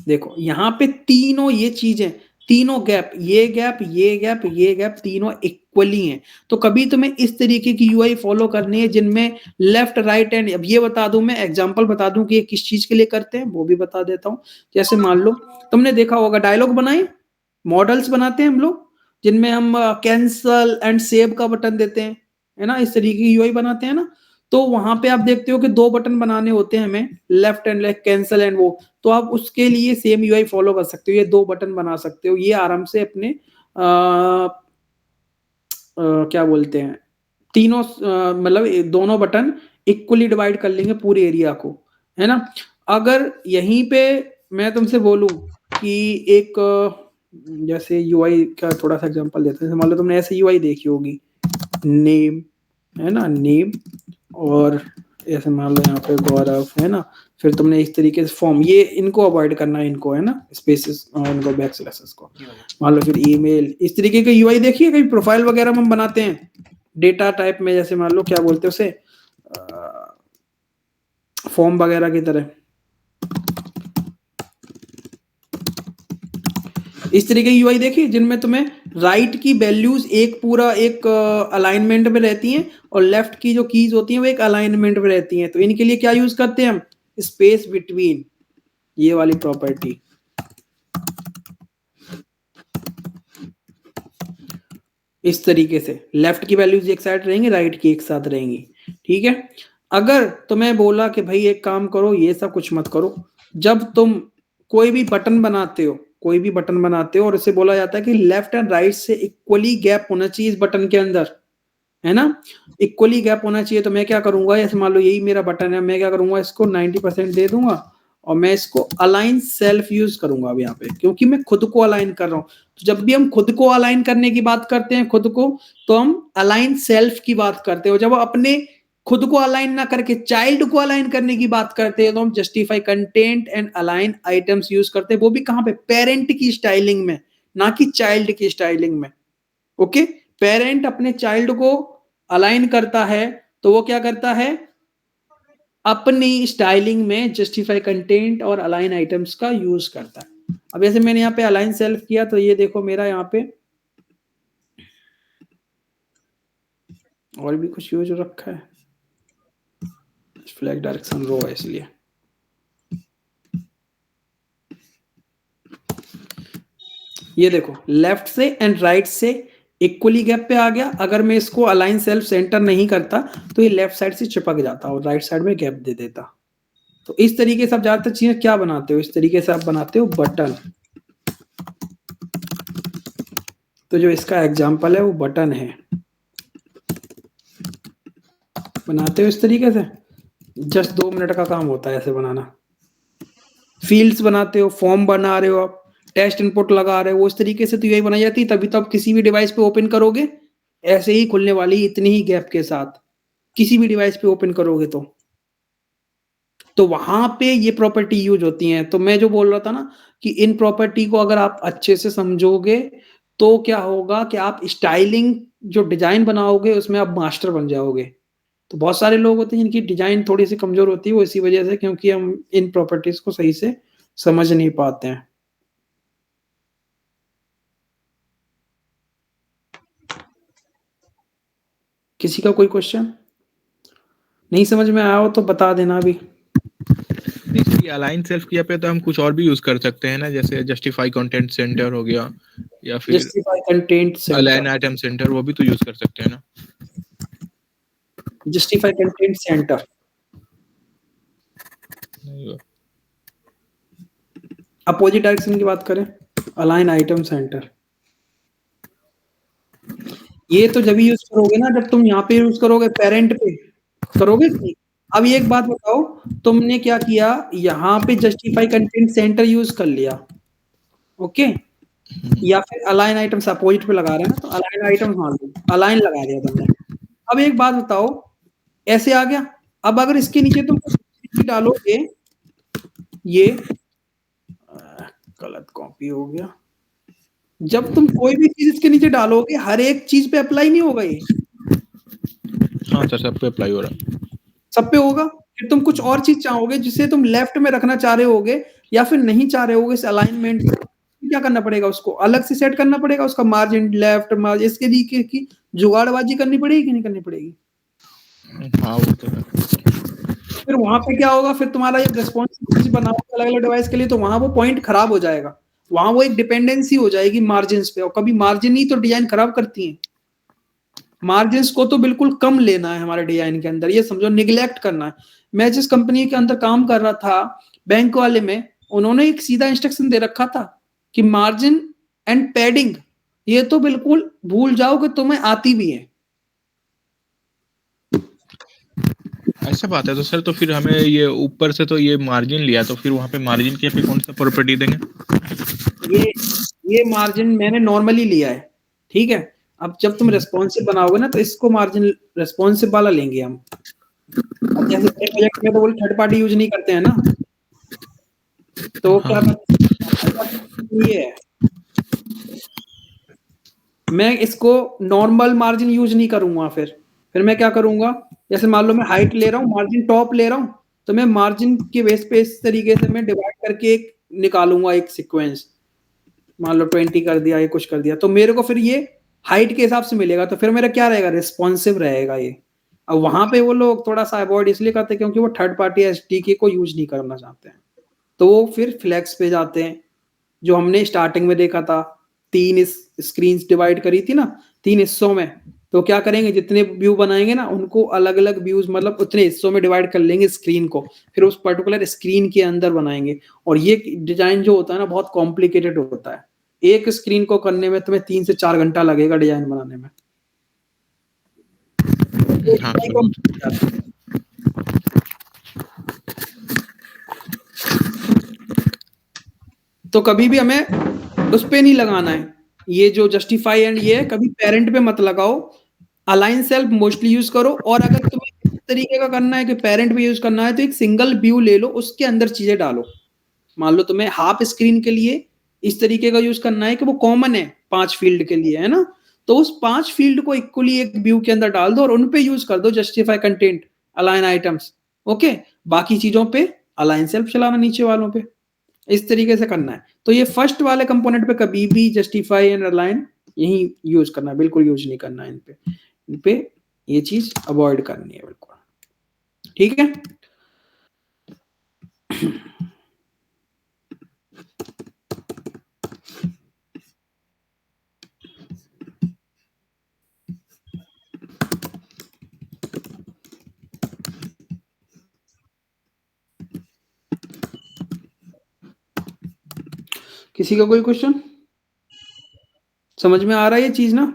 देखो यहाँ पे तीनों ये चीजें, तीनों गैप, ये गैप, ये गैप, ये गैप, तीनों इक्वली हैं। तो कभी तुम्हें इस तरीके की यूआई फॉलो करनी है जिनमें लेफ्ट राइट एंड, अब ये बता दूं, मैं एग्जांपल बता दूं कि ये किस चीज के लिए करते हैं, वो भी बता देता हूं। जैसे मान लो तुमने देखा होगा डायलॉग बनाए, मॉडल्स बनाते हैं हम लोग, जिनमें हम कैंसल एंड सेव का बटन देते हैं, है ना, इस तरीके की यूआई बनाते हैं ना। तो वहां पे आप देखते हो कि दो बटन बनाने होते हैं हमें, left and left, cancel and वो, तो आप उसके लिए सेम यूआई फॉलो कर सकते हो, ये दो बटन बना सकते हो, ये आराम से अपने क्या बोलते हैं, तीनों मतलब दोनों बटन इक्वली डिवाइड कर लेंगे पूरे एरिया को, है ना। अगर यहीं पे मैं तुमसे बोलूं कि एक जैसे यूआई का थोड़ा सा एग्जांपल देते हैं, मान लो तुमने ऐसे यूआई देखी होगी, नेम, है ना, नेम, और ऐसे मान लो यहाँ पे गौरव, है ना, फिर तुमने इस तरीके से फॉर्म, ये इनको अवॉइड करना है, इनको, है ना, स्पेसेस और इनको बैक स्लैशेस को, मान लो फिर ईमेल, इस तरीके के यूआई देखिए, कभी प्रोफाइल वगैरह में हम बनाते हैं डेटा टाइप में, जैसे मान लो क्या बोलते हैं उसे, फॉर्म वगैरह की तरह, इस तरीके की यूआई देखिए जिनमें तुम्हें राइट की वैल्यूज एक पूरा एक अलाइनमेंट में रहती हैं और लेफ्ट की जो कीज होती हैं वो एक अलाइनमेंट में रहती हैं। तो इनके लिए क्या यूज करते हैं हम, स्पेस बिटवीन, ये वाली प्रॉपर्टी। इस तरीके से लेफ्ट की वैल्यूज एक साइड रहेंगी, राइट की एक साथ रहेंगी, ठीक है। अगर तुम्हें बोला कि भाई एक काम करो, ये सब कुछ मत करो, जब तुम कोई भी बटन बनाते हो, कोई भी बटन बनाते हो और इसे बोला जाता है कि लेफ्ट एंड राइट से इक्वली गैप होना चाहिए इस बटन के अंदर, है ना, इक्वली गैप होना चाहिए, तो मैं क्या करूंगा, जैसे मान लो यही मेरा बटन है, मैं क्या करूंगा, इसको 90% दे दूंगा और मैं इसको अलाइन सेल्फ यूज करूंगा अब यहाँ पे, क्योंकि मैं खुद को अलाइन कर रहा हूं। तो जब भी हम खुद को अलाइन करने की बात करते हैं खुद को, तो हम अलाइन सेल्फ की बात करते हैं, जब अपने खुद को अलाइन ना करके चाइल्ड को अलाइन करने की बात करते हैं तो हम justify content and align items use करते हैं, वो भी कहां पे, पेरेंट की स्टाइलिंग में, ना कि चाइल्ड की स्टाइलिंग में। ओके, पेरेंट अपने चाइल्ड को अलाइन करता है तो वो क्या करता है, अपनी स्टाइलिंग में जस्टिफाई कंटेंट और अलाइन आइटम्स का यूज करता है। अब जैसे मैंने यहाँ पे अलाइन सेल्फ किया तो ये देखो मेरा यहाँ पे और भी कुछ यूज रखा है, फ्लैग डायरेक्शन रो है इसलिए, ये देखो लेफ्ट से एंड राइट से इक्वली गैप पे आ गया। अगर मैं इसको अलाइन सेल्फ सेंटर नहीं करता तो ये लेफ्ट साइड से चिपक जाता और राइट साइड में गैप दे देता। तो इस तरीके से आप ज्यादातर चीजें क्या बनाते हो, इस तरीके से आप बनाते हो बटन। तो जो इसका एग्जांपल है वो बटन है, बनाते हो इस तरीके से, जस्ट 2 मिनट का काम होता है ऐसे बनाना। फील्ड्स बनाते हो, फॉर्म बना रहे हो आप, टेस्ट इनपुट लगा रहे हो, उस तरीके से तो यही बनाई जाती है, तभी तो आप किसी भी डिवाइस पे ओपन करोगे ऐसे ही खुलने वाली, इतनी ही गैप के साथ किसी भी डिवाइस पे ओपन करोगे तो वहां पे ये प्रॉपर्टी यूज होती है। तो मैं जो बोल रहा था ना कि इन प्रॉपर्टी को अगर आप अच्छे से समझोगे तो क्या होगा कि आप स्टाइलिंग जो डिजाइन बनाओगे उसमें आप मास्टर बन जाओगे। तो बहुत सारे लोग होते हैं जिनकी डिजाइन थोड़ी सी कमजोर होती है, वो इसी वजह से, क्योंकि हम इन प्रॉपर्टीज को सही से समझ नहीं पाते हैं। किसी का कोई क्वेश्चन नहीं समझ में आया हो तो बता देना अभी। नहीं, अलाइन सेल्फ किया पे तो हम कुछ और भी यूज कर सकते हैं ना, जैसे जस्टिफाई कंटेंट सेंटर हो गया या फिर justify content align centre, item centre, वो भी तो यूज कर सकते हैं ना। जस्टिफाई कंटेंट सेंटर नहीं हुआ। अपोजिट डायरेक्शन की बात करें, अलाइन आइटम सेंटर, ये तो जब यूज करोगे ना जब तुम यहाँ पे यूज करोगे पेरेंट पे करोगे नहीं। अब एक बात बताओ, तुमने क्या किया, यहाँ पे जस्टिफाई कंटेंट सेंटर यूज कर लिया, ओके, या फिर अलाइन आइटम्स अपोजिट पे लगा रहे हैं ना, तो अलाइन आइटम्स मान लो, अलाइन लगा दिया तुमने। अब एक बात बताओ, ऐसे आ गया। अब अगर इसके नीचे तुम कुछ डालोगे, ये गलत कॉपी हो गया, जब तुम कोई भी चीज इसके नीचे डालोगे हर एक चीज पे अप्लाई नहीं होगा ये, हाँ सर, सब पे अप्लाई हो रहा है। सब पे होगा। फिर तुम कुछ और चीज चाहोगे जिसे तुम लेफ्ट में रखना चाह रहे होगे या फिर नहीं चाह रहे होगे इस अलाइनमेंट, क्या करना पड़ेगा, उसको अलग से सेट करना पड़ेगा, उसका मार्जिन लेफ्ट मार्जिन इसके लिए की जुगाड़बाजी करनी पड़ेगी कि नहीं करनी पड़ेगी। हाँ वो तो है। फिर वहां पे क्या होगा, फिर तुम्हारा ये रेस्पॉन्सिबिलिटी बनाओगे अलग अलग डिवाइस के लिए, तो वहां वो पॉइंट खराब हो जाएगा, वहां वो एक डिपेंडेंसी हो जाएगी मार्जिन पे, और कभी मार्जिन ही तो डिजाइन खराब करती है। मार्जिन को तो बिल्कुल कम लेना है हमारे डिजाइन के अंदर, ये समझो निगलेक्ट करना है। मैं जिस कंपनी के अंदर काम कर रहा था बैंक वाले में, उन्होंने एक सीधा इंस्ट्रक्शन दे रखा था कि मार्जिन एंड पैडिंग ये तो बिल्कुल भूल जाओ कि तुम्हें आती भी है। ऐसा बात है तो सर, तो फिर हमें ये ऊपर से तो ये मार्जिन लिया, तो फिर वहाँ पे मार्जिन के पे कौन सा प्रॉपर्टी देंगे? ये मार्जिन मैंने नॉर्मली लिया है, ठीक है। अब जब तुम रेस्पॉन्सिव बनाओगे ना तो इसको मार्जिन रेस्पॉन्सिव वाला लेंगे हम। अब जैसे प्रोजेक्ट में तो बोले थर्ड पार्टी यूज नहीं करते हैं ना, तो क्या ये है, मैं इसको नॉर्मल मार्जिन यूज नहीं करूंगा। फिर मैं क्या करूंगा, जैसे मान लो मैं हाइट ले रहा हूँ, मार्जिन टॉप ले रहा हूँ, तो मैं मार्जिन के बेस पे इस तरीके से मैं डिवाइड करके एक निकालूंगा एक सीक्वेंस, मान लो 20 कर दिया, ये कुछ कर दिया, तो मेरे को फिर ये हाइट के हिसाब से मिलेगा, तो फिर मेरा क्या रहेगा, रिस्पॉन्सिव रहेगा ये। अब वहां पे वो लोग थोड़ा सा अवॉइड इसलिए करते हैं क्योंकि वो थर्ड पार्टी एसडीके को यूज नहीं करना चाहते हैं, तो वो फिर फ्लेक्स पे जाते हैं, जो हमने स्टार्टिंग में देखा था, 3 स्क्रीन डिवाइड करी थी ना 3 हिस्सों में, तो क्या करेंगे, जितने व्यू बनाएंगे ना उनको अलग अलग व्यूज मतलब उतने हिस्सों में डिवाइड कर लेंगे स्क्रीन को, फिर उस पर्टिकुलर स्क्रीन के अंदर बनाएंगे। और ये डिजाइन जो होता है ना बहुत कॉम्प्लिकेटेड होता है, एक स्क्रीन को करने में तुम्हें 3 से 4 घंटा लगेगा डिजाइन बनाने में। हाँ सर, तो कभी भी हमें उस पे नहीं लगाना है, ये जो जस्टिफाई एंड ये है कभी पेरेंट पे मत लगाओ, अलाइन सेल्फ मोस्टली यूज करो। और अगर तुम्हें इस तरीके का करना है कि पेरेंट पे यूज करना है तो एक सिंगल व्यू ले लो, उसके अंदर चीजें डालो। मान लो तुम्हें हाफ स्क्रीन के लिए इस तरीके का यूज करना है कि वो कॉमन है 5 फील्ड के लिए, है ना, तो उस 5 फील्ड को इक्वली एक व्यू के अंदर डाल दो और उन पे यूज कर दो justify content align items, okay. बाकी चीजों पे अलाइन सेल्फ चलाना नीचे वालों पे, इस तरीके से करना है। तो ये फर्स्ट वाले कंपोनेंट पे कभी भी जस्टिफाई एंड अलाइन यही यूज करना है, बिल्कुल यूज नहीं करना है इन पे ये चीज अवॉइड करनी है बिल्कुल, ठीक है। किसी का कोई क्वेश्चन, समझ में आ रहा है ये चीज ना?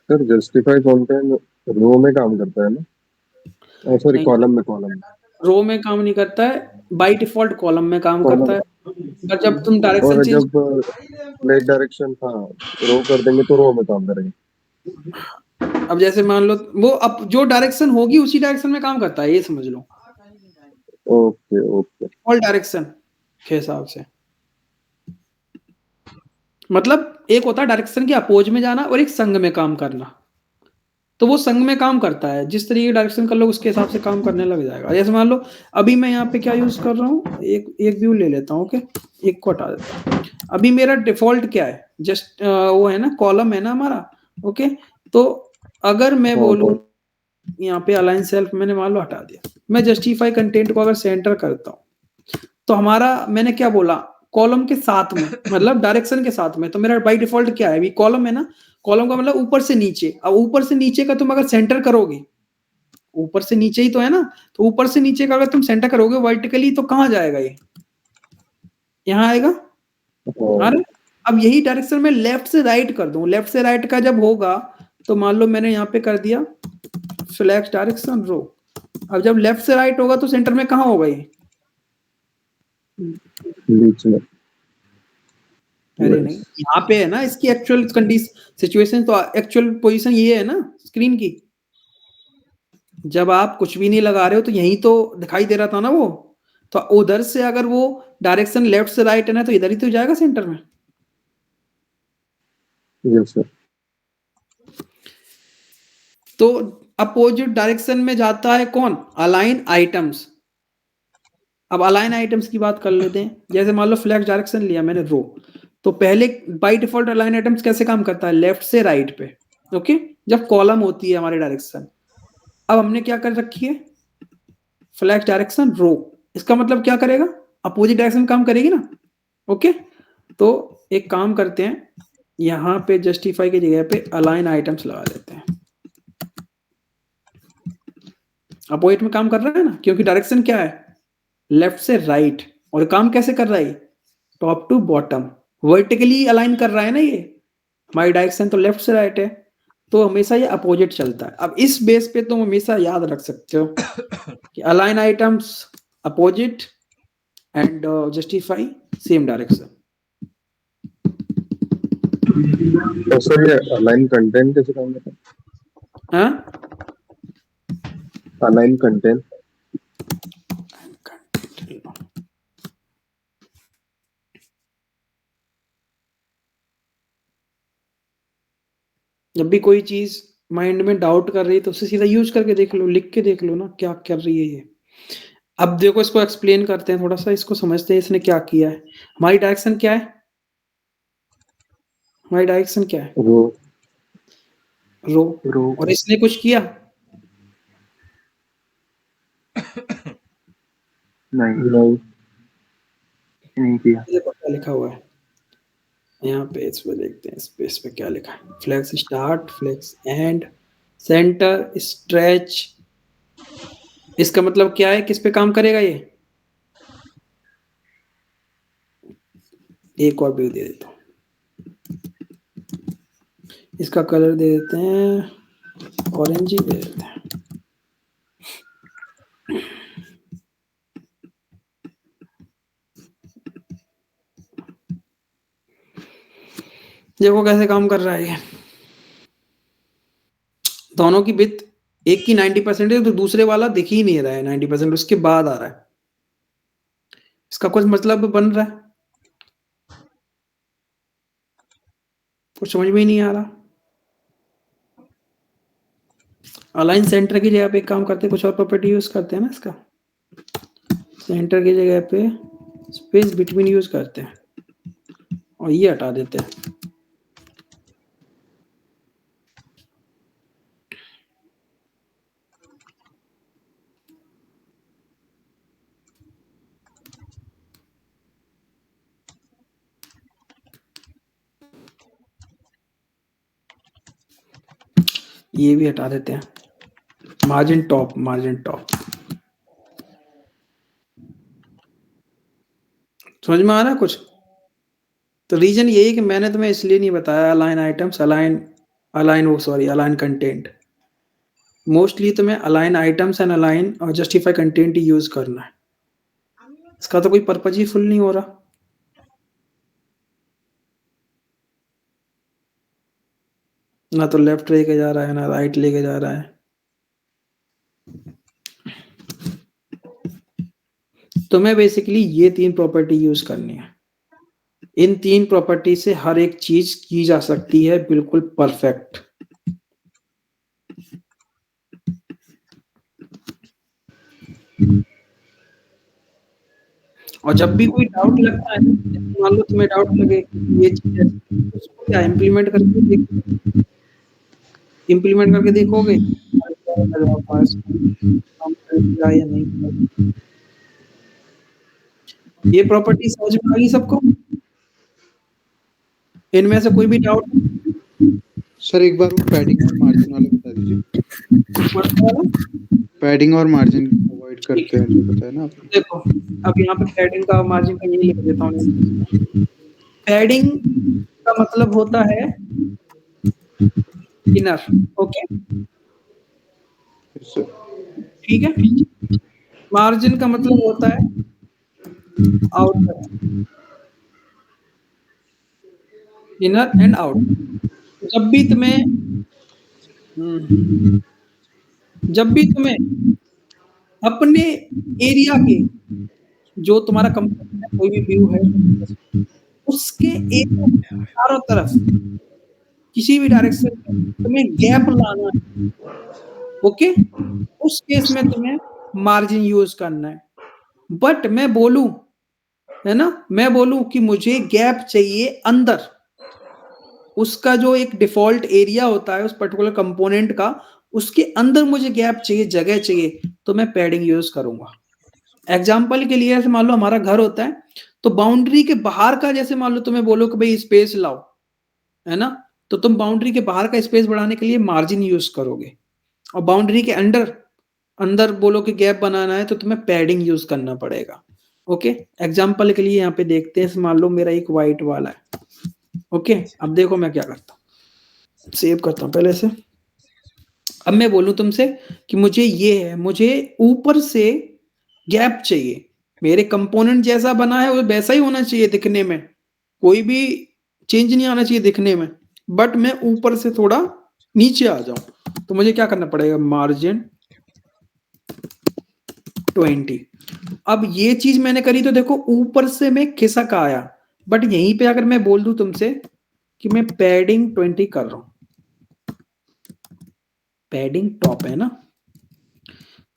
सर जस्टिफाई कंटेंट रो में काम करता है ना, सॉरी कॉलम में रो में काम नहीं करता है, बाय डिफॉल्ट कॉलम में काम करता है। और जब तुम डायरेक्शन और चेंज, जब फ्लैग डायरेक्शन रो कर देंगे तो रो में काम करेंगे। अब जैसे मान लो वो अब जो डायरेक्शन होगी उसी डायरेक्शन में काम करता है, ये समझ लो। ओके ऑल डायरेक्शन के हिसाब से, मतलब एक होता है डायरेक्शन के अपोज में जाना और एक संग में काम करना, तो वो संग में काम करता है, जिस तरीके की डायरेक्शन कर लो उसके हिसाब से काम करने लग जाएगा। जैसे मान लो अभी मैं यहाँ पे क्या यूज कर रहा हूँ, एक व्यू ले लेता हूँ, ओके, एक को हटा देता हूँ। अभी मेरा डिफॉल्ट क्या है, जस्ट वो है ना कॉलम है ना हमारा, ओके। तो अगर मैं बोलूँ यहाँ पे अलाइन सेल्फ मैंने मान लो हटा दिया, मैं जस्टिफाई कंटेंट को अगर सेंटर करता हूँ तो हमारा मैंने क्या बोला, कॉलम के साथ में मतलब डायरेक्शन के साथ में, तो मेरा बाय डिफॉल्ट क्या है, अभी कॉलम है ना, कॉलम का मतलब ऊपर से नीचे। अब ऊपर से नीचे का तुम अगर सेंटर करोगे, ऊपर से नीचे ही तो है ना, तो ऊपर से नीचे का अगर तुम सेंटर करोगे वर्टिकली तो कहाँ जाएगा ये, यहाँ आएगा। अरे अब यही डायरेक्शन में लेफ्ट से राइट कर दूं, लेफ्ट से राइट का जब होगा तो मान लो मैंने यहाँ पे कर दिया फ्लैक्स डायरेक्शन रो। अब जब लेफ्ट से राइट होगा तो सेंटर में कहाँ होगा ये? बीच में। अरे नहीं, यहाँ पे है ना इसकी एक्चुअल कंडीशन सिचुएशन, तो एक्चुअल पोजीशन ये है ना स्क्रीन की। जब आप कुछ भी नहीं लगा रहे हो तो यही तो दिखाई दे रहा था ना वो, तो उधर से अगर वो डायरेक्शन लेफ्ट से राइट है ना तो इधर ही तो जाएगा सेंटर में। Yes sir. तो अपोजिट डायरेक्शन में जाता है कौन? Align items. अब अलाइन आइटम्स की बात कर लेते हैं। जैसे मान लो फ्लैक्स डायरेक्शन लिया मैंने रो, तो पहले बाय डिफॉल्ट अलाइन आइटम्स कैसे काम करता है? लेफ्ट से राइट पे, ओके, जब कॉलम होती है हमारी डायरेक्शन। अब हमने क्या कर रखी है? फ्लैक्स डायरेक्शन रो। इसका मतलब क्या करेगा? अपोजिट डायरेक्शन काम करेगी ना, ओके। तो एक काम करते हैं, यहाँ पे जस्टिफाई की जगह पे अलाइन आइटम्स लगा देते हैं। अपोजिट में काम कर रहा है ना, क्योंकि डायरेक्शन क्या है? लेफ्ट से राइट। और काम कैसे कर रहा है? Top to bottom, vertically align कर रहा है ना ये। हमारी डायरेक्शन तो लेफ्ट से राइट है, तो हमेशा ये अपोजिट चलता है। अब इस बेस पे तुम हमेशा याद रख सकते हो कि align items opposite and justify same direction. तो सर ये अलाइन कंटेंट कैसे काम करता है? हाँ, अलाइन कंटेंट जब भी कोई चीज माइंड में डाउट कर रही है तो उसे सीधा यूज करके देख लो, लिख के देख लो ना क्या कर रही है ये। अब देखो इसको एक्सप्लेन करते हैं, थोड़ा सा इसको समझते हैं इसने क्या किया है। हमारी डायरेक्शन क्या है? हमारी डायरेक्शन क्या है? रो रो। और इसने कुछ किया? नहीं किया। देखो क्या लिखा हुआ है यहाँ पे, इस पे देखते हैं, इस पे क्या लिखा है। Flex start, flex end, centre, stretch. इसका मतलब क्या है? किस पे काम करेगा ये? एक और व्यू दे देता हूँ, इसका कलर दे देते हैं ऑरेंज ही दे देते हैं। देखो कैसे काम कर रहा है ये। दोनों की विड्थ एक की 90% है तो दूसरे वाला दिख ही नहीं रहा है 90%, उसके बाद आ रहा है। इसका कुछ मतलब बन रहा है? कुछ समझ में ही नहीं आ रहा। अलाइन सेंटर की जगह पे एक काम करते हैं, कुछ और प्रॉपर्टी यूज करते हैं ना इसका। सेंटर की जगह पे स्पेस बिटवीन यूज करते हैं और ये हटा देते हैं। ये भी हटा देते हैं। मार्जिन टॉप समझ में आ रहा है कुछ? तो रीजन यही है कि मैंने तुम्हें इसलिए नहीं बताया align items, align content. Mostly तुम्हें अलाइन आइटम्स एंड अलाइन और जस्टिफाई कंटेंट ही यूज करना है। इसका तो कोई पर्पज ही फुल नहीं हो रहा। ना तो लेफ्ट लेके जा रहा है ना राइट लेके जा रहा है। तुम्हें बेसिकली ये 3 प्रॉपर्टी यूज करनी है। इन 3 प्रॉपर्टी से हर एक चीज की जा सकती है बिल्कुल परफेक्ट। और जब भी कोई डाउट लगता है, मान लो तुम्हें डाउट लगे ये चीज है, उसको क्या इम्प्लीमेंट करके देखोगे या नहीं। ये प्रॉपर्टी समझ में आ गई सबको? इनमें से कोई भी डाउट? सर एक बार वो पैडिंग और मार्जिन वाला बता दीजिए। पैडिंग और मार्जिन अवॉइड करते हैं जो बताया ना आपने। देखो अब यहाँ पे पैडिंग का मार्जिन का ये लिख देता हूँ। पैडिंग का मतलब होता है इनर, ओके, Yes, sir. ठीक है। मार्जिन का मतलब होता है आउटर, इनर एंड आउटर। जब भी तुम्हें अपने एरिया के जो तुम्हारा कंपनी का कोई भी व्यू है उसके एरिया के चारों तरफ किसी भी डायरेक्शन में तुम्हें गैप लाना है, ओके, उस केस में तुम्हें मार्जिन यूज करना है। बट मैं बोलूं, है ना, मैं बोलूं कि मुझे गैप चाहिए अंदर, उसका जो एक डिफॉल्ट एरिया होता है उस पर्टिकुलर कंपोनेंट का, उसके अंदर मुझे गैप चाहिए, जगह चाहिए, तो मैं पैडिंग यूज करूंगा। एग्जाम्पल के लिए, जैसे मान लो हमारा घर होता है, तो बाउंड्री के बाहर का, जैसे मान लो तुम्हें बोलो कि भाई स्पेस लाओ, है ना, तो तुम बाउंड्री के बाहर का स्पेस बढ़ाने के लिए मार्जिन यूज करोगे, और बाउंड्री के अंदर बोलो कि गैप बनाना है तो तुम्हें पैडिंग यूज करना पड़ेगा। ओके, एग्जाम्पल के लिए यहाँ पे देखते हैं, मान लो मेरा एक व्हाइट वाला है, ओके, अब देखो मैं क्या करता हूँ, सेव करता हूँ पहले से। अब मैं बोलूं तुमसे कि मुझे ये है, मुझे ऊपर से गैप चाहिए, मेरे कंपोनेंट जैसा बना है वो वैसा ही होना चाहिए दिखने में, कोई भी चेंज नहीं आना चाहिए दिखने में, बट मैं ऊपर से थोड़ा नीचे आ जाऊं, तो मुझे क्या करना पड़ेगा, मार्जिन 20। अब ये चीज मैंने करी तो देखो ऊपर से मैं खिसक आया, बट यहीं पे अगर मैं बोल दूं तुमसे कि मैं पैडिंग 20 कर रहा हूं, पैडिंग टॉप है ना,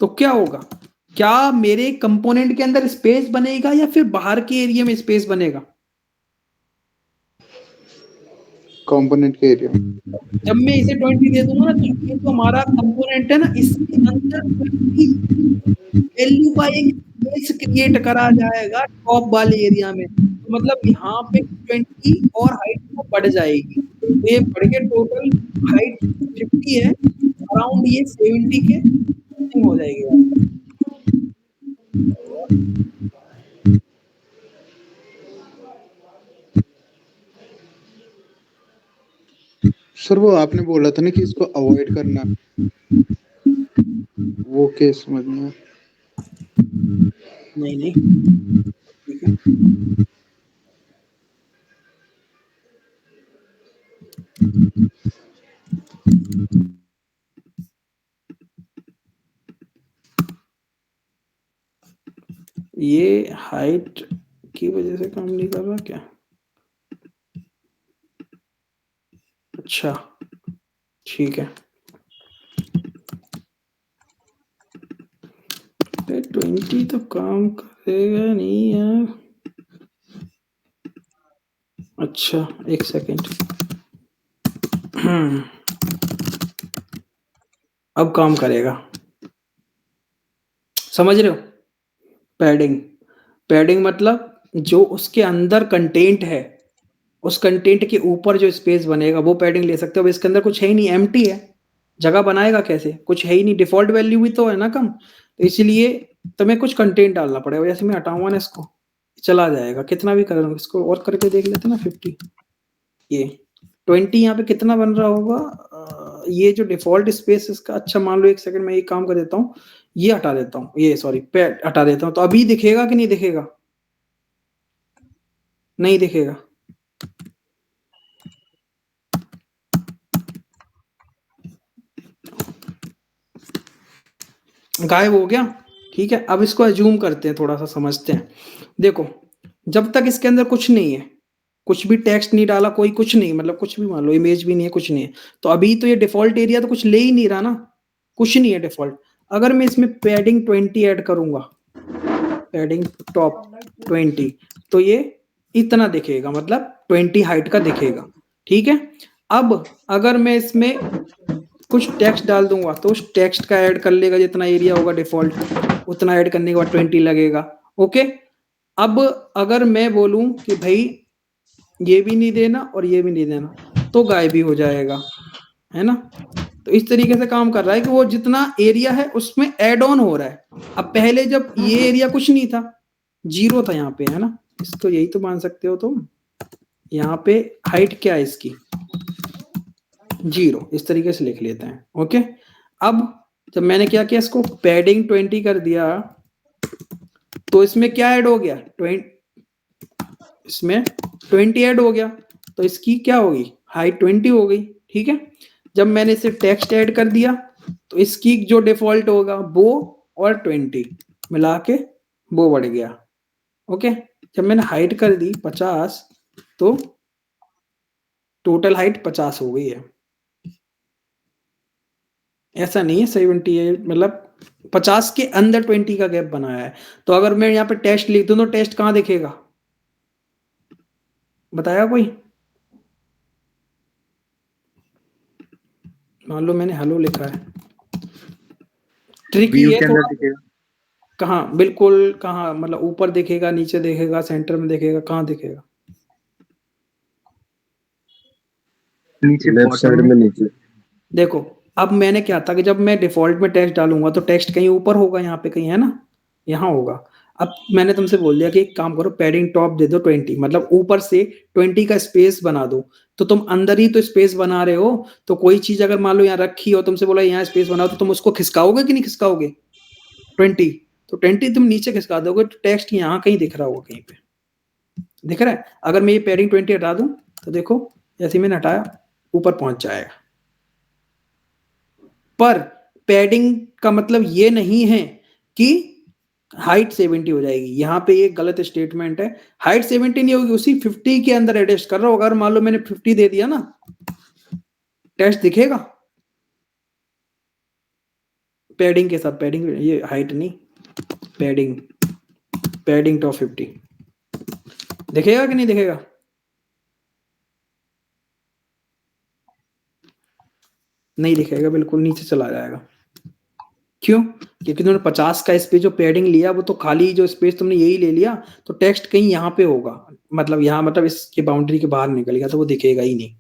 तो क्या होगा, क्या मेरे कंपोनेंट के अंदर स्पेस बनेगा या फिर बाहर के एरिया में स्पेस बनेगा? कंपोनेंट के एरिया में। जब मैं इसे 20 दे दूंगा ना, तो ये जो हमारा कंपोनेंट है ना, इसके अंदर 20 वैल्यू का एक स्पेस क्रिएट करा जाएगा टॉप वाले एरिया में, तो मतलब यहाँ पे 20 और हाइट वो बढ़ जाएगी, तो ये बढ़ के टोटल हाइट 50 है, अराउंड ये 70 के समथिंग हो जाएगी। सर वो आपने बोला था ना कि इसको अवॉइड करना, वो केस समझ में। नहीं ठीक है, ये हाइट की वजह से काम नहीं कर रहा क्या? अच्छा ठीक है, 20 तो काम करेगा नहीं यार। अच्छा एक सेकेंड, अब काम करेगा, समझ रहे हो? पैडिंग मतलब जो उसके अंदर कंटेंट है, उस कंटेंट के ऊपर जो स्पेस बनेगा वो पैडिंग ले सकते हो। अब इसके अंदर कुछ है ही नहीं, एम्प्टी है, जगह बनाएगा कैसे, कुछ है ही नहीं, डिफॉल्ट वैल्यू भी तो है ना कम, तो इसलिए तुम्हें कुछ कंटेंट डालना पड़ेगा। जैसे मैं हटाऊंगा ना इसको, चला जाएगा, कितना भी करूंगा, इसको और करके देख लेते ना, 50, ये 20 यहाँ पे कितना बन रहा होगा, ये जो डिफॉल्ट स्पेस इसका, अच्छा मान लो एक सेकंड में ये काम कर देता हूँ, ये हटा देता हूँ, ये सॉरी पैड हटा देता हूँ, तो अभी दिखेगा कि नहीं दिखेगा? नहीं दिखेगा, गायब हो गया। ठीक है, अब इसको अज्यूम करते हैं, थोड़ा सा समझते हैं। देखो, जब तक इसके अंदर कुछ नहीं है, कुछ भी टेक्स्ट नहीं डाला, कोई कुछ नहीं, मतलब कुछ भी मान लो, इमेज भी नहीं है, कुछ नहीं है, तो अभी तो ये डिफॉल्ट एरिया तो कुछ ले ही नहीं रहा ना, कुछ नहीं है डिफॉल्ट। अगर मैं इसमें पैडिंग 20 ऐड करूंगा, पैडिंग टॉप 20, तो ये इतना दिखेगा, मतलब 20 हाइट का दिखेगा। ठीक है, अब अगर मैं इसमें कुछ टेक्स्ट डाल दूंगा तो उस टेक्स्ट का ऐड कर लेगा, जितना एरिया होगा डिफॉल्ट उतना ऐड करने के बाद 20 लगेगा। ओके, अब अगर मैं बोलूं कि भाई ये भी नहीं देना और ये भी नहीं देना, तो गायब भी हो जाएगा, है ना। तो इस तरीके से काम कर रहा है कि वो जितना एरिया है उसमें ऐड ऑन हो रहा है। अब पहले जब ये एरिया कुछ नहीं था, 0 था यहाँ पे, है ना, इसको यही तो मान सकते हो तुम। यहाँ पे हाइट क्या है इसकी, 0, इस तरीके से लिख लेते हैं। ओके, अब जब मैंने क्या किया, इसको पैडिंग 20 कर दिया, तो इसमें क्या ऐड हो गया, 20, इसमें 20 ऐड हो गया, तो इसकी क्या होगी, हाइट 20 हो गई। ठीक है, जब मैंने इसे टेक्स्ट ऐड कर दिया, तो इसकी जो डिफॉल्ट होगा वो और 20 मिला के वो बढ़ गया। ओके, जब मैंने हाइट कर दी 50, तो टोटल हाइट 50 हो गई है। ऐसा नहीं है 70 है, मतलब 50 के अंदर 20 का गैप बनाया है। तो अगर मैं यहाँ पे टेस्ट लिख दूं तो टेस्ट कहाँ दिखेगा, बताया कोई? मान लो मैंने हेलो लिखा है, ट्रिक व्यू ये के है अंदर थोड़ा, दिखेगा। कहाँ, बिल्कुल कहाँ, मतलब ऊपर दिखेगा, नीचे दिखेगा, सेंटर में दिखेगा, कहाँ दिखेगा? नीचे लेफ्ट बॉटम साइड में। में नीचे। देखो, अब मैंने क्या था कि जब मैं डिफॉल्ट में टेक्स्ट डालूंगा तो टेक्स्ट कहीं ऊपर होगा, यहाँ पे कहीं, है ना, यहाँ होगा। अब मैंने तुमसे बोल दिया कि एक काम करो, पैडिंग टॉप दे दो 20, मतलब ऊपर से 20 का स्पेस बना दो। तो तुम अंदर ही तो स्पेस बना रहे हो, तो कोई चीज अगर मान लो यहाँ रखी हो, तुमसे बोला यहाँ स्पेस बनाओ, तो तुम उसको खिसकाओगे कि नहीं खिसकाओगे 20? तो 20 तुम नीचे खिसका दोगे, तो टेक्स्ट यहाँ कहीं दिख रहा होगा, कहीं पे दिख रहा है। अगर मैं ये पैडिंग 20 हटा दूं तो देखो, जैसे मैंने हटाया ऊपर पहुंच जाएगा। पर पैडिंग का मतलब ये नहीं है कि हाइट 70 हो जाएगी। यहाँ पे एक गलत स्टेटमेंट है, हाइट 70 नहीं होगी, उसी 50 के अंदर एडजस्ट कर रहा हूं। अगर मान लो मैंने 50 दे दिया ना, टेक्स्ट दिखेगा पैडिंग के साथ, पैडिंग ये हाइट नहीं, पैडिंग, पैडिंग टॉप 50 दिखेगा कि नहीं दिखेगा? नहीं दिखेगा, बिल्कुल नीचे चला जाएगा। क्यों? क्योंकि तुमने 50 का स्पेस जो पैडिंग लिया, वो तो खाली जो स्पेस तुमने यही ले लिया, तो टेक्स्ट कहीं यहाँ पे होगा, मतलब यहाँ, मतलब इसके बाउंड्री के बाहर निकल गया, तो वो दिखेगा ही नहीं।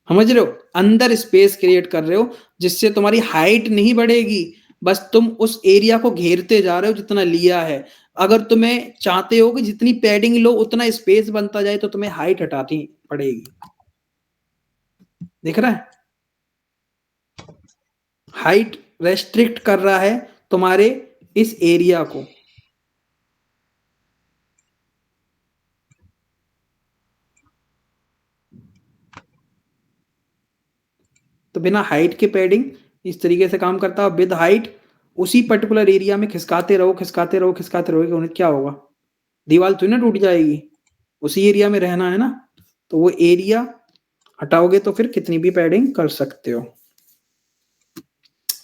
समझ रहे हो? अंदर स्पेस क्रिएट कर रहे हो, जिससे तुम्हारी हाइट नहीं बढ़ेगी, बस तुम उस एरिया को घेरते जा रहे हो जितना लिया है। अगर तुम्हें चाहते हो कि जितनी पैडिंग लो उतना स्पेस बनता जाए, तो तुम्हें हाइट हटानी पड़ेगी। दिख रहा है? हाइट रेस्ट्रिक्ट कर रहा है तुम्हारे इस एरिया को। तो बिना हाइट के पैडिंग इस तरीके से काम करता है। विद हाइट उसी पर्टिकुलर एरिया में खिसकाते रहो, खिसकाते रहो, खिसकाते रहोगे, क्या होगा, दीवार तो ना टूट जाएगी, उसी एरिया में रहना है ना। तो वो एरिया हटाओगे तो फिर कितनी भी पैडिंग कर सकते हो।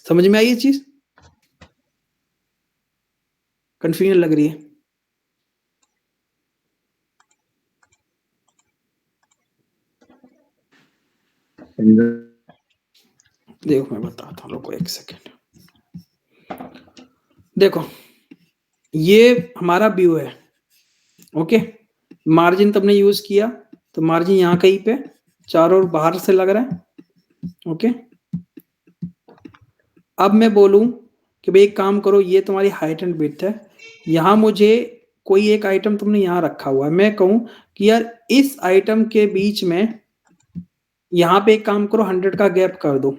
समझ में आई ये चीज? कंफ्यूजन लग रही है? देखो मैं बताता हूँ, रुको एक सेकेंड। देखो, ये हमारा व्यू है। ओके, मार्जिन तुमने यूज किया, तो मार्जिन यहाँ कहीं पे चारों ओर बाहर से लग रहा है। ओके, अब मैं बोलूं कि भाई एक काम करो, ये तुम्हारी हाइट एंड विड्थ है, यहाँ मुझे कोई एक आइटम तुमने यहाँ रखा हुआ है, मैं कहूं कि यार इस आइटम के बीच में यहाँ पे एक काम करो, 100 का गैप कर दो।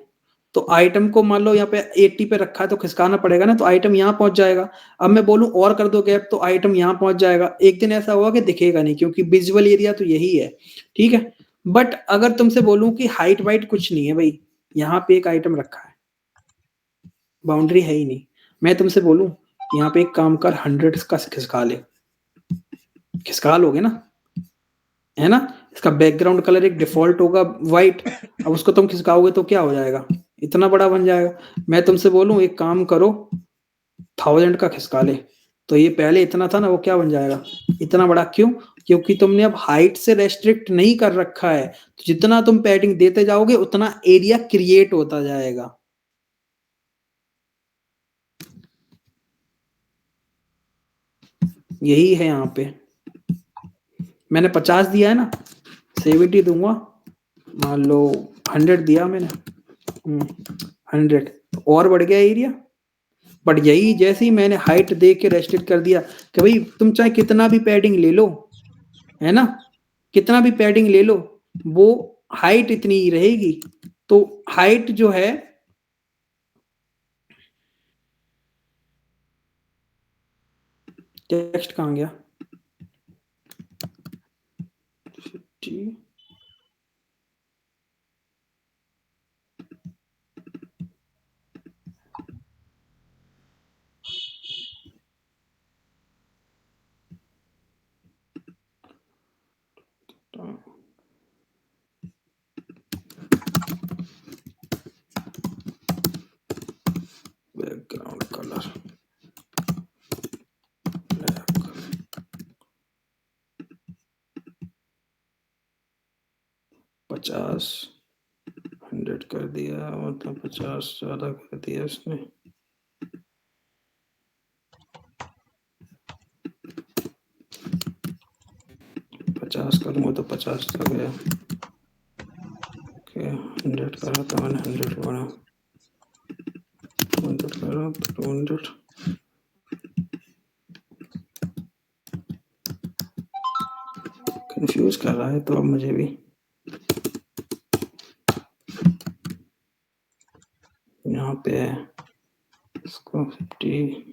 तो आइटम को मान लो यहाँ पे 80 पे रखा है, तो खिसकाना पड़ेगा ना, तो आइटम यहाँ पहुंच जाएगा। अब मैं बोलूं और कर दो गैप, तो आइटम यहाँ पहुंच जाएगा। एक दिन ऐसा होगा कि दिखेगा नहीं, क्योंकि विजुअल एरिया तो यही है। ठीक है, बट अगर तुमसे बोलूं कि हाइट वाइट कुछ नहीं है भाई, यहाँ पे एक आइटम रखा है, बाउंड्री है ही नहीं, मैं तुमसे बोलूं यहाँ पे एक काम कर, 100 का खिसका ले, खिसका लोगे ना, है ना। इसका बैकग्राउंड कलर एक डिफॉल्ट होगा व्हाइट, अब उसको तुम खिसकाओगे तो क्या हो जाएगा, इतना बड़ा बन जाएगा। मैं तुमसे बोलूं एक काम करो, 1000 का खिसका ले, तो ये पहले इतना था ना, वो क्या बन जाएगा, इतना बड़ा। क्यों? क्योंकि तुमने अब हाइट से रेस्ट्रिक्ट नहीं कर रखा है, तो जितना तुम पैडिंग देते जाओगे उतना एरिया क्रिएट होता जाएगा। यही है यहाँ पे, मैंने 50 दिया है ना, 70 दूंगा, मान लो 100 दिया मैंने, 100, और बढ़ गया एरिया। बट यही जैसे ही मैंने हाइट दे के रेस्ट्रिक्ट कर दिया कि भाई तुम चाहे कितना भी पैडिंग ले लो, है ना, कितना भी पैडिंग ले लो, वो हाइट इतनी ही रहेगी। तो हाइट जो है टेक्स्ट कहाँ गया? 50 बैकग्राउंड कलर 50 100 कर दिया, मतलब 50 ज्यादा कर दिया इसने। पचास करूंगा तो 50 का गया। ओके 100 करा तो 100 बना, 100 करा तो 200। कंफ्यूज कर रहा है तो अब मुझे भी। यहाँ पे है इसको 50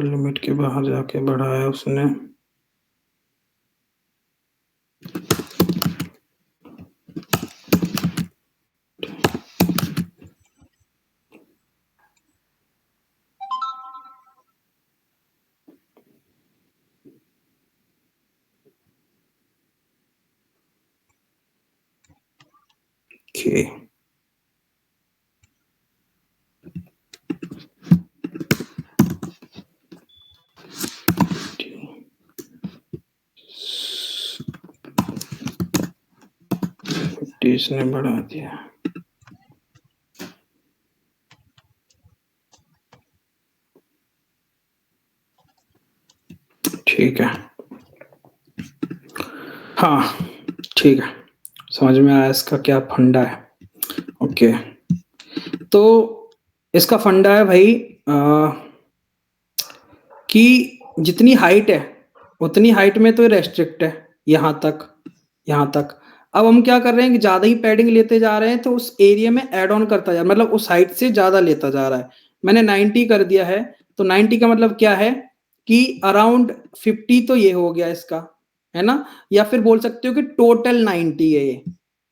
लिमिट के बाहर जाके बढ़ाया उसने। ओके इसने बढ़ा दिया। ठीक है, हाँ ठीक है, समझ में आया इसका क्या फंडा है। ओके तो इसका फंडा है भाई कि जितनी हाइट है उतनी हाइट में तो रेस्ट्रिक्ट है यहाँ तक, यहाँ तक। अब हम क्या कर रहे हैं कि ज्यादा ही पैडिंग लेते जा रहे हैं तो उस एरिया में ऐड ऑन करता जा, मतलब उस हाइट से ज्यादा लेता जा रहा है। मैंने 90 कर दिया है, तो 90 का मतलब क्या है कि अराउंड 50 तो ये हो गया इसका, है ना, या फिर बोल सकते हो कि टोटल 90 है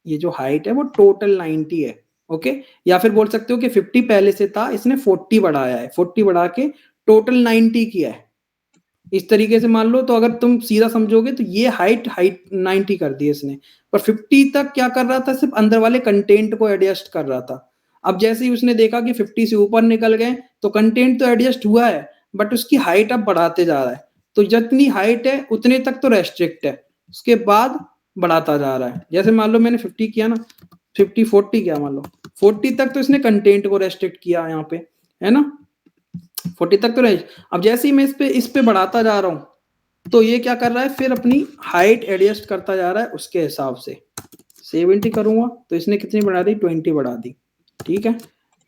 ये जो हाइट है वो टोटल 90 है। ओके, या फिर बोल सकते हो कि 50 पहले से था, इसने 40 बढ़ाया है, 40 बढ़ा के टोटल 90 किया है। इस तरीके से मान लो, तो अगर तुम सीधा समझोगे तो ये हाइट 90 कर दी इसने, पर 50 तक क्या कर रहा था, सिर्फ अंदर वाले कंटेंट को एडजस्ट कर रहा था। अब जैसे ही उसने देखा कि 50 से ऊपर निकल गए तो कंटेंट तो एडजस्ट हुआ है, बट उसकी हाइट अब बढ़ाते जा रहा है। तो जितनी हाइट है उतने तक तो रेस्ट्रिक्ट है, उसके बाद बढ़ाता जा रहा है। जैसे मान लो मैंने 50 किया ना, 50 40 किया, मान लो 40 तक तो इसने कंटेंट को रेस्ट्रिक्ट किया यहाँ पे, है ना, 40 तक तो रहे। अब जैसे ही मैं इस पे बढ़ाता जा रहा हूं तो ये क्या कर रहा है, फिर अपनी हाइट एडजस्ट करता जा रहा है उसके हिसाब से। 70 करूंगा तो इसने कितनी बढ़ा दी, 20 बढ़ा दी। ठीक है,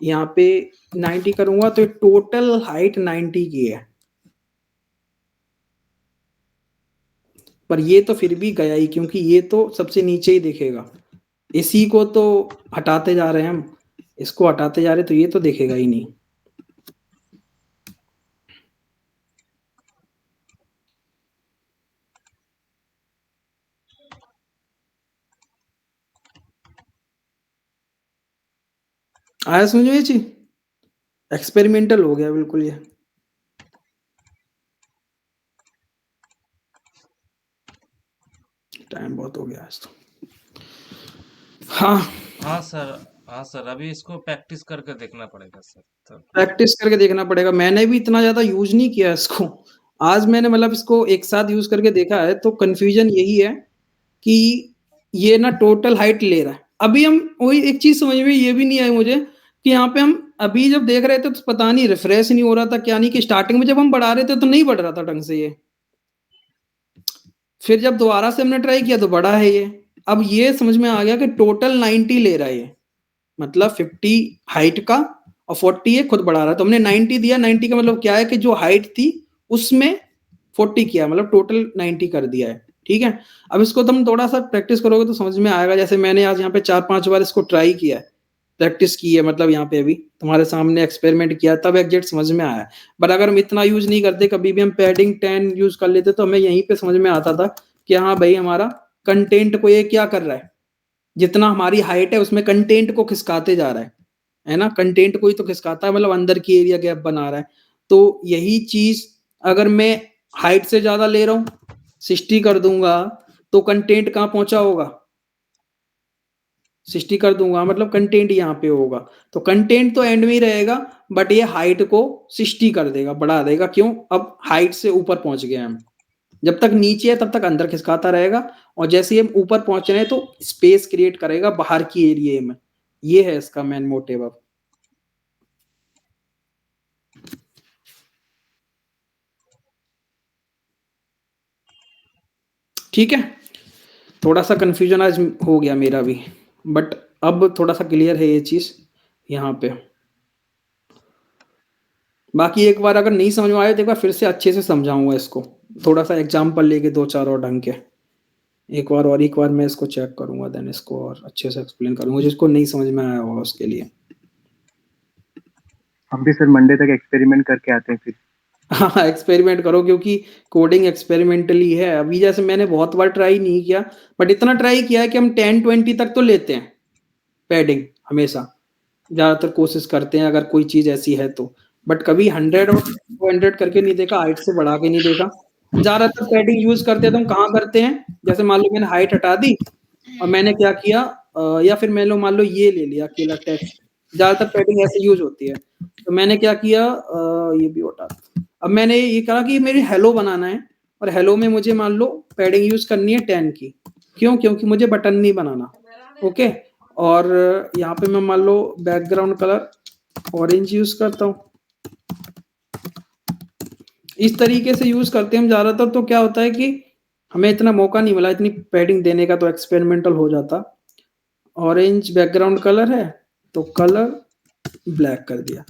यहाँ पे 90 करूंगा तो टोटल हाइट 90 की है, पर ये तो फिर भी गया ही, क्योंकि ये तो सबसे नीचे ही दिखेगा। इसी को तो हटाते जा रहे हैं हम, इसको हटाते जा रहे हैं, तो ये तो दिखेगा ही नहीं। आया समझ में ये चीज? एक्सपेरिमेंटल हो गया बिल्कुल ये। टाइम बहुत हो गया आज तो। हाँ हाँ सर अभी इसको प्रैक्टिस करके देखना पड़ेगा सर। तो प्रैक्टिस करके देखना पड़ेगा। मैंने भी इतना ज्यादा यूज नहीं किया इसको, आज मैंने मतलब इसको एक साथ यूज करके देखा है, तो कंफ्यूजन यही है कि ये ना टोटल हाइट ले रहा है। अभी हम वही एक चीज समझ में ये भी नहीं आई मुझे कि यहाँ पे हम अभी जब देख रहे थे तो पता नहीं रिफ्रेश नहीं हो रहा था क्या नहीं, कि स्टार्टिंग में जब हम बढ़ा रहे थे तो नहीं बढ़ रहा था ढंग से ये, फिर जब दोबारा से हमने ट्राई किया तो बढ़ा है ये। अब ये समझ में आ गया कि टोटल 90 ले रहा है ये, मतलब 50 हाइट का और 40 ये खुद बढ़ा रहा है। तो हमने 90 दिया, 90 का मतलब क्या है कि जो हाइट थी उसमें 40 किया, मतलब टोटल 90 कर दिया है। ठीक है, अब इसको तुम थोड़ा सा प्रैक्टिस करोगे तो समझ में आएगा। जैसे मैंने आज यहाँ पे 4-5 बार इसको ट्राई किया है, प्रैक्टिस की है, मतलब यहाँ पे अभी तुम्हारे सामने एक्सपेरिमेंट किया तब एग्जैक्ट समझ में आया। बट अगर हम इतना यूज नहीं करते, कभी भी हम पैडिंग 10 यूज कर लेते तो हमें यहीं पे समझ में आता था कि हाँ भाई हमारा कंटेंट को ये क्या कर रहा है, जितना हमारी हाइट है उसमें कंटेंट को खिसकाते जा रहा है ना, कंटेंट को ही तो खिसकाता है, मतलब अंदर की एरिया गैप बना रहा है। तो यही चीज अगर मैं हाइट से ज्यादा ले रहा हूं, 60 कर दूंगा, तो कंटेंट कहां पहुंचा होगा, 60 कर दूंगा, मतलब कंटेंट यहाँ पे होगा। तो कंटेंट तो एंड में ही रहेगा, बट ये हाइट को 60 कर देगा, बढ़ा देगा। क्यों? अब हाइट से ऊपर पहुंच गए हम, जब तक नीचे है तब तक अंदर खिसकाता रहेगा, और जैसे ही हम ऊपर पहुंच रहे हैं तो स्पेस क्रिएट करेगा बाहर की एरिया में। ये है इसका मेन मोटिव। अब ठीक है, थोड़ा सा कंफ्यूजन आज हो गया मेरा भी, बट अब थोड़ा सा क्लियर है ये चीज यहाँ पे। बाकी एक बार अगर नहीं समझ में आया तो एक बार फिर से अच्छे से समझाऊंगा इसको, थोड़ा सा एग्जाम्पल लेके 2-4 और ढंग के, एक बार मैं इसको चेक करूंगा, देन इसको और अच्छे से एक्सप्लेन करूंगा जिसको नहीं समझ में आया होगा उसके लिए। हम भी सर मंडे तक एक्सपेरिमेंट करके आते हैं फिर। हाँ एक्सपेरिमेंट करो, क्योंकि कोडिंग एक्सपेरिमेंटली है। अभी जैसे मैंने बहुत बार ट्राई नहीं किया, बट इतना ट्राई किया है कि हम 10-20 तक तो लेते हैं पैडिंग, हमेशा ज्यादातर कोशिश करते हैं अगर कोई चीज ऐसी है तो। बट कभी 100 और 200 करके नहीं देखा, हाइट से बढ़ा के नहीं देखा। ज्यादातर पैडिंग यूज करते हैं तो हम कहाँ करते हैं, जैसे मान लो मैंने हाइट हटा दी और मैंने क्या किया, या फिर मान लो ये ले लिया अकेला टेक्स्ट, ज्यादातर पैडिंग ऐसे यूज होती है। तो मैंने क्या किया, ये भी हटा, अब मैंने ये कहा कि मेरे हेलो बनाना है, और हेलो में मुझे मान लो पैडिंग यूज करनी है 10 की। क्यों? क्योंकि मुझे बटन नहीं बनाना। ओके, और यहाँ पे मैं मान लो बैकग्राउंड कलर ऑरेंज यूज करता हूँ। इस तरीके से यूज करते हैं हम ज्यादातर। तो क्या होता है कि हमें इतना मौका नहीं मिला इतनी पैडिंग देने का, तो एक्सपेरिमेंटल हो जाता। ऑरेंज बैकग्राउंड कलर है तो कलर ब्लैक कर दिया।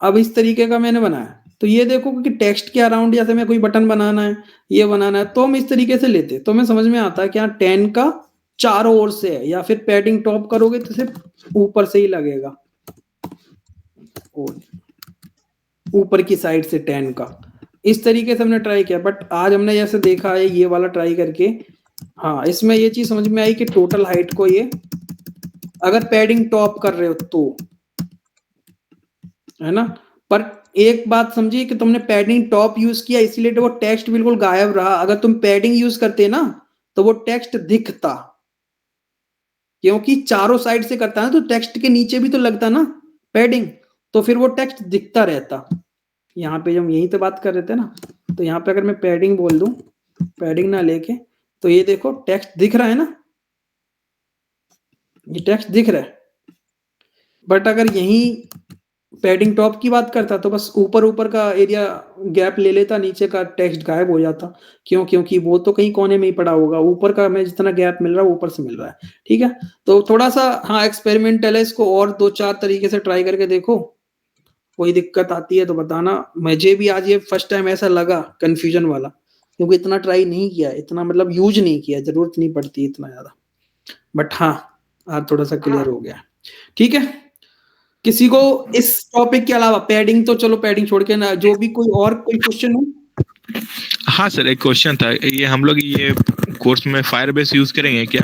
अब इस तरीके का मैंने बनाया, तो ये देखो कि टेक्स्ट के अराउंड जैसे मैं कोई बटन बनाना है, ये बनाना है, तो हम इस तरीके से लेते, तो हमें समझ में आता है कि हाँ 10 का चारों ओर से है, या फिर पैडिंग टॉप करोगे तो सिर्फ ऊपर से ही लगेगा, ऊपर की साइड से 10 का। इस तरीके से हमने ट्राई किया। बट आज हमने जैसे देखा है ये वाला ट्राई करके, हाँ इसमें ये चीज समझ में आई कि टोटल हाइट को ये अगर पैडिंग टॉप कर रहे हो तो, है ना। पर एक बात समझिए कि तुमने पैडिंग टॉप यूज किया इसलिए तो वो टेक्स्ट बिल्कुल गायब रहा। अगर तुम पैडिंग यूज करते ना तो वो टेक्स्ट दिखता, क्योंकि चारों साइड से करता है तो टेक्स्ट के नीचे भी तो लगता ना पैडिंग, तो फिर वो टेक्स्ट दिखता रहता। यहाँ पे हम यही तो बात कर रहे थे ना, तो यहाँ पे अगर मैं पैडिंग बोल दूं, पैडिंग ना लेके, तो ये देखो टेक्स्ट दिख रहा है ना, ये टेक्स्ट दिख रहा है। बट अगर यही पैडिंग टॉप की बात करता तो बस ऊपर ऊपर का एरिया गैप ले लेता, नीचे का टेक्स्ट गायब हो जाता। क्यों? क्योंकि वो तो कहीं कोने में ही पड़ा होगा, ऊपर का हमें जितना गैप मिल रहा है ऊपर से मिल रहा है। ठीक है, तो थोड़ा सा हाँ एक्सपेरिमेंटल है, इसको और 2-4 तरीके से ट्राई करके देखो, कोई दिक्कत आती है तो बताना। मुझे भी आज ये फर्स्ट टाइम ऐसा लगा कंफ्यूजन वाला, क्योंकि इतना ट्राई नहीं किया, इतना मतलब यूज नहीं किया, जरूरत नहीं पड़ती इतना ज्यादा। बट हाँ आज थोड़ा सा क्लियर हो गया। ठीक है, किसी को इस टॉपिक के अलावा, पैडिंग तो चलो पैडिंग छोड़ के ना, जो भी कोई और कोई क्वेश्चन हो? हाँ सर, एक क्वेश्चन था, ये हम लोग ये कोर्स में फायरबेस यूज करेंगे क्या?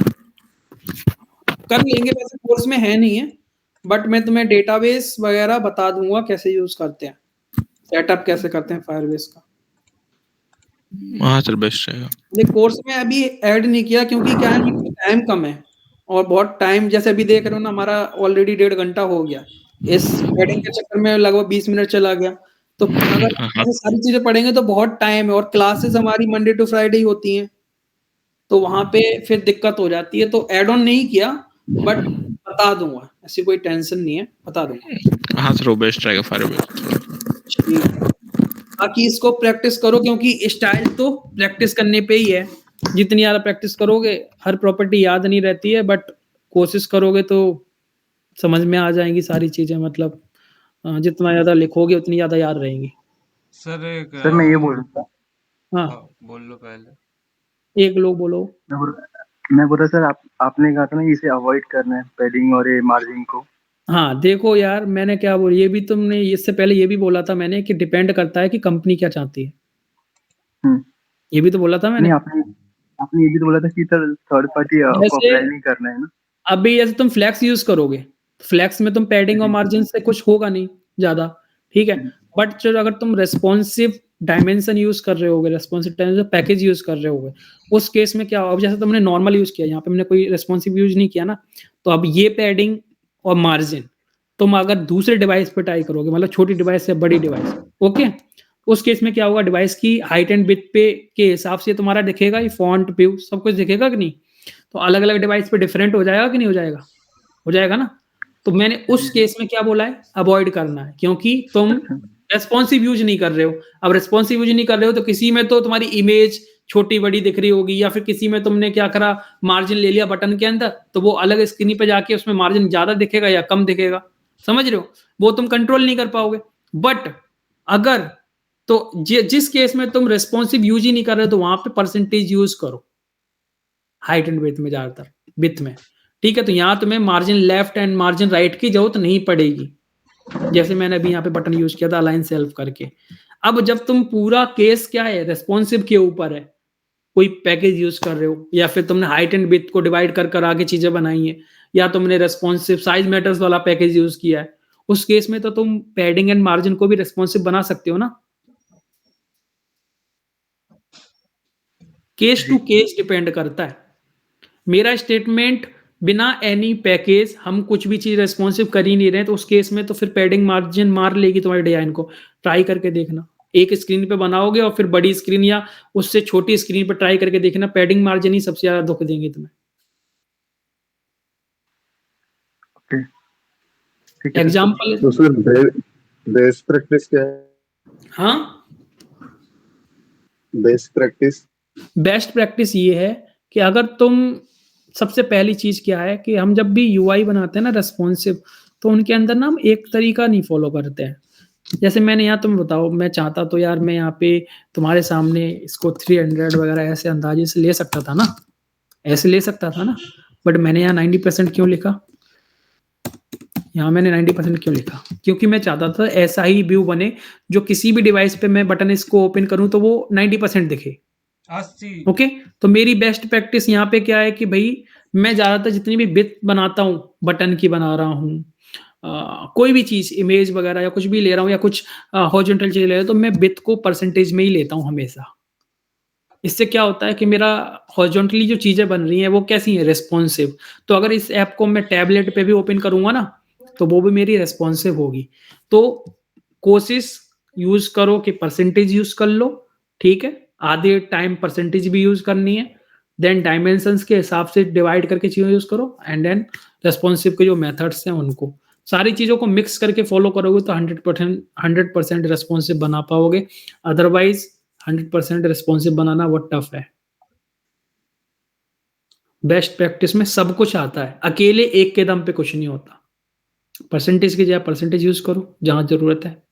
कर लेंगे, वैसे कोर्स में है नहीं है, बट मैं तुम्हें डेटाबेस वगैरह बता दूंगा कैसे यूज करते हैं, सेटअप कैसे करते हैं फायरबेस का। हाँ सर, बेस्ट रहेगा। ये कोर्स में अभी ऐड नहीं किया, क्योंकि क्या है टाइम कम है, और बहुत टाइम जैसे अभी देख रहे हो ना, हमारा ऑलरेडी 1.5 घंटा हो गया, इस पैडिंग के चक्कर में लगभग 20 मिनट चला गया। तो अगर ऐसे सारी चीजें पढ़ेंगे तो बहुत टाइम है, और क्लासेस हमारी मंडे टू फ्राइडे ही होती हैं, तो वहां पे फिर दिक्कत हो जाती है। तो एड ऑन नहीं किया, बट बता दूंगा, ऐसी कोई टेंशन नहीं है, बता दूंगा। हाँ सर, वो बेस्ट रहेगा फायरबेस। बाकी इसको प्रैक्टिस करो, क्योंकि स्टाइल तो प्रैक्टिस करने पे ही है। जितनी ज्यादा प्रैक्टिस करोगे, हर प्रॉपर्टी याद नहीं रहती है, बट कोशिश करोगे तो समझ में आ जाएंगी सारी चीजें। मतलब जितना ज्यादा लिखोगे उतनी ज्यादा याद रहेंगी। सर एक सर मैं ये बोल रहा था, हाँ, हाँ, बोल लो पहले। एक लोग बोलो। मैं बोल रहा सर, आपने कहा था ना इसे अवॉइड करना है, पैडिंग और ये मार्जिन को। हाँ देखो यार, मैंने क्या बोल, ये भी तुमने इससे पहले ये भी बोला था मैंने कि डिपेंड करता है कि कंपनी क्या चाहती है। हम्म, ये भी तो बोला था मैंने। नहीं आपने ये भी तो बोला था कि सर थर्ड पार्टी को जैसे अप्लाई नहीं करना है ना। अभी जैसे तुम फ्लैक्स यूज करोगे, फ्लैक्स में तुम पैडिंग और मार्जिन से कुछ होगा नहीं ज्यादा, ठीक है। बट जो अगर तुम रेस्पॉन्सिव डायमेंशन यूज कर रहे होगे, रेस्पॉन्सिव पैकेज यूज कर रहे होगे, उस केस में क्या होगा, अब जैसे तुमने नॉर्मल यूज किया, यहाँ पे मैंने कोई रेस्पॉन्सिव यूज नहीं किया ना, तो अब ये पैडिंग और मार्जिन तुम अगर दूसरे डिवाइस पे ट्राई करोगे, मतलब छोटी डिवाइस से बड़ी डिवाइस, ओके, उस केस में क्या होगा, डिवाइस की हाइट एंड विड्थ पे के हिसाब से तुम्हारा दिखेगा, ये फॉन्ट व्यू सब कुछ दिखेगा कि नहीं। तो अलग अलग डिवाइस पे डिफरेंट हो जाएगा कि नहीं हो जाएगा, हो जाएगा ना। तो मैंने उस केस में क्या बोला है, अवॉइड करना है, क्योंकि तुम रेस्पॉन्सिव यूज नहीं कर रहे हो। अब रेस्पॉन्सिव यूज नहीं कर रहे हो तो किसी में तो तुम्हारी इमेज छोटी बड़ी दिख रही होगी, या फिर किसी में तुमने क्या करा, मार्जिन ले लिया बटन के अंदर, तो वो अलग स्क्रीन पे जाके उसमें मार्जिन ज्यादा दिखेगा या कम दिखेगा, समझ रहे हो, वो तुम कंट्रोल नहीं कर पाओगे। बट अगर तो जिस केस में तुम रेस्पॉन्सिव यूज ही नहीं कर रहे हो, तो वहां पे परसेंटेज यूज करो हाइट एंड विड्थ में, ज्यादातर विड्थ में, ठीक है। तो यहाँ तुम्हें margin left and margin right की जरूरत नहीं पड़ेगी, जैसे मैंने अभी यहाँ पे बटन यूज किया था अलाइन सेल्फ करके। अब जब तुम पूरा केस क्या है, रेस्पॉन्सिव के ऊपर है, कोई पैकेज यूज कर रहे हो, या फिर तुमने हाइट एंड विड्थ को डिवाइड कर आगे चीजें बनाई है, या तुमने रेस्पॉन्सिव साइज मैटर्स वाला पैकेज यूज किया है, उस केस में तो तुम पैडिंग एंड मार्जिन को भी रेस्पॉन्सिव बना सकते हो ना। केस टू केस डिपेंड करता है। मेरा स्टेटमेंट बिना एनी पैकेज हम कुछ भी चीज रेस्पॉन्सिव कर ही नहीं रहे, तो उस केस में तो फिर पैडिंग मार्जिन मार लेगी तुम्हारे डिजाइन को। ट्राई करके देखना, एक स्क्रीन पे बनाओगे और फिर बड़ी स्क्रीन या उससे छोटी स्क्रीन पे ट्राई करके देखना, पैडिंग मार्जिन ही सबसे ज्यादा दुख देंगे तुम्हें। एग्जाम्पल तो सर बेस्ट प्रैक्टिस क्या है? हाँ, बेस्ट प्रैक्टिस बेस्ट प्रैक्टिस ये है कि अगर तुम, सबसे पहली चीज क्या है कि हम जब भी यूआई बनाते हैं ना रेस्पॉन्सिव, तो उनके अंदर ना हम एक तरीका नहीं फॉलो करते हैं। जैसे मैंने यहाँ, तुम बताओ, मैं चाहता तो यार मैं यहाँ पे तुम्हारे सामने इसको 300 वगैरह ऐसे अंदाजे से ले सकता था ना, ऐसे ले सकता था ना, बट मैंने यहाँ 90% क्यों लिखा, यहाँ मैंने 90% क्यों लिखा, क्योंकि मैं चाहता था ऐसा ही व्यू बने जो किसी भी डिवाइस पे मैं बटन इसको ओपन करूं तो वो 90% दिखे। 80 ओके, तो मेरी बेस्ट प्रैक्टिस यहाँ पे क्या है कि भाई मैं ज्यादातर जितनी भी विड्थ बनाता हूँ, बटन की बना रहा हूँ, कोई भी चीज इमेज वगैरह या कुछ भी ले रहा हूँ, या कुछ हॉरिजॉन्टल चीज ले रहा हूँ, तो मैं विड्थ को परसेंटेज में ही लेता हूँ हमेशा। इससे क्या होता है कि मेरा हॉरिजॉन्टली जो चीजें बन रही हैं वो कैसी हैं, रेस्पॉन्सिव। तो अगर इस ऐप को मैं टैबलेट पे भी ओपन करूंगा ना, तो वो भी मेरी रेस्पॉन्सिव होगी। तो कोशिश यूज करो कि परसेंटेज यूज कर लो, ठीक है, आधे टाइम परसेंटेज भी यूज करनी है, देन डायमेंशंस के हिसाब से डिवाइड करके चीजें यूज करो, एंड देन रेस्पॉन्सिव के जो मेथड्स हैं उनको, सारी चीजों को मिक्स करके फॉलो करोगे तो 100% रेस्पॉन्सिव बना पाओगे। अदरवाइज 100% रेस्पॉन्सिव बनाना वो टफ है। बेस्ट प्रैक्टिस में सब कुछ आता है, अकेले एक के दम पे कुछ नहीं होता। परसेंटेज की जगह परसेंटेज यूज करो जहां जरूरत है।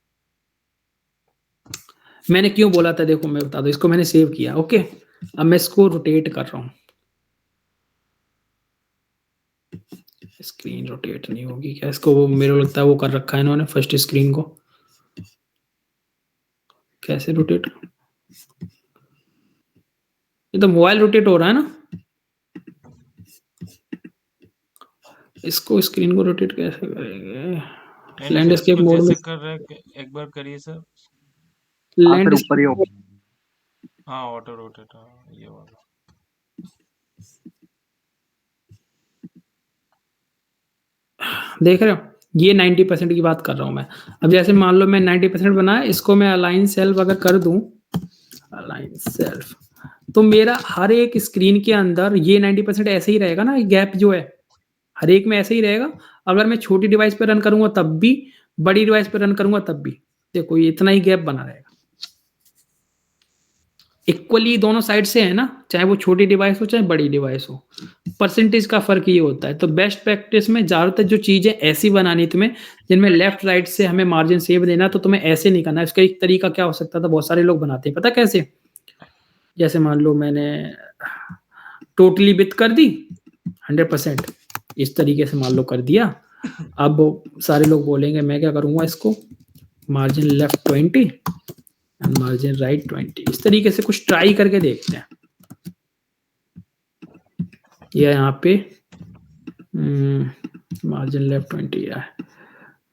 मैंने क्यों बोला था देखो, मैं बता दूं, इसको मैंने सेव किया, ओके। अब मैं इसको रोटेट कर रहा हूं, स्क्रीन रोटेट नहीं होगी क्या, इसको वो मेरे को लगता है वो कर रखा है इन्होंने फर्स्ट स्क्रीन को, कैसे रोटेट, ये तो मोबाइल रोटेट हो रहा है ना, इसको स्क्रीन को रोटेट कैसे करेंगे, लैंडस्केप मोड में, कर रहे हैं, एक बार करिए सर। ऊपर ही लैंडस्केप, हाँ ऑटो रोटेट, ये वाला। देख रहे हो, ये 90% की बात कर रहा हूं मैं। अब जैसे मान लो मैं 90% बनाया, इसको मैं अलाइन सेल्फ अगर कर दूं, अलाइन सेल्फ, तो मेरा हर एक स्क्रीन के अंदर ये 90% ऐसे ही रहेगा ना, गैप जो है हर एक में ऐसे ही रहेगा। अगर मैं छोटी डिवाइस पे रन करूंगा तब भी, बड़ी डिवाइस पे रन करूंगा तब भी, देखो ये इतना ही गैप बना रहेगा। इक्वली दोनों साइड से है ना, चाहे वो छोटी डिवाइस हो चाहे बड़ी डिवाइस हो, परसेंटेज का फर्क ये होता है। तो बेस्ट प्रैक्टिस में ज्यादातर जो चीजें ऐसी बनानी तुम्हें, जिनमें लेफ्ट राइट से हमें मार्जिन सेव देना, तो तुम्हें ऐसे नहीं करना। इसका एक तरीका क्या हो सकता था, बहुत सारे लोग बनाते हैं, पता कैसे? जैसे मान लो मैंने टोटली विथ कर दी 100%, इस तरीके से मान लो कर दिया। अब सारे लोग बोलेंगे मैं क्या करूंगा, इसको margin left 20 and margin right 20, इस तरीके से कुछ ट्राई करके देखते हैं। ये यहाँ पे मार्जिन लेफ्ट 20 है,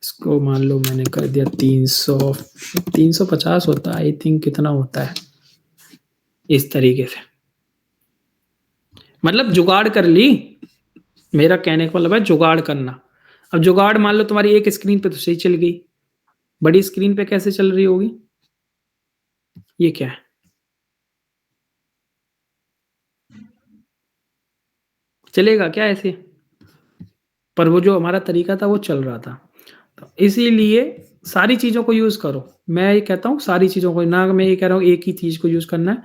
इसको मान लो मैंने कर दिया 350 होता है आई थिंक, कितना होता है इस तरीके से, मतलब जुगाड़ कर ली। मेरा कहने का मतलब है जुगाड़ करना। अब जुगाड़ मान लो तुम्हारी एक स्क्रीन पे तो सही चल गई, बड़ी स्क्रीन पे कैसे चल रही होगी? ये क्या है? चलेगा क्या ऐसे? पर वो जो हमारा तरीका था वो चल रहा था। तो इसीलिए सारी चीजों को यूज करो। मैं ये कहता हूँ सारी चीजों को, ना मैं ये कह रहा हूँ एक ही चीज को यूज करना है।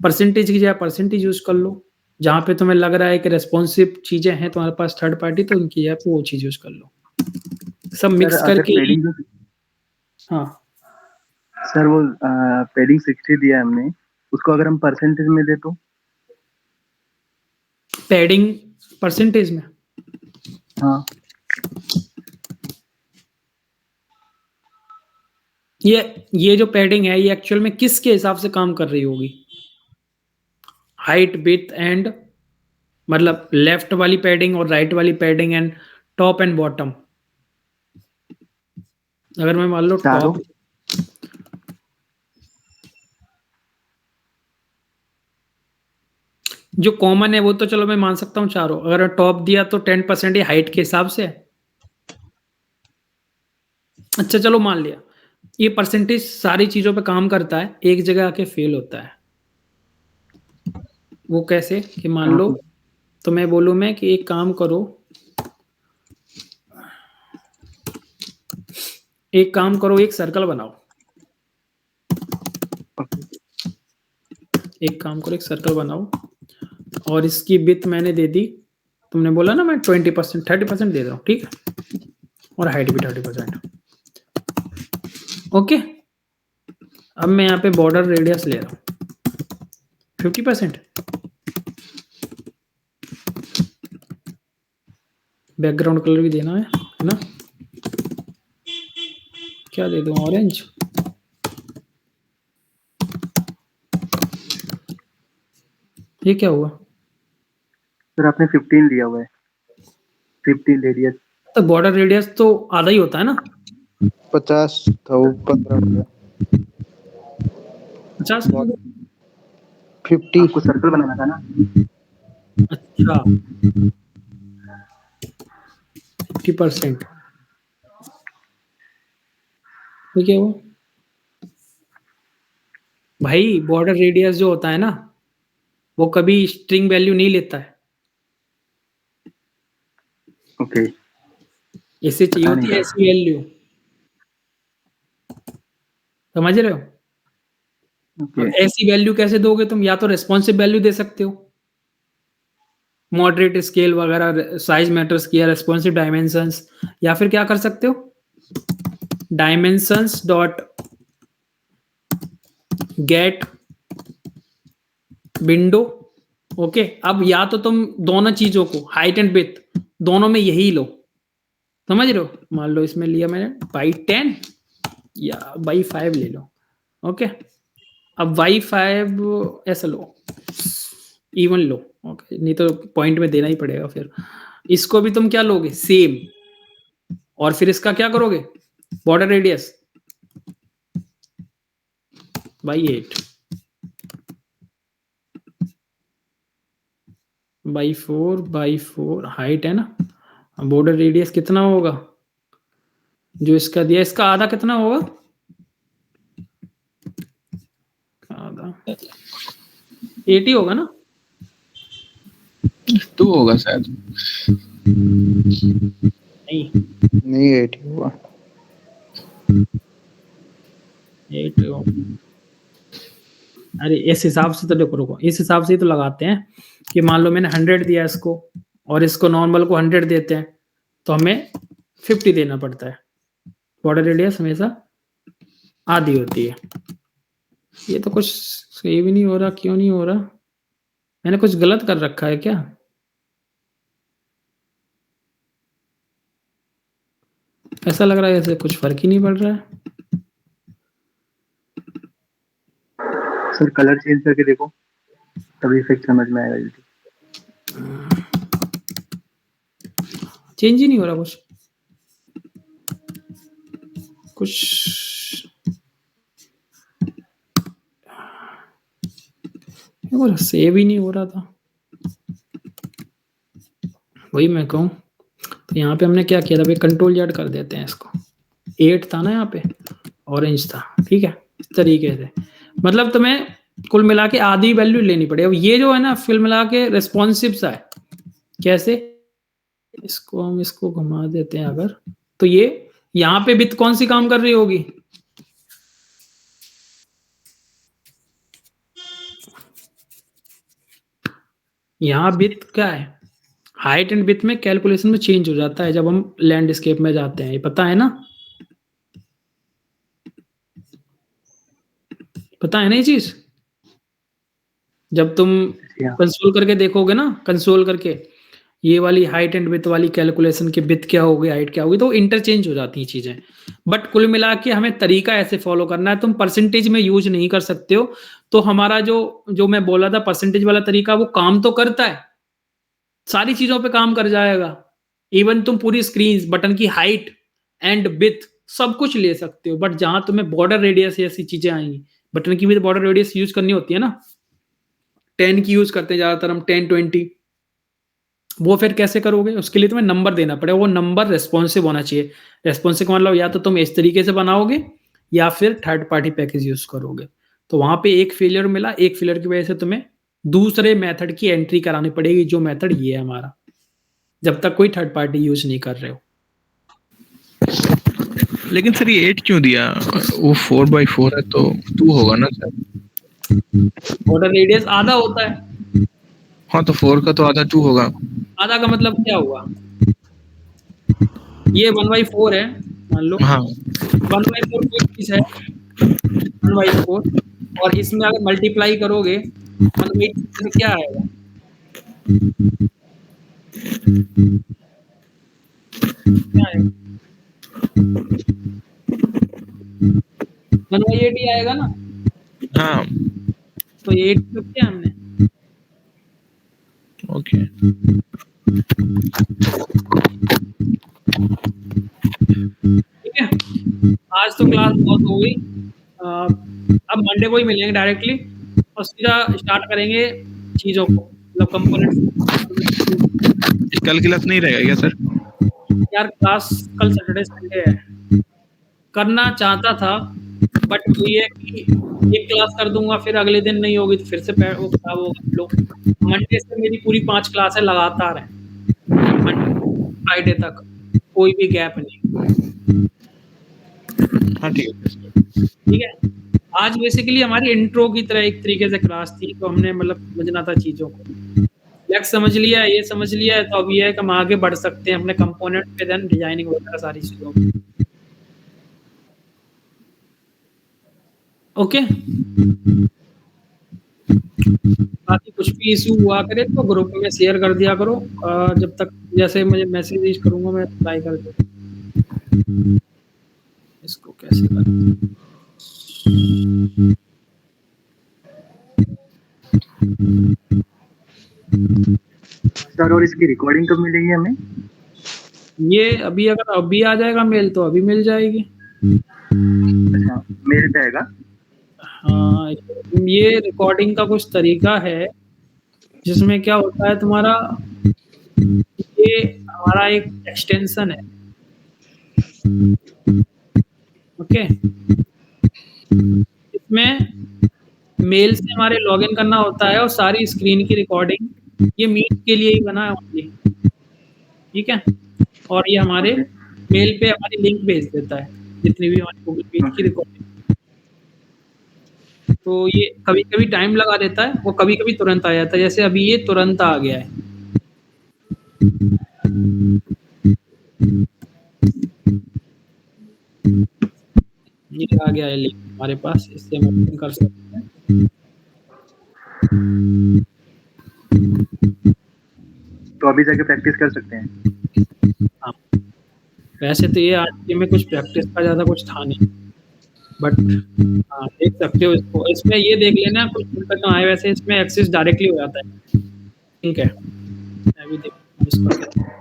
परसेंटेज की जगह परसेंटेज यूज कर लो, जहां पे तुम्हें लग रहा है कि रेस्पॉन्सिव चीजें हैं तुम्हारे पास थर्ड पार्टी, तो उनकी जगह पे वो चीज यूज कर लो, सब मिक्स सर अगर करके। पेडिंग, हाँ सर वो पेडिंग 60 दिया है हमने, उसको अगर हम परसेंटेज में दे तो? पैडिंग परसेंटेज में, हाँ ये जो पैडिंग है ये एक्चुअल में किसके हिसाब से काम कर रही होगी? हाइट विड्थ एंड, मतलब लेफ्ट वाली पैडिंग और राइट वाली padding and top and bottom. अगर मैं मान लो चारों? टॉप, जो कॉमन है वो तो चलो मैं मान सकता हूँ चारों। अगर टॉप दिया तो 10% ही हाइट के हिसाब से है। अच्छा चलो मान लिया, ये परसेंटेज सारी चीजों पे काम करता है, एक जगह आके फेल होता है। वो कैसे कि मान लो तो मैं बोलूं मैं कि एक काम करो, एक सर्कल बनाओ, एक काम करो एक सर्कल बनाओ, और इसकी विड्थ मैंने दे दी, तुमने बोला ना मैं 20% 30% दे रहा हूँ, ठीक है, और हाइट भी 30%। ओके, अब मैं यहाँ पे बॉर्डर रेडियस ले रहा हूँ 50%, बैकग्राउंड कलर भी देना है ना, क्या दे दूँ, ऑरेंज। ये क्या हुआ? सर आपने 15 दिया हुआ है, 15 रेडियस। तो बॉर्डर रेडियस तो आधा ही होता है ना, 50 था वो 15 हो गया 50। 50। आपको सर्कल बनाना था ना? अच्छा 50%, ठीक है। वो भाई बॉर्डर रेडियस जो होता है ना, वो कभी स्ट्रिंग वैल्यू नहीं लेता है, ओके, इससे चाहिए पता होती नहीं है था। ऐसी वैल्यू, समझ रहे हो? ओके, अब ऐसी वैल्यू कैसे दोगे तुम? या तो रेस्पॉन्सिव वैल्यू दे सकते हो, मॉडरेट स्केल वगैरह, साइज मैटर्स किया, रेस्पॉन्सिव डायमेंशंस, या फिर क्या कर सकते हो, dimensions dot gate window. Okay, अब या तो तुम दोनों चीजों को, हाइट एंड विड्थ दोनों में यही लो, समझ रहे हो? मान लो इसमें लिया मैंने बाई 10 या बाई 5 ले लो। ओके, अब बाई 5 ऐसा लो, इवन लो। ओके, नहीं तो पॉइंट में देना ही पड़ेगा फिर। इसको भी तुम क्या लोगे, सेम, और फिर इसका क्या करोगे, border radius by 8 by 4 height है ना, बॉर्डर रेडियस कितना होगा जो इसका दिया, इसका आधा कितना होगा, आधा 80 होगा ना, तो होगा शायद। नहीं नहीं 8 ही हुआ। 8 अरे इस हिसाब से तो देखो, रुको, इस हिसाब से ही तो लगाते हैं कि मान लो मैंने 100 दिया इसको और इसको नॉर्मल को 100 देते हैं तो हमें 50 देना पड़ता है। बॉर्डर रेडियस हमेशा आधी होती है। ये तो कुछ सही भी नहीं हो रहा, क्यों नहीं हो रहा? मैंने कुछ गलत कर रखा है क्या? ऐसा लग रहा है जैसे कुछ फर्क ही नहीं पड़ रहा है। सर कलर चेंज करके देखो, तभी इफेक्ट समझ में आएगा जल्दी। चेंज ही नहीं हो रहा कुछ सेव ही नहीं हो रहा था, वही मैं कहूँ। तो यहाँ पे हमने क्या किया था भाई, कंट्रोल Z कर देते हैं इसको। 8 था ना यहाँ पे, ऑरेंज था, ठीक है, इस तरीके से। मतलब तुम्हें कुल मिला के आधी वैल्यू लेनी पड़ेगी। अब ये जो है ना फिल मिला के रेस्पॉन्सिव सा है। कैसे? इसको हम इसको घुमा देते हैं अगर, तो ये यहाँ पे विथ कौन सी काम कर रही होगी? यहाँ विथ क्या है, हाइट एंड विथ में कैलकुलेशन में चेंज हो जाता है जब हम लैंडस्केप में जाते हैं, ये पता है ना? पता है ना ये चीज? जब तुम कंसोल करके देखोगे ना, कंसोल करके ये वाली हाइट एंड विथ वाली कैलकुलेशन की विथ क्या होगी, हाइट क्या होगी, तो इंटरचेंज हो जाती हैं चीजें। बट कुल मिला के हमें तरीका ऐसे फॉलो करना है। तुम परसेंटेज में यूज नहीं कर सकते हो। तो हमारा जो मैं बोला था परसेंटेज वाला तरीका, वो काम तो करता है, सारी चीजों पे काम कर जाएगा। इवन तुम पूरी स्क्रीन, बटन की हाइट एंड विथ सब कुछ ले सकते हो। बट जहां तुम्हें बॉर्डर रेडियस ऐसी चीजें आएंगी, बटन की भी बॉर्डर रेडियस यूज करनी होती है ना, 10 की यूज करते हैं ज्यादातर हम, 10, 20। वो फिर कैसे करोगे? उसके लिए तुम्हें नंबर देना पड़ेगा। वो नंबर रेस्पॉन्सिव होना चाहिए। रेस्पॉन्सिव का मतलब या तो तुम इस तरीके से बनाओगे या फिर थर्ड पार्टी पैकेज यूज करोगे। तो वहां पे एक फेलियर मिला, एक फेलियर की वजह से तुम्हें दूसरे मेथड की एंट्री करानी पड़ेगी, जो मेथड ये है हमारा, जब तक कोई थर्ड पार्टी यूज नहीं कर रहे हो। लेकिन सर ये 8 क्यों दिया? वो 4x4 है तो 2 होगा ना सर? बॉर्डर रेडियस आधा होता है। हाँ तो 4 का तो आधा 2 होगा। आधा का मतलब क्या हुआ? ये 1/4 है मान लो। हाँ 1/4 कोई चीज है, 1/4, और इसमें अगर मल्टीप्लाई करोगे 1/4 से क्या आएगा? क्या आएगा? 1/8 ही आएगा ना। हाँ तो 8 तो क्या हमने, ओके। ठीक है। आज तो क्लास बहुत हो गई। अब मंडे को ही मिलेंगे डायरेक्टली और सीधा स्टार्ट करेंगे चीजों को, मतलब कंपोनेंट्स। कल क्लास नहीं रहेगा क्या सर? यार क्लास कल सैटरडे संडे है, करना चाहता था बट ये है कि एक क्लास कर दूंगा फिर अगले दिन नहीं होगी तो फिर से वो खराब होगा। लो, मंडे से मेरी पूरी 5 क्लास है लगातार है, मंडे फ्राइडे तक, कोई भी गैप नहीं। हाँ ठीक है। आज बेसिकली हमारी इंट्रो की तरह एक तरीके से क्लास थी, तो हमने मतलब समझना था चीजों को। लेक्स समझ लिया, ये समझ लिया है, तो अब ये है कि हम आगे बढ़ सकते हैं अपने कंपोनेंट पे, देन डिजाइनिंग वगैरह सारी चीजों पे। ओके। बाकी कुछ भी इशू हुआ करे तो ग्रुप में शेयर कर दिया करो। जब तक जैसे मुझे मैसेज करूंगा मैं रिप्लाई कर दूंगा। इसको कैसे करें? सर और इसकी रिकॉर्डिंग कब मिलेगी हमें? ये अभी अगर अभी आ जाएगा मेल तो अभी मिल जाएगी। अच्छा, मेल पे आएगा? हाँ, ये रिकॉर्डिंग का कुछ तरीका है जिसमें क्या होता है तुम्हारा, ये हमारा एक एक्सटेंशन है। ओके, इसमें मेल से हमारे लॉगिन करना होता है और सारी स्क्रीन की रिकॉर्डिंग, ये मीट के लिए ही बना है ओनली। ठीक है, और ये हमारे ओके मेल पे हमारी लिंक भेज देता है जितनी भी हमारी गूगल मीट की ओके रिकॉर्डिंग। तो ये कभी-कभी टाइम लगा देता है, वो कभी-कभी तुरंत आ जाता है, जैसे अभी ये तुरंत आ गया है। ये आ गया है लिंक हमारे पास, इससे हम ओपन कर सकते हैं। तो अभी जाके प्रैक्टिस कर सकते हैं। हाँ, वैसे तो ये आज के में कुछ प्रैक्टिस का ज़्यादा कुछ था नहीं, बट हाँ, देख सकते हो इसको। इसमें ये देख लेना कुछ दिक्कत ना आए, वैसे इसमें एक्सेस डायरेक्टली हो जाता है। ठीक है, मैं भी देखता हूँ इसका क्या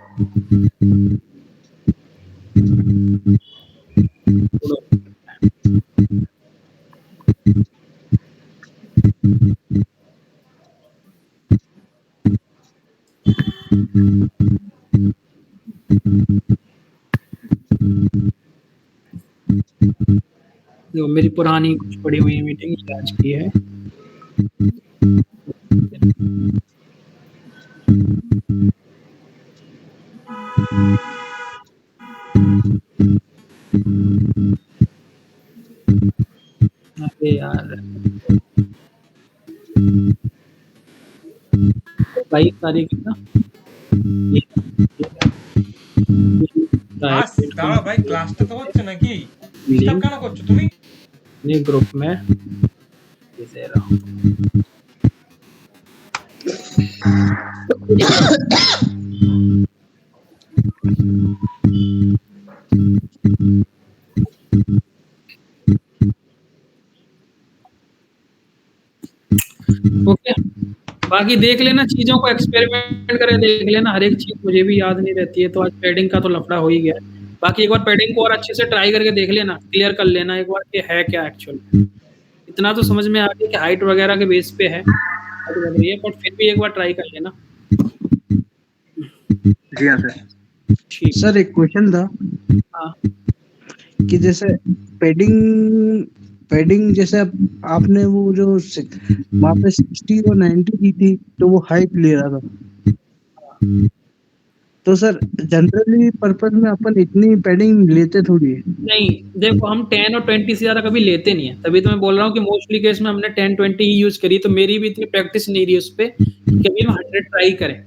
जो मेरी पुरानी कुछ पड़ी हुई मीटिंग आज की है। अरे यार, 22 तारीख है ना? তারা ভাই ক্লাসটা তো হচ্ছে নাকি ডিস্টার্ব কেন করছো তুমি ग्रुप में दे रहा हूँ। ओके, बाकी देख लेना, चीजों को एक्सपेरिमेंट करके देख लेना। हर एक चीज मुझे भी याद नहीं रहती है, तो आज पैडिंग का तो लफड़ा हो ही गया। बाकी एक बार पैडिंग को और अच्छे से ट्राई करके देख लेना, क्लियर कर लेना एक बार कि है क्या एक्चुअल। इतना तो समझ में आ गया कि हाइट वगैरह के बेस पे है, पर फिर भी एक बार ट्राई कर लेना। जी हाँ सर। ठीक सर एक क्वेश्चन था हाँ, कि जैसे पैडिंग जैसे आपने वो जो वहाँ पे 60 और 90 दी थी, तो वो हाइट ले रहा था। तो सर जनरली पर्पस में अपन इतनी पैडिंग लेते थोड़ी है। नहीं देखो, हम 10 और 20 से ज्यादा कभी लेते नहीं है, तभी तो मैं बोल रहा हूँ कि मोस्टली केस में हमने 10-20 ही यूज करी। तो मेरी भी इतनी प्रैक्टिस नहीं रही उस पे कि अभी हम 100 ट्राई करें।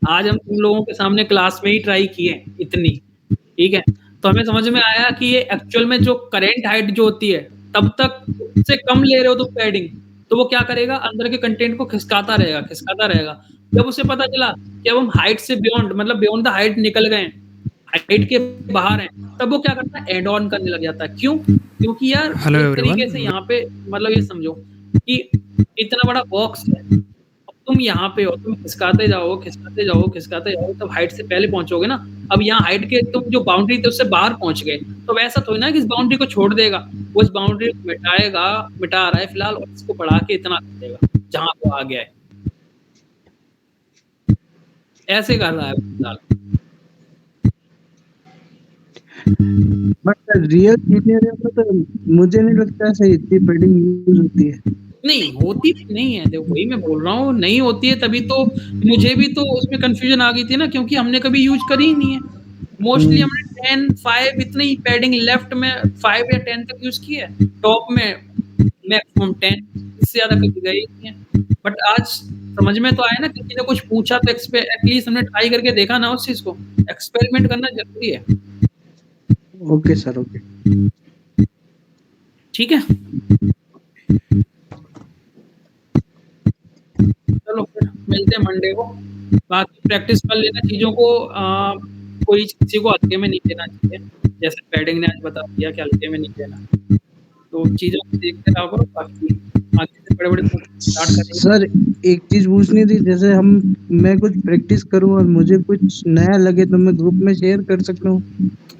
आज हम तुम लोगों के सामने क्लास में ही ट्राई किए इतनी, ठीक है। तो हमें समझ में आया कि ये एक्चुअल में जो करेंट हाइट जो होती है, तब तक से कम ले रहे हो तो पैडिंग, तो वो क्या करेगा, अंदर के कंटेंट को खिसकाता रहेगा। जब उसे पता चला कि अब हम हाइट से बियॉन्ड, मतलब बियॉन्ड द हाइट निकल गए, हाइट के बाहर हैं, तब वो क्या करता है, एड ऑन करने लग जाता है। क्यों? क्योंकि यार एक तरीके से यहाँ पे मतलब ये समझो कि इतना बड़ा बॉक्स है, अब तुम यहाँ पे हो, तुम खिसकाते जाओ, तब हाइट से पहले पहुंचोगे ना। अब यहाँ हाइट के तुम जो बाउंड्री थी उससे बाहर पहुंच गए, तो वैसा थोड़ी ना कि इस बाउंड्री को छोड़ देगा, वो इस बाउंड्री को मिटा रहा है फिलहाल, और इसको बढ़ा के इतना कर देगा जहां को आ गया है, ऐसे कर रहा है फिलहाल। बट रियल इंजीनियरिंग में तो मुझे नहीं लगता ऐसे इतनी पैडिंग यूज होती है। नहीं होती भी नहीं है, देखो वही मैं बोल रहा हूँ, नहीं होती है। तभी तो मुझे भी तो उसमें कंफ्यूजन आ गई थी ना, क्योंकि हमने कभी यूज करी ही नहीं है। मोस्टली हमने 10, 5 इतनी ही पैडिंग लेफ्ट में 5 या 10 तक यूज की है, टॉप में मैक्सिमम 10, इससे ज्यादा कभी गई नहीं है। बट आज समझ में तो आया ना, किसी ने कुछ पूछा तो एटलीस्ट हमने ट्राई करके देखा ना उस चीज को। एक्सपेरिमेंट करना जरूरी है। ओके सर, ओके ठीक है, चलो फिर मिलते हैं मंडे को। बाकी प्रैक्टिस कर लेना चीजों को, कोई किसी को हल्के में नहीं लेना चाहिए, जैसे पैडिंग ने आज बता दिया कि हल्के में नहीं लेना। तो चीजों को देखते रहो करो, बाकी आगे से बड़े स्टार्ट करेंगे। सर एक चीज पूछनी थी, जैसे मैं कुछ प्रैक्टिस करूं और मुझे कुछ नया लगे तो मैं ग्रुप में शेयर कर सकता हूँ?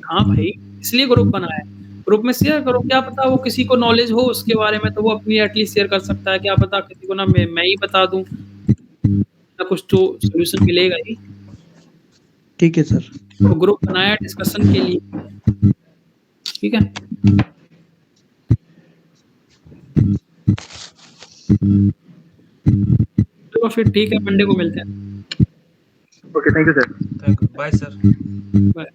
हाँ भाई, इसलिए ग्रुप बनाया है, ग्रुप में शेयर करो। क्या पता वो किसी को नॉलेज हो उसके बारे में, तो वो अपनी एटलीस्ट शेयर कर सकता है। क्या पता किसी को ना मैं ही बता दूं, ना कुछ तो सोल्यूशन मिलेगा ही। ठीक है सर। तो ग्रुप बनाया डिस्कशन के लिए, ठीक है। चलो फिर ठीक है, मंडे को मिलते हैं। Okay, thank you sir. Thank you, bye sir. Bye.